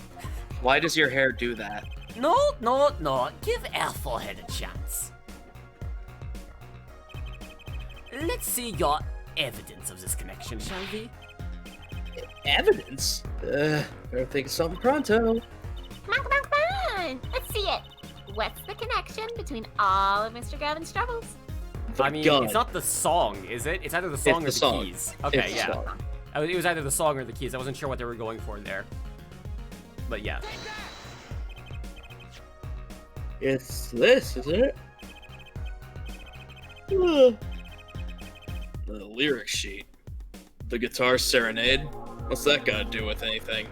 Why does your hair do that? No. Give our forehead a chance. Let's see your evidence of this connection, shall we? Evidence? Better think of something pronto. Come on. Let's see it. What's the connection between all of Mr. Gavin's troubles? I mean, gun. it's not the song, is it? It's either the song or the song. keys. Okay, It's the yeah. song. It was either the song or the keys. I wasn't sure what they were going for there. But yeah. It's this, isn't it? The lyric sheet. The guitar serenade? What's that got to do with anything?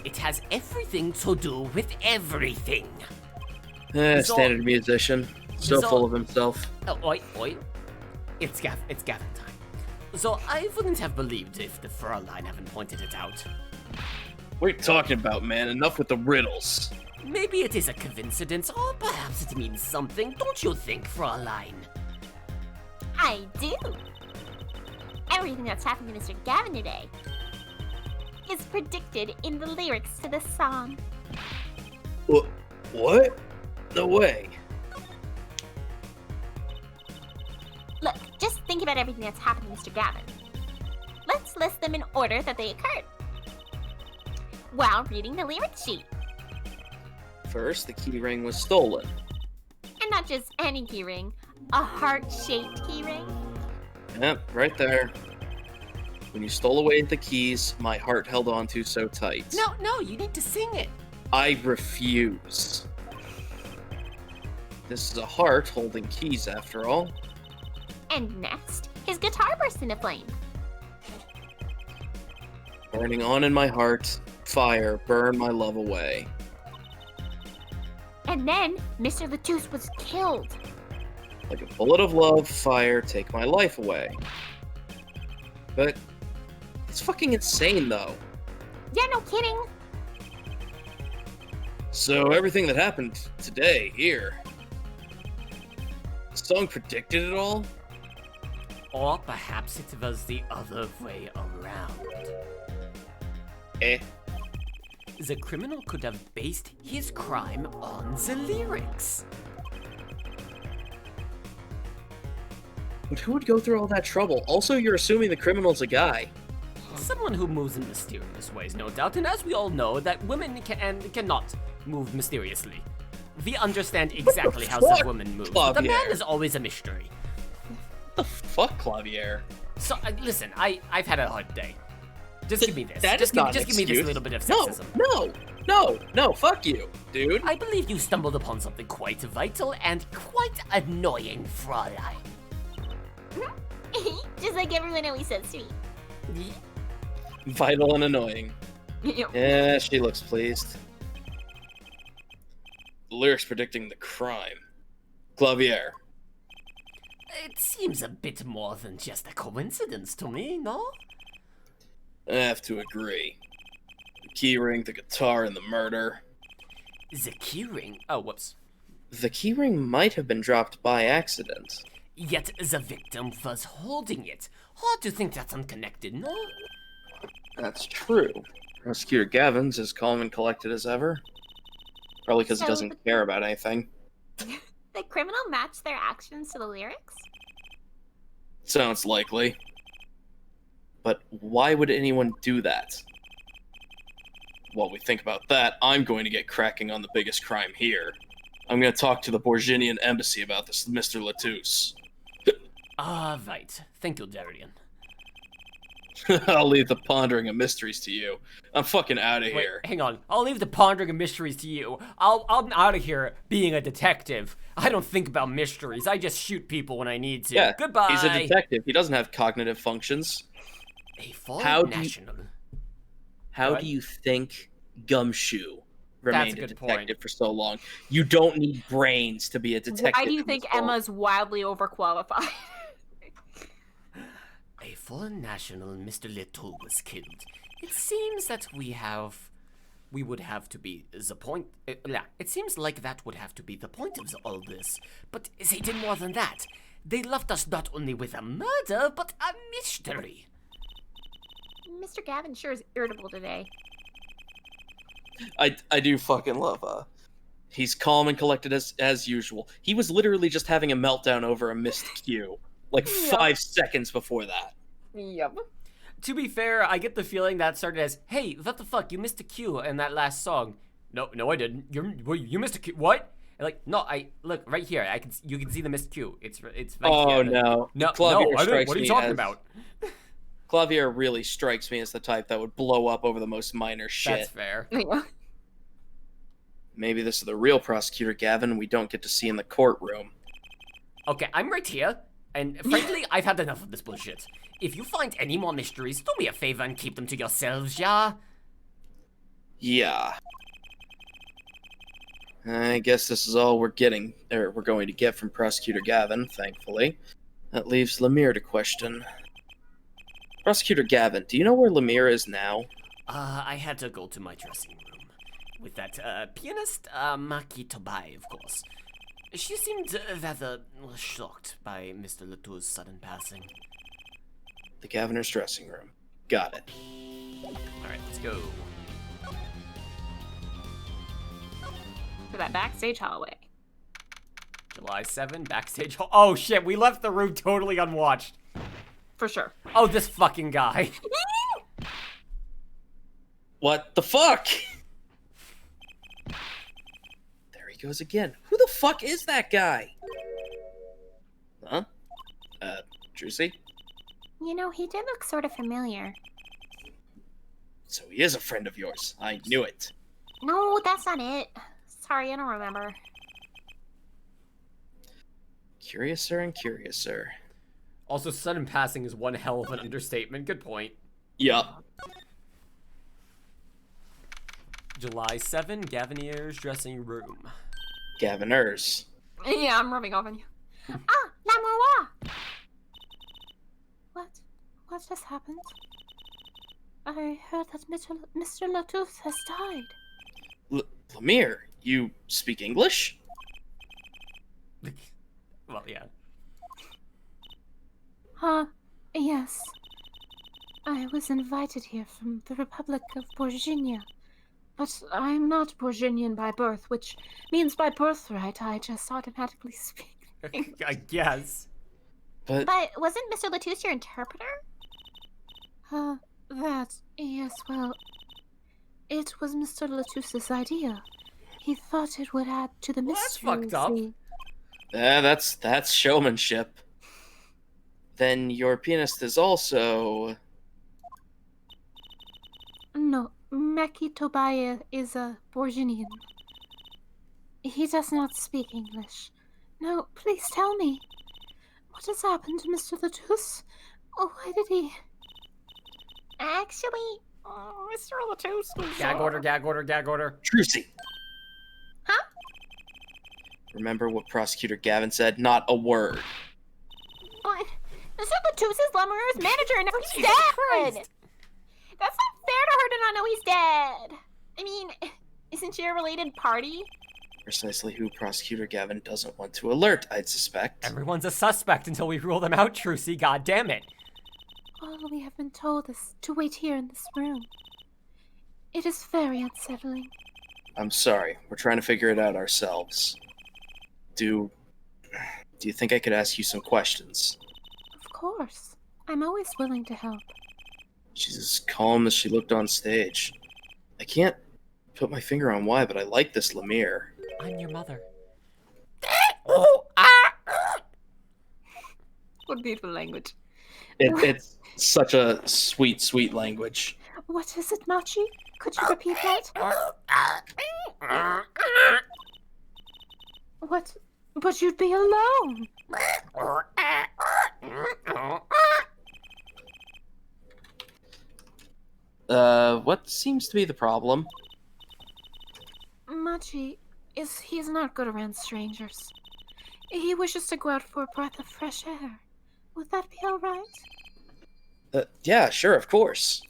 It has everything to do with everything. So- Standard musician. So so- full of himself. Oh, oi. It's Gavin time. So I wouldn't have believed if the Fräulein hadn't pointed it out. What are you talking about, man? Enough with the riddles. Maybe it is a coincidence, or perhaps it means something. Don't you think, Fräulein? I do. Everything that's happened to Mr. Gavin today is predicted in the lyrics to this song. What? No way. Look, just think about everything that's happened to Mr. Gavin. Let's list them in order that they occurred. While reading the lyric sheet. First, the keyring was stolen. And not just any keyring, a heart-shaped keyring. Yep, right there. When you stole away the keys, my heart held onto so tight. No, you need to sing it. I refuse. This is a heart holding keys, after all. And next, his guitar burst into flame. Burning on in my heart, fire, burn my love away. And then, Mr. Latouche was killed. Like a bullet of love, fire, take my life away. But it's fucking insane, though. Yeah, no kidding. So everything that happened today, here, the song predicted it all? Or perhaps it was the other way around. Eh. The criminal could have based his crime on the lyrics. But who would go through all that trouble? Also, you're assuming the criminal's a guy. Someone who moves in mysterious ways, no doubt, and as we all know, that women cannot move mysteriously. We understand exactly how the fuck, woman moves, but the man Clavier? is always a mystery. What the fuck, Clavier? So, listen, I've had a hard day. Just give me this. That Just is not an give me this excuse. little bit of No, sexism. no, fuck you, dude. I believe you stumbled upon something quite vital and quite annoying, Fräulein. Just like everyone always says to me. Vital and annoying. Yep. Yeah, she looks pleased. The lyrics predicting the crime. Clavier. It seems a bit more than just a coincidence to me, no? I have to agree. The keyring, the guitar, and the murder. The keyring. Oh, whoops. The keyring might have been dropped by accident. Yet the victim was holding it. Hard to think that's unconnected, no? That's true. Prosecutor Gavin's as calm and collected as ever. Probably because he So doesn't care about anything. The criminal matched their actions to the lyrics? Sounds likely. But why would anyone do that? While we think about that, I'm going to get cracking on the biggest crime here. I'm going to talk to the Borginian embassy about this Mr. Latouche. Right. Thank you, Darian. I'll leave the pondering of mysteries to you. I'm fucking out of Wait, here. hang on. I'll leave the pondering of mysteries to you. I'm out of here being a detective. I don't think about mysteries. I just shoot people when I need to. Yeah, Goodbye. he's a detective. He doesn't have cognitive functions. A foreign How do you- national. How What? do you think Gumshoe remained a good detective point. for so long? You don't need brains to be a detective. Why do you in think this world. Emma's wildly overqualified? A foreign national, Mr. Letou, was killed. It seems that we would have to be the point. It seems like that would have to be the point of all this. But they did more than that. They left us not only with a murder, but a mystery. Mr. Gavin sure is irritable today. I do fucking love he's calm and collected as usual. He was literally just having a meltdown over a missed cue. Like 5 seconds before that. Yep. To be fair, I get the feeling that started as, "Hey, what the fuck? You missed a cue in that last song." No, I didn't. You missed a cue. What? And like, no, I look right here. You can see the missed cue. It's right Oh here. no. No, Clavier I didn't. strikes What are you me talking as- about? Clavier really strikes me as the type that would blow up over the most minor shit. That's fair. Yeah. Maybe this is the real prosecutor Gavin we don't get to see in the courtroom. Okay, I'm right here, and frankly, I've had enough of this bullshit. If you find any more mysteries, do me a favor and keep them to yourselves, yeah? Yeah. I guess this is all we're going to get from Prosecutor Gavin, thankfully. That leaves Lemire to question. Prosecutor Gavin, do you know where Lemire is now? I had to go to my dressing room. With that, pianist, Maki Tobai, of course. She seemed rather shocked by Mr. Latou's sudden passing. The Governor's dressing room. Got it. Alright, let's go. For that backstage hallway. July 7, backstage hall. Oh shit, we left the room totally unwatched. For sure. Oh, this fucking guy. What the fuck? There he goes again. Who the fuck is that guy? Huh? Druzy? You know, he did look sort of familiar. So he is a friend of yours. I knew it. No, that's not it. Sorry, I don't remember. Curiouser and curiouser. Also, sudden passing is one hell of an understatement. Good point. Yup. July 7, Gavinier's dressing room. Gaviners. Yeah, I'm rubbing off on you. Ah, Lamoureux! What just happened? I heard that Mr. Latouche has died. Lemire, you speak English? Well, yeah. Yes. I was invited here from the Republic of Bourginia. But I'm not Bourguignon by birth, which means by birthright I just automatically speak English. I guess. But wasn't Mr. Latouche your interpreter? Yes, well, it was Mr. Latouche's idea. He thought it would add to the Well, that's mystery. fucked up. See? that's showmanship. Then your pianist is also... No, Meki Tobaya is a Bourguignon. He does not speak English. No, please tell me. What has happened to Mr. Latouche? Oh, why did he... Actually, Mr. Latouche was... Gag order, gag order, gag order. Trucy. Huh? Remember what Prosecutor Gavin said? Not a word. But Mr. Latouche is Lemurer's manager and now he's Jesus dead! Christ. That's not fair to her to not know he's dead! I mean, isn't she a related party? Precisely who Prosecutor Gavin doesn't want to alert, I'd suspect. Everyone's a suspect until we rule them out, Trucy. God damn it. All we have been told is to wait here in this room. It is very unsettling. I'm sorry. We're trying to figure it out ourselves. Do you think I could ask you some questions? Of course. I'm always willing to help. She's as calm as she looked on stage. I can't put my finger on why, but I like this Lemire. I'm your mother. What beautiful language. It's such a sweet, sweet language. What is it, Machi? Could you repeat that? What? But you'd be alone. What seems to be the problem? Machi, he's not good around strangers. He wishes to go out for a breath of fresh air. Would that be alright? Yeah, sure, of course.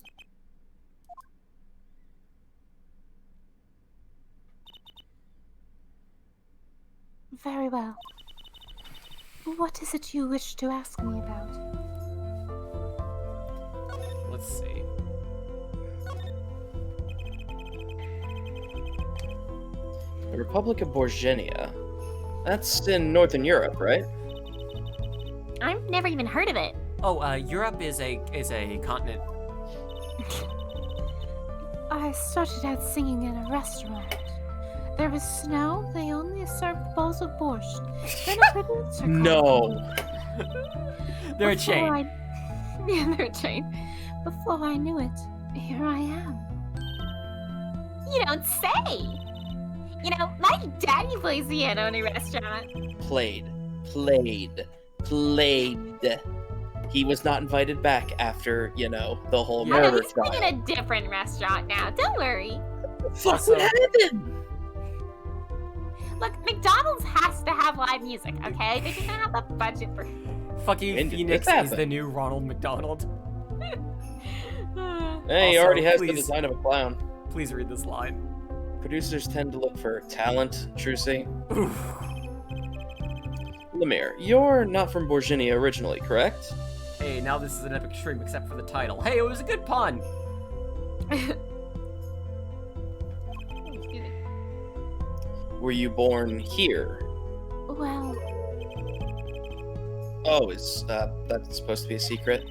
Very well. What is it you wish to ask me about? Let's see. The Republic of Bourginia. That's in Northern Europe, right? I've never even heard of it. Oh, Europe is a continent. I started out singing in a restaurant. There was snow, they only served bowls of borscht. Then a producer called No. me. They're a Before chain. Yeah, they're a chain. Before I knew it, here I am. You don't say! You know, my daddy plays piano in a restaurant. Played. He was not invited back after, the whole I know murder he's playing trial. in a different restaurant now. Don't worry. Fuck Also- what happened? Look, McDonald's has to have live music, okay? They just don't have the budget for. Fucking When did Phoenix this is happen? the new Ronald McDonald. Hey, he Also, already has the please- design of a clown. Please read this line. Producers tend to look for talent, Trucy. Oof. Lemire, you're not from Bourginia originally, correct? Hey, now this is an epic stream except for the title. Hey, it was a good pun. Were you born here? Well, Oh, is that supposed to be a secret?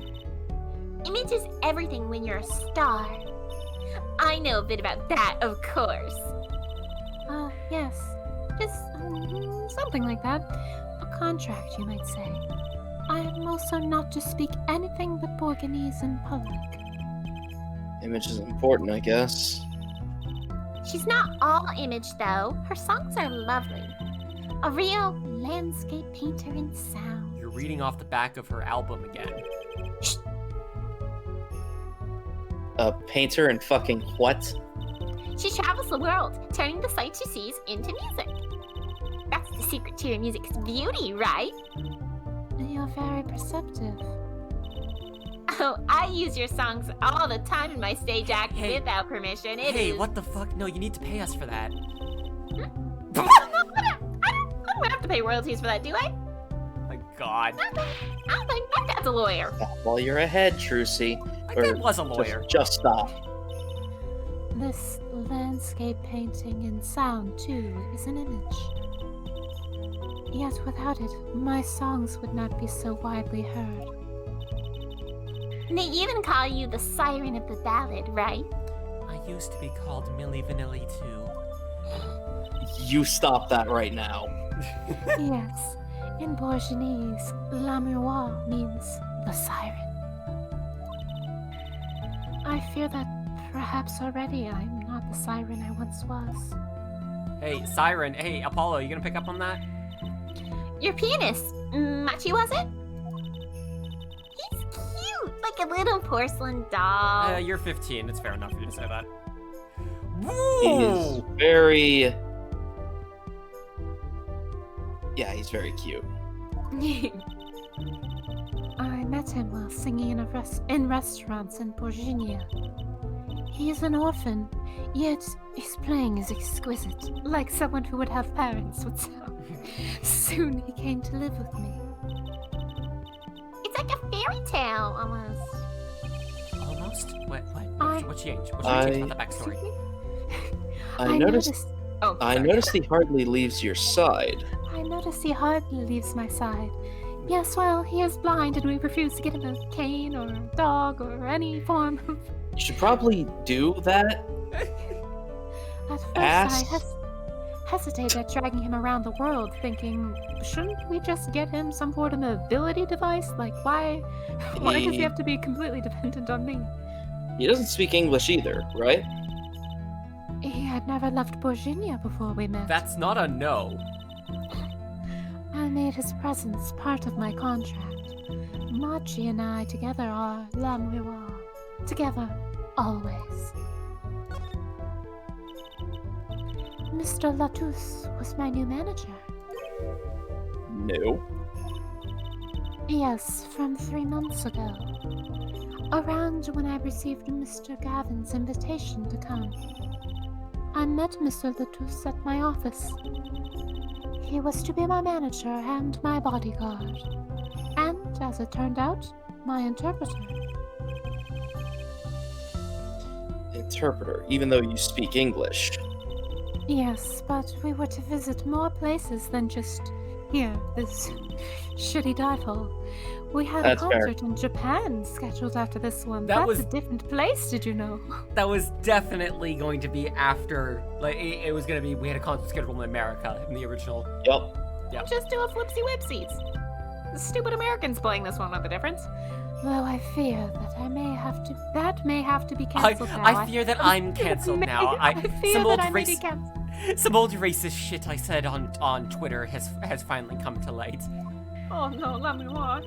Image is everything when you're a star. I know a bit about that, of course. yes. Just something like that. A contract, you might say. I am also not to speak anything but Borganese in public. Image is important, I guess. She's not all image, though. Her songs are lovely. A real landscape painter in sound. You're reading off the back of her album again. A painter and fucking what? She travels the world, turning the sights she sees into music. That's the secret to your music's beauty, right? You're very perceptive. Oh, I use your songs all the time in my stage act without permission. Hey, what the fuck? No, you need to pay us for that. I don't have to pay royalties for that, do I? My god. My dad's a lawyer. Well, you're ahead, Trucy. My dad was a lawyer. Just stop. This landscape painting in sound, too, is an image. Yet without it, my songs would not be so widely heard. They even call you the siren of the ballad, right? I used to be called Milli Vanilli too. You stop that right now. Yes. In Bourgeois, La Miroir means the siren. I fear that perhaps already I'm not the siren I once was. Hey, Siren. Hey, Apollo, you gonna pick up on that? Your pianist, Machi, was it? He's cute, like a little porcelain doll. You're 15. It's fair enough for you to say that. He's very... Yeah, he's very cute. I met him while singing in restaurants in Bourgogne. He is an orphan, yet his playing is exquisite, like someone who would have parents would sound. Soon he came to live with me. It's like a fairy tale, almost. Almost? What changed? What I- changed about the backstory? I noticed Oh, I sorry. noticed he hardly leaves your side. I notice he hardly leaves my side. Yes, well, he is blind and we refuse to get him a cane or a dog or any form of... You should probably do that. At first, Ass. I hesitated dragging him around the world, thinking, shouldn't we just get him some sort of mobility device? Like, why does he have to be completely dependent on me? He doesn't speak English either, right? He had never left Bourgogne before we met. That's not a no. I made his presence part of my contract. Machi and I together are La Miroir. Together, always. Mr. Latouche was my new manager. No. Yes, from 3 months ago. Around when I received Mr. Gavin's invitation to come. I met Mr. Latouche at my office. He was to be my manager and my bodyguard. And, as it turned out, my interpreter. Interpreter, even though you speak English. Yes, but we were to visit more places than just here, this shitty dive hole. We had That's a fair. concert in Japan scheduled after this one. That That's was- a different place, did you know? That was definitely going to be after, like, it was gonna be, we had a concert scheduled in America in the original. Yup. Just do a flipsy whipsies. The stupid Americans playing this one, not the difference. Though I fear that that may have to be cancelled now. I fear that I'm cancelled now. I fear some that old I may be race, cancelled. some old racist shit I said on Twitter has finally come to light. Oh no, let me watch.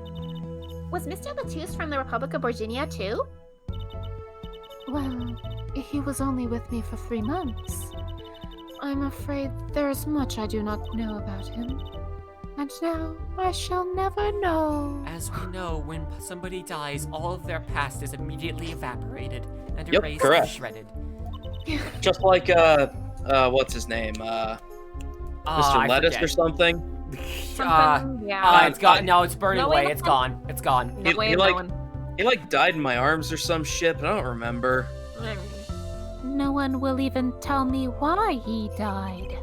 Was Mr. Latouche from the Republic of Bourgogne too? Well, he was only with me for 3 months. I'm afraid there's much I do not know about him. And now I shall never know. As we know, when somebody dies, all of their past is immediately evaporated and Yep, erased correct. and shredded. Just like what's his name? Mr. I Lettuce forget. or something. Something, yeah. It's gone. No, it's burning No away. way, It's no. gone. It's gone. No he- way he of like- knowing. He like died in my arms or some shit, but I don't remember. No one will even tell me why he died.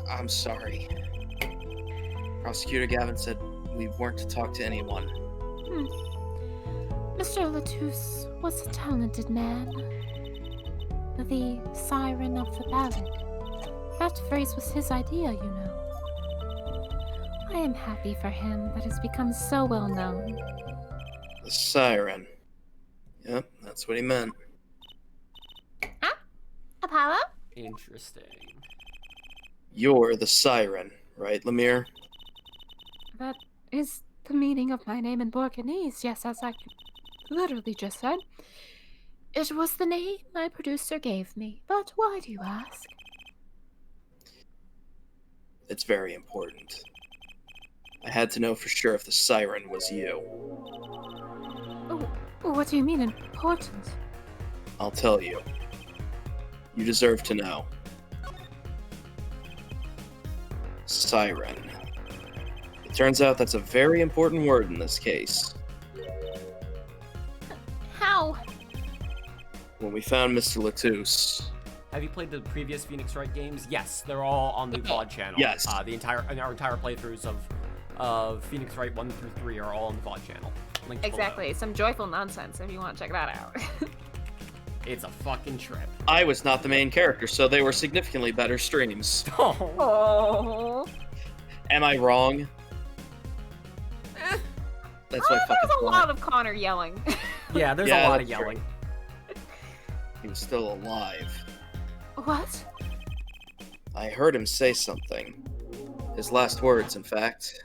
I'm sorry. Prosecutor Gavin said we weren't to talk to anyone. Mr. Latouche was a talented man. The siren of the ballad. That phrase was his idea, you know. I am happy for him that has become so well known. The siren. Yep, that's what he meant. Apollo? Interesting. You're the siren, right, Lemire? That is the meaning of my name in Borkanese, yes, as I literally just said. It was the name my producer gave me, but why do you ask? It's very important. I had to know for sure if the siren was you. Oh, what do you mean important? I'll tell you. You deserve to know. Siren. It turns out that's a very important word in this case. How? When we found Mr. Latouche, Have you played the previous Phoenix Wright games? Yes, they're all on the VOD channel. Yes. Our entire playthroughs of Phoenix Wright 1 through 3 are all on the VOD channel. Linked below. Exactly, some joyful nonsense if you want to check that out. It's a fucking trip. I was not the main character, so they were significantly better streams. Oh. Oh. Am I wrong? That's my fucking There's a point. lot of Connor yelling. Yeah, there's Yeah, a lot of that's true. yelling. He was still alive. What? I heard him say something. His last words, in fact.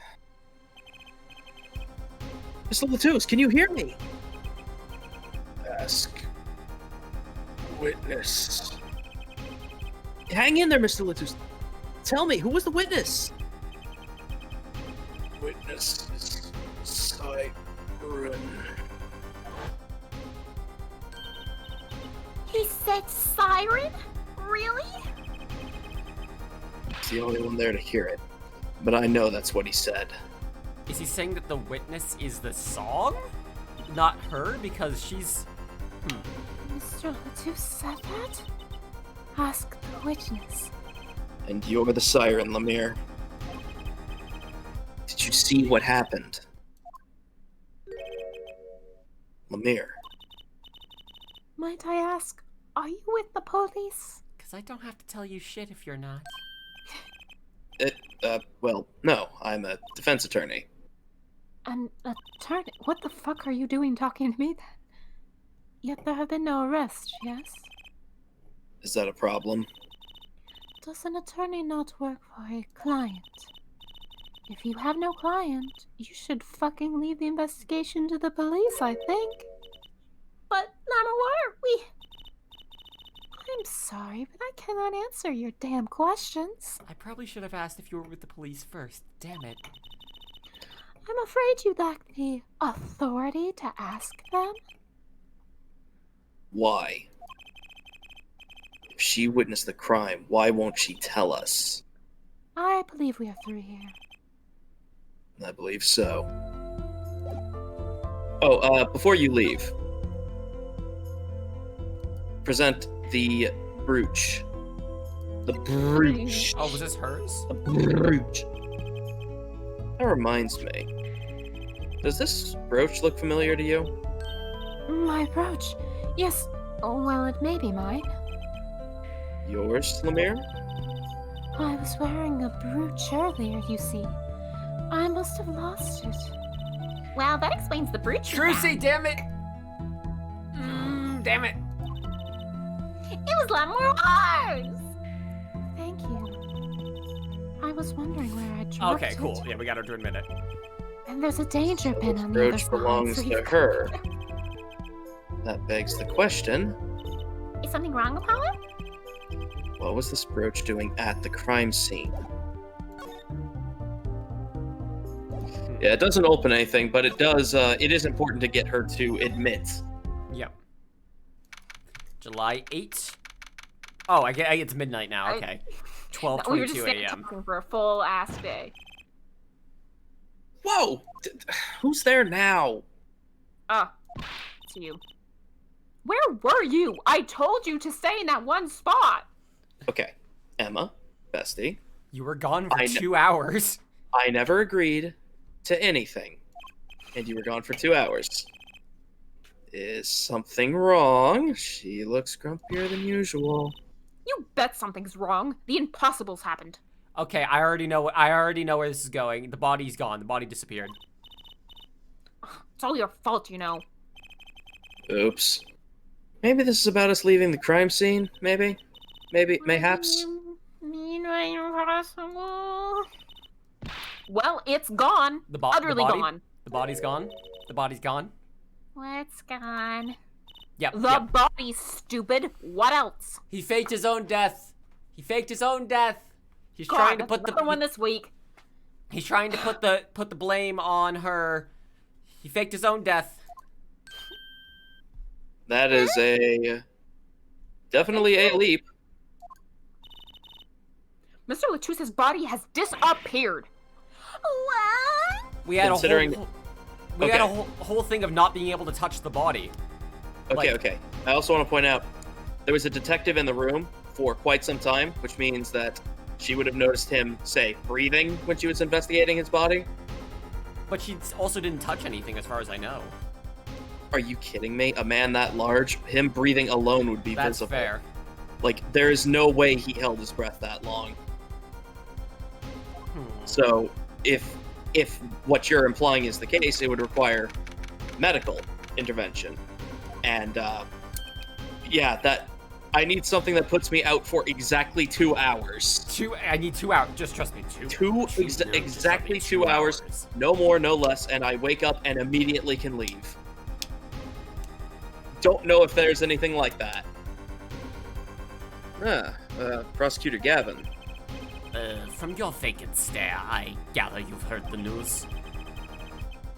Mr. Latouche, can you hear me? Ask. Witness. Hang in there, Mr. Latouche. Tell me, who was the witness? Witness. Siren. He said siren? Really? He's the only one there to hear it. But I know that's what he said. Is he saying that the witness is the song? Not her? Because she's... Mr. Latouche said that? Ask the witness. And you're the siren, Lemire. Did you see what happened? Lemire. Might I ask, are you with the police? Because I don't have to tell you shit if you're not. Well, no, I'm a defense attorney. An attorney? What the fuck are you doing talking to me then? Yet there have been no arrests, yes? Is that a problem? Does an attorney not work for a client? If you have no client, you should fucking leave the investigation to the police, I think. But, Lamar, we... I'm sorry, but I cannot answer your damn questions. I probably should have asked if you were with the police first. Damn it. I'm afraid you lack the authority to ask them. Why? If she witnessed the crime, why won't she tell us? I believe we are through here. I believe so. Oh, before you leave, present the brooch. The brooch. Oh, was this hers? The brooch. That reminds me. Does this brooch look familiar to you? My brooch. Yes. Oh, well, it may be mine. Yours, Lemire? I was wearing a brooch earlier, you see. I must have lost it. Well, that explains the brooch. Trucy, damn it! Damn it. It was Lamar. Thank you. I was wondering where I dropped Okay, it. cool. Yeah, we got her to admit it. And there's a danger pin The on the other brooch side. belongs so to you've- her. That begs the question, Is something wrong, Apollo? what was this brooch doing at the crime scene? Yeah, it doesn't open anything, but it does, it is important to get her to admit. Yep. July 8th. Oh, I get it's midnight now. Okay. We were just 12:22 staying a.m. talking for a full ass day. Whoa! Who's there now? Ah, it's you. Where were you? I told you to stay in that one spot. Okay, Emma, bestie, You were gone for I kn- 2 hours. I never agreed to anything, and you were gone for 2 hours. Is something wrong? She looks grumpier than usual. You bet something's wrong. The impossible's happened. Okay, I already know where this is going. The body's gone. The body disappeared. It's all your fault, you know. Oops. Maybe this is about us leaving the crime scene, maybe? Mayhaps? Impossible. Well, it's gone. Utterly body? gone. The body's gone? The body's gone? What's gone? Yep, The yep. body's stupid. What else? He faked his own death. He faked his own death. He's God, trying to put another one this week. He's trying to put the blame on her. He faked his own death. That is definitely a leap. Mr. Latusa's body has disappeared. What? We had Considering- we had a whole thing of not being able to touch the body. Okay. I also want to point out, there was a detective in the room for quite some time, which means that she would have noticed him, say, breathing when she was investigating his body. But she also didn't touch anything as far as I know. Are you kidding me? A man that large, him breathing alone would be That's visible. fair. Like, there is no way he held his breath that long. So, if what you're implying is the case, it would require medical intervention. And, I need something that puts me out for exactly 2 hours. I need 2 hours. Just trust me. Exactly 2 hours. No more, no less, and I wake up and immediately can leave. Don't know if there's anything like that. Prosecutor Gavin. From your vacant stare, I gather you've heard the news.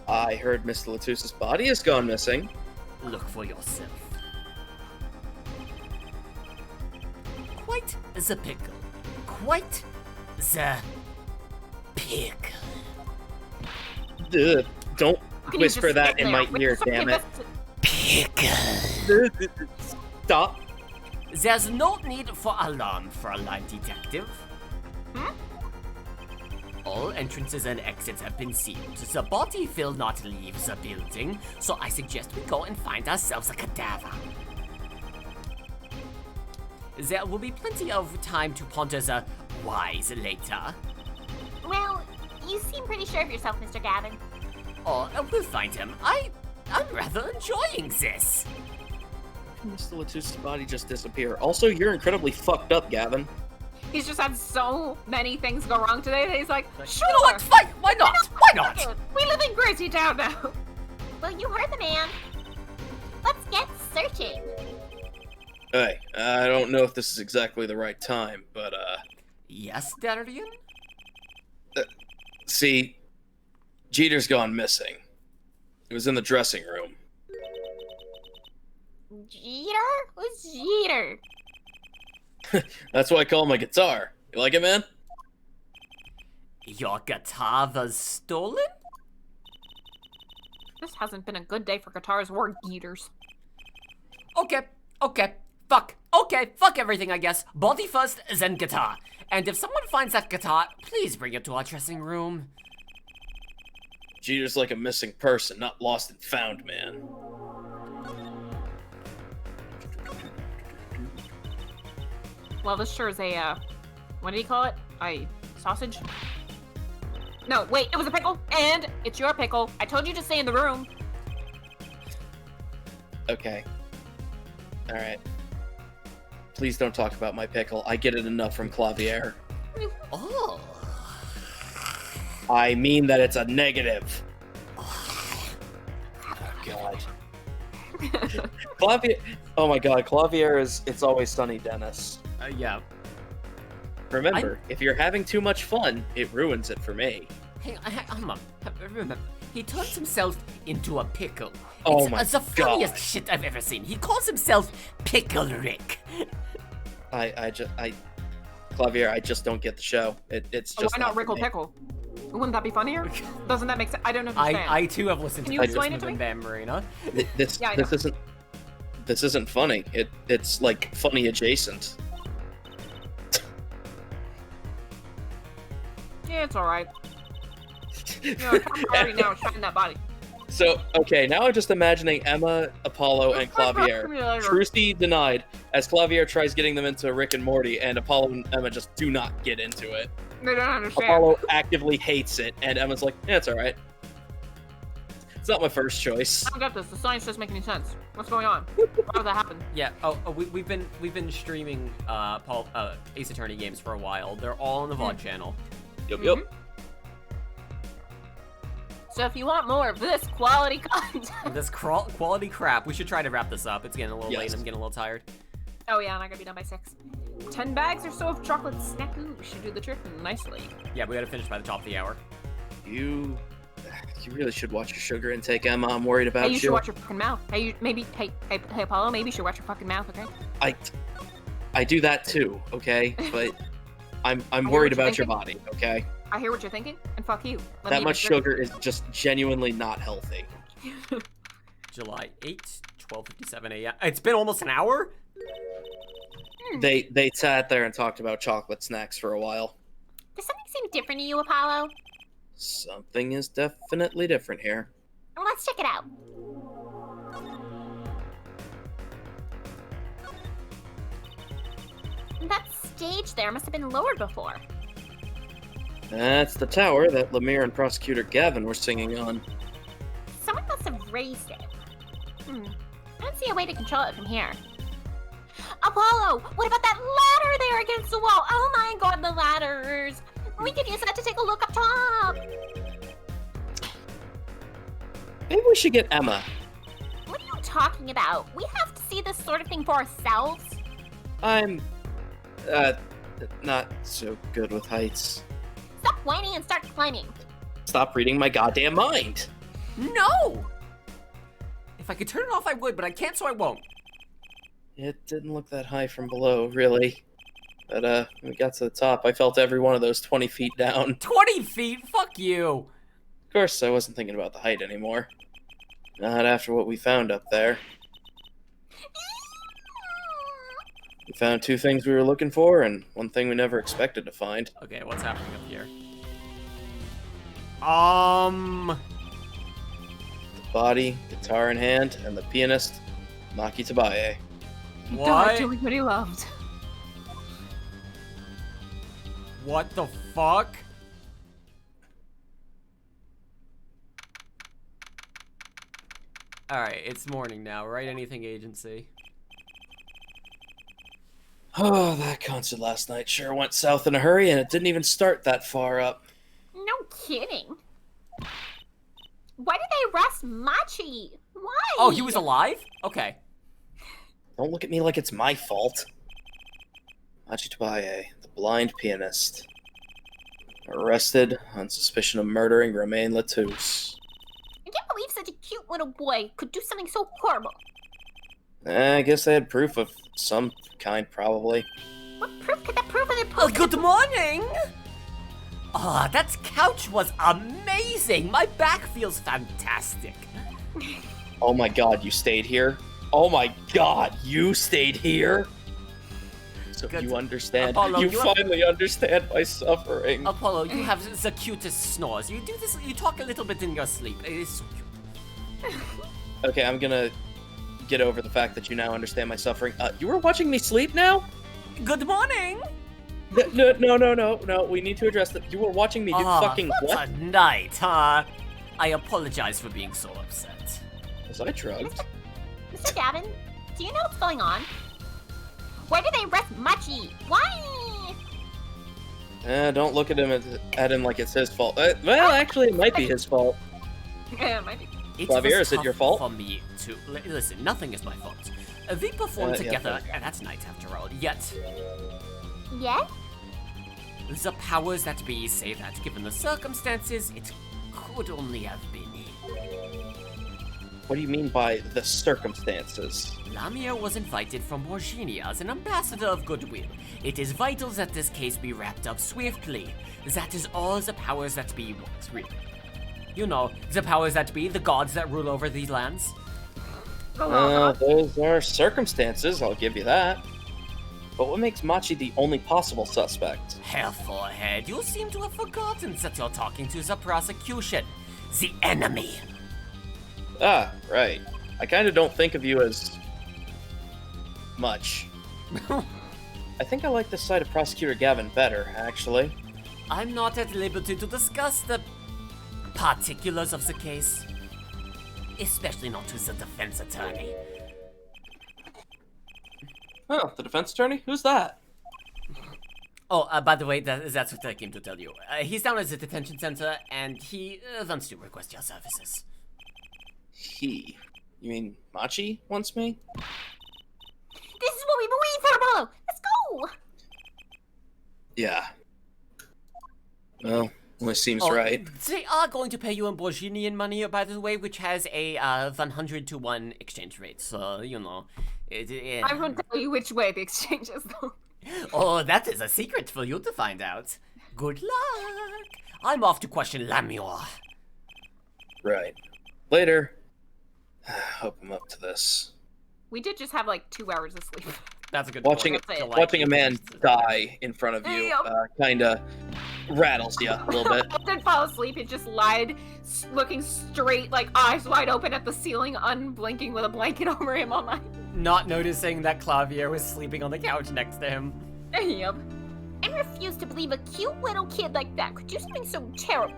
I heard Mr. Latusa's body has gone missing. Look for yourself. Quite the pickle. Quite the pickle. Don't Can you whisper just that sit in there my with ear, some damn it. Pickle. Stop. There's no need for alarm for a line detective. All entrances and exits have been sealed. The body will not leave the building, so I suggest we go and find ourselves a cadaver. There will be plenty of time to ponder the whys later. Well, you seem pretty sure of yourself, Mr. Gavin. Oh, we'll find him. I'm rather enjoying this. Mr. Latusa's body just disappear. Also, you're incredibly fucked up, Gavin. He's just had so many things go wrong today that he's like, sure. You know what? Fine. Why not? Why not? We live in Crazy Town now. Well, you heard the man. Let's get searching. Hey, I don't know if this is exactly the right time, but, Yes, Darian? see, Jeter's gone missing. He was in the dressing room. Jeter? Who's Jeter? That's why I call my guitar. You like it, man? Your guitar was stolen? This hasn't been a good day for guitars or geeters. Okay. Fuck everything, I guess. Body first, then guitar. And if someone finds that guitar, please bring it to our dressing room. Jeter's like a missing person, not lost and found, man. Well, this sure is a, what do you call it? A sausage? No, wait, it was a pickle, and it's your pickle. I told you to stay in the room. Okay. Alright. Please don't talk about my pickle. I get it enough from Clavier. Oh. I mean that it's a negative. Oh, God. Clavier. Oh my God, Clavier is It's Always Sunny, Dennis. Yeah. Remember, if you're having too much fun, it ruins it for me. Hang on. Remember, he turns himself into a pickle. Oh It's my the funniest God. shit I've ever seen. He calls himself Pickle Rick. Clavier, I just don't get the show. It's just Why not for Rickle me. Pickle? Wouldn't that be funnier? Doesn't that make sense? I don't understand. I too have listened Can to you explain Christmas it to in me? Van Marina. This Yeah, I know. this isn't funny. It's like funny adjacent. Yeah, it's alright. You know, Tom Hardy now is shutting that body. So, okay, now I'm just imagining Emma, Apollo, and Clavier. Trucy denied, as Clavier tries getting them into Rick and Morty, and Apollo and Emma just do not get into it. They don't understand. Apollo actively hates it, and Emma's like, yeah, it's all right. It's not my first choice. I don't get this. The science doesn't make any sense. What's going on? Why did that happen? Yeah. We've been streaming Ace Attorney games for a while. They're all on the VOD channel. Yep. So if you want more of this quality content, This quality crap. We should try to wrap this up. It's getting a little late. Yes. I'm getting a little tired. oh yeah, I'm not gonna be done by 6. 10 bags or so of chocolate snack. Ooh, we should do the trick nicely. Yeah, we gotta finish by the top of the hour. You really should watch your sugar intake, Emma. I'm worried about Hey, you. you should watch your fucking mouth. Hey, Apollo, maybe you should watch your fucking mouth, okay? I do that too, okay? But I'm hear worried what you're about your thinking. body, okay? I hear what you're thinking, and fuck you. Let That me much eat your sugar is just genuinely not healthy. July 8th, 12:57 a.m. It's been almost an hour? They sat there and talked about chocolate snacks for a while. Does something seem different to you, Apollo? Something is definitely different here. Let's check it out. That stage there must have been lowered before. That's the tower that Lemire and Prosecutor Gavin were singing on. Someone must have raised it. I don't see a way to control it from here. Apollo, what about that ladder there against the wall? Oh my god, the ladders! We could use that to take a look up top! Maybe we should get Emma. What are you talking about? We have to see this sort of thing for ourselves. I'm, not so good with heights. Stop whining and start climbing. Stop reading my goddamn mind. No! If I could turn it off, I would, but I can't, so I won't. It didn't look that high from below, really. But, when we got to the top, I felt every one of those 20 feet down. 20 feet? Fuck you! Of course, I wasn't thinking about the height anymore. Not after what we found up there. We found 2 things we were looking for, and 1 thing we never expected to find. Okay, what's happening up here? The body, guitar in hand, and the pianist, Maki Tabaye. God, What? doing what he loved. What the fuck? Alright, it's morning now, right? Anything agency? Oh, that concert last night sure went south in a hurry, and it didn't even start that far up. No kidding. Why did they arrest Machi? Why? Oh, he was alive? Okay. Don't look at me like it's my fault. Maki Tabaye, the blind pianist. Arrested on suspicion of murdering Romain Latouche. I can't believe such a cute little boy could do something so horrible. I guess they had proof of some kind, probably. What proof could that prove of the Oh, good morning! Ah, that couch was amazing! My back feels fantastic. Oh my god, you stayed here? Oh my god, you stayed here? So Good. you understand. Apollo, you you have- finally understand my suffering. Apollo, you have the cutest snores. You do this, you talk a little bit in your sleep. It is so cute. Okay, I'm gonna get over the fact that you now understand my suffering. You were watching me sleep now? Good morning! No. We need to address that. You were watching me do fucking what what? a night, huh? I apologize for being so upset. Was I drugged? Mr. Gavin, do you know what's going on? Why did they arrest Machi? Why? Don't look at him like it's his fault. Well, actually, it might be his fault. Yeah, it might be. It Flavia, was is it your tough fault? for me to listen. Nothing is my fault. We performed Yeah, together okay. that night, after all. Yet Yes? the powers that be say that, given the circumstances, it could only have been him. What do you mean by the circumstances? Lamia was invited from Morginia as an ambassador of goodwill. It is vital that this case be wrapped up swiftly. That is all the powers that be want, really. You know, the powers that be, the gods that rule over these lands. Those are circumstances, I'll give you that. But what makes Machi the only possible suspect? Hair forehead, you seem to have forgotten that you're talking to the prosecution. The enemy. Ah, right. I kind of don't think of you as much. I think I like this side of Prosecutor Gavin better, actually. I'm not at liberty to discuss the particulars of the case, especially not to the defense attorney. Oh, the defense attorney? Who's that? Oh, by the way, that's what I came to tell you. He's down at the detention center, and he wants to request your services. He? You mean Machi wants me? This is what we've been waiting for, Apollo! Let's go! Yeah. Well, only seems right. They are going to pay you in Borginian money, by the way, which has a 100 to 1 exchange rate, so, you know. I won't tell you which way the exchange is, though. Oh, that is a secret for you to find out. Good luck. I'm off to question Lamure. Right. Later. Hope I'm up to this. We did just have like 2 hours of sleep. That's a good Watching point. That's it. watching a man die in front of you kinda rattles you a little bit. I didn't fall asleep. It just lied, looking straight, like eyes wide open at the ceiling, unblinking with a blanket over him all night. Not noticing that Clavier was sleeping on the couch next to him. Yep. I refuse to believe a cute little kid like that could do something so terrible.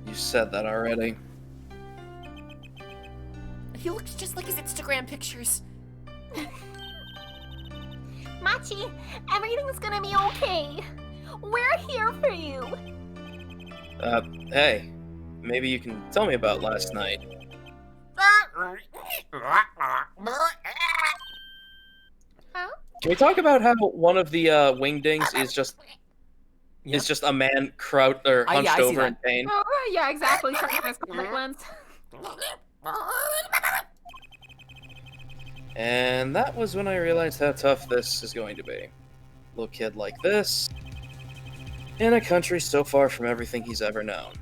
You said that already. He looks just like his Instagram pictures. Machi, everything's gonna be okay. We're here for you. Hey. Maybe you can tell me about last night. Huh? Can we talk about how one of the wingdings is just a man hunched yeah, I see over that. in pain? Oh, yeah, exactly. Trying to contact lens. And that was when I realized how tough this is going to be. Little kid like this, in a country so far from everything he's ever known.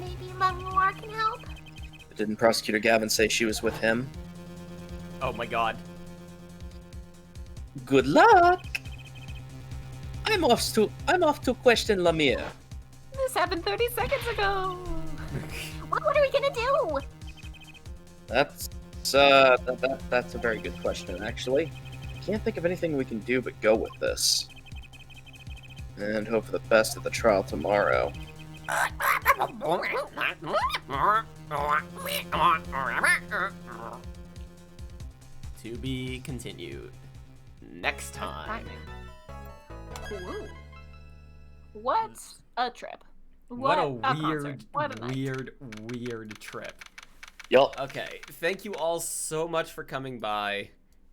Maybe Lamore can help? Didn't Prosecutor Gavin say she was with him? Oh my god. Good luck! I'm off to question Lamire. This happened 30 seconds ago. What are we gonna do? That's that's a very good question, actually. Can't think of anything we can do but go with this. And hope for the best at the trial tomorrow. To be continued. Next time. Ooh. What a trip. What a concert. What a night. weird trip. Yup. Okay, thank you all so much for coming by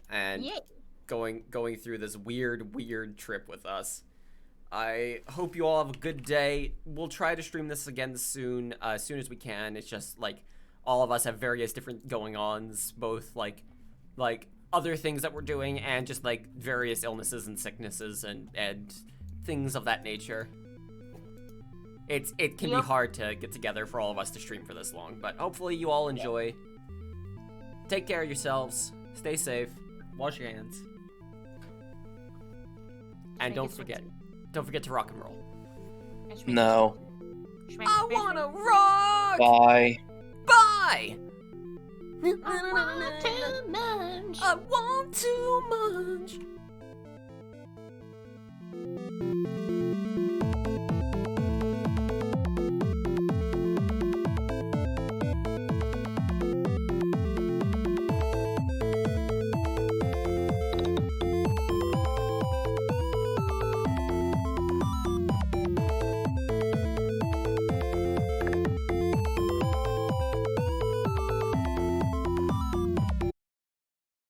and Yay. going through this weird trip with us. I hope you all have a good day. We'll try to stream this again soon, as soon as we can. It's just like all of us have various different going-ons, both like other things that we're doing and just like various illnesses and sicknesses and things of that nature. It can be hard to get together for all of us to stream for this long, but hopefully you all enjoy. Take care of yourselves. Stay safe. Wash your hands. And don't forget to rock and roll. No. I wanna rock! Bye. Bye! I want to munch. I want to munch.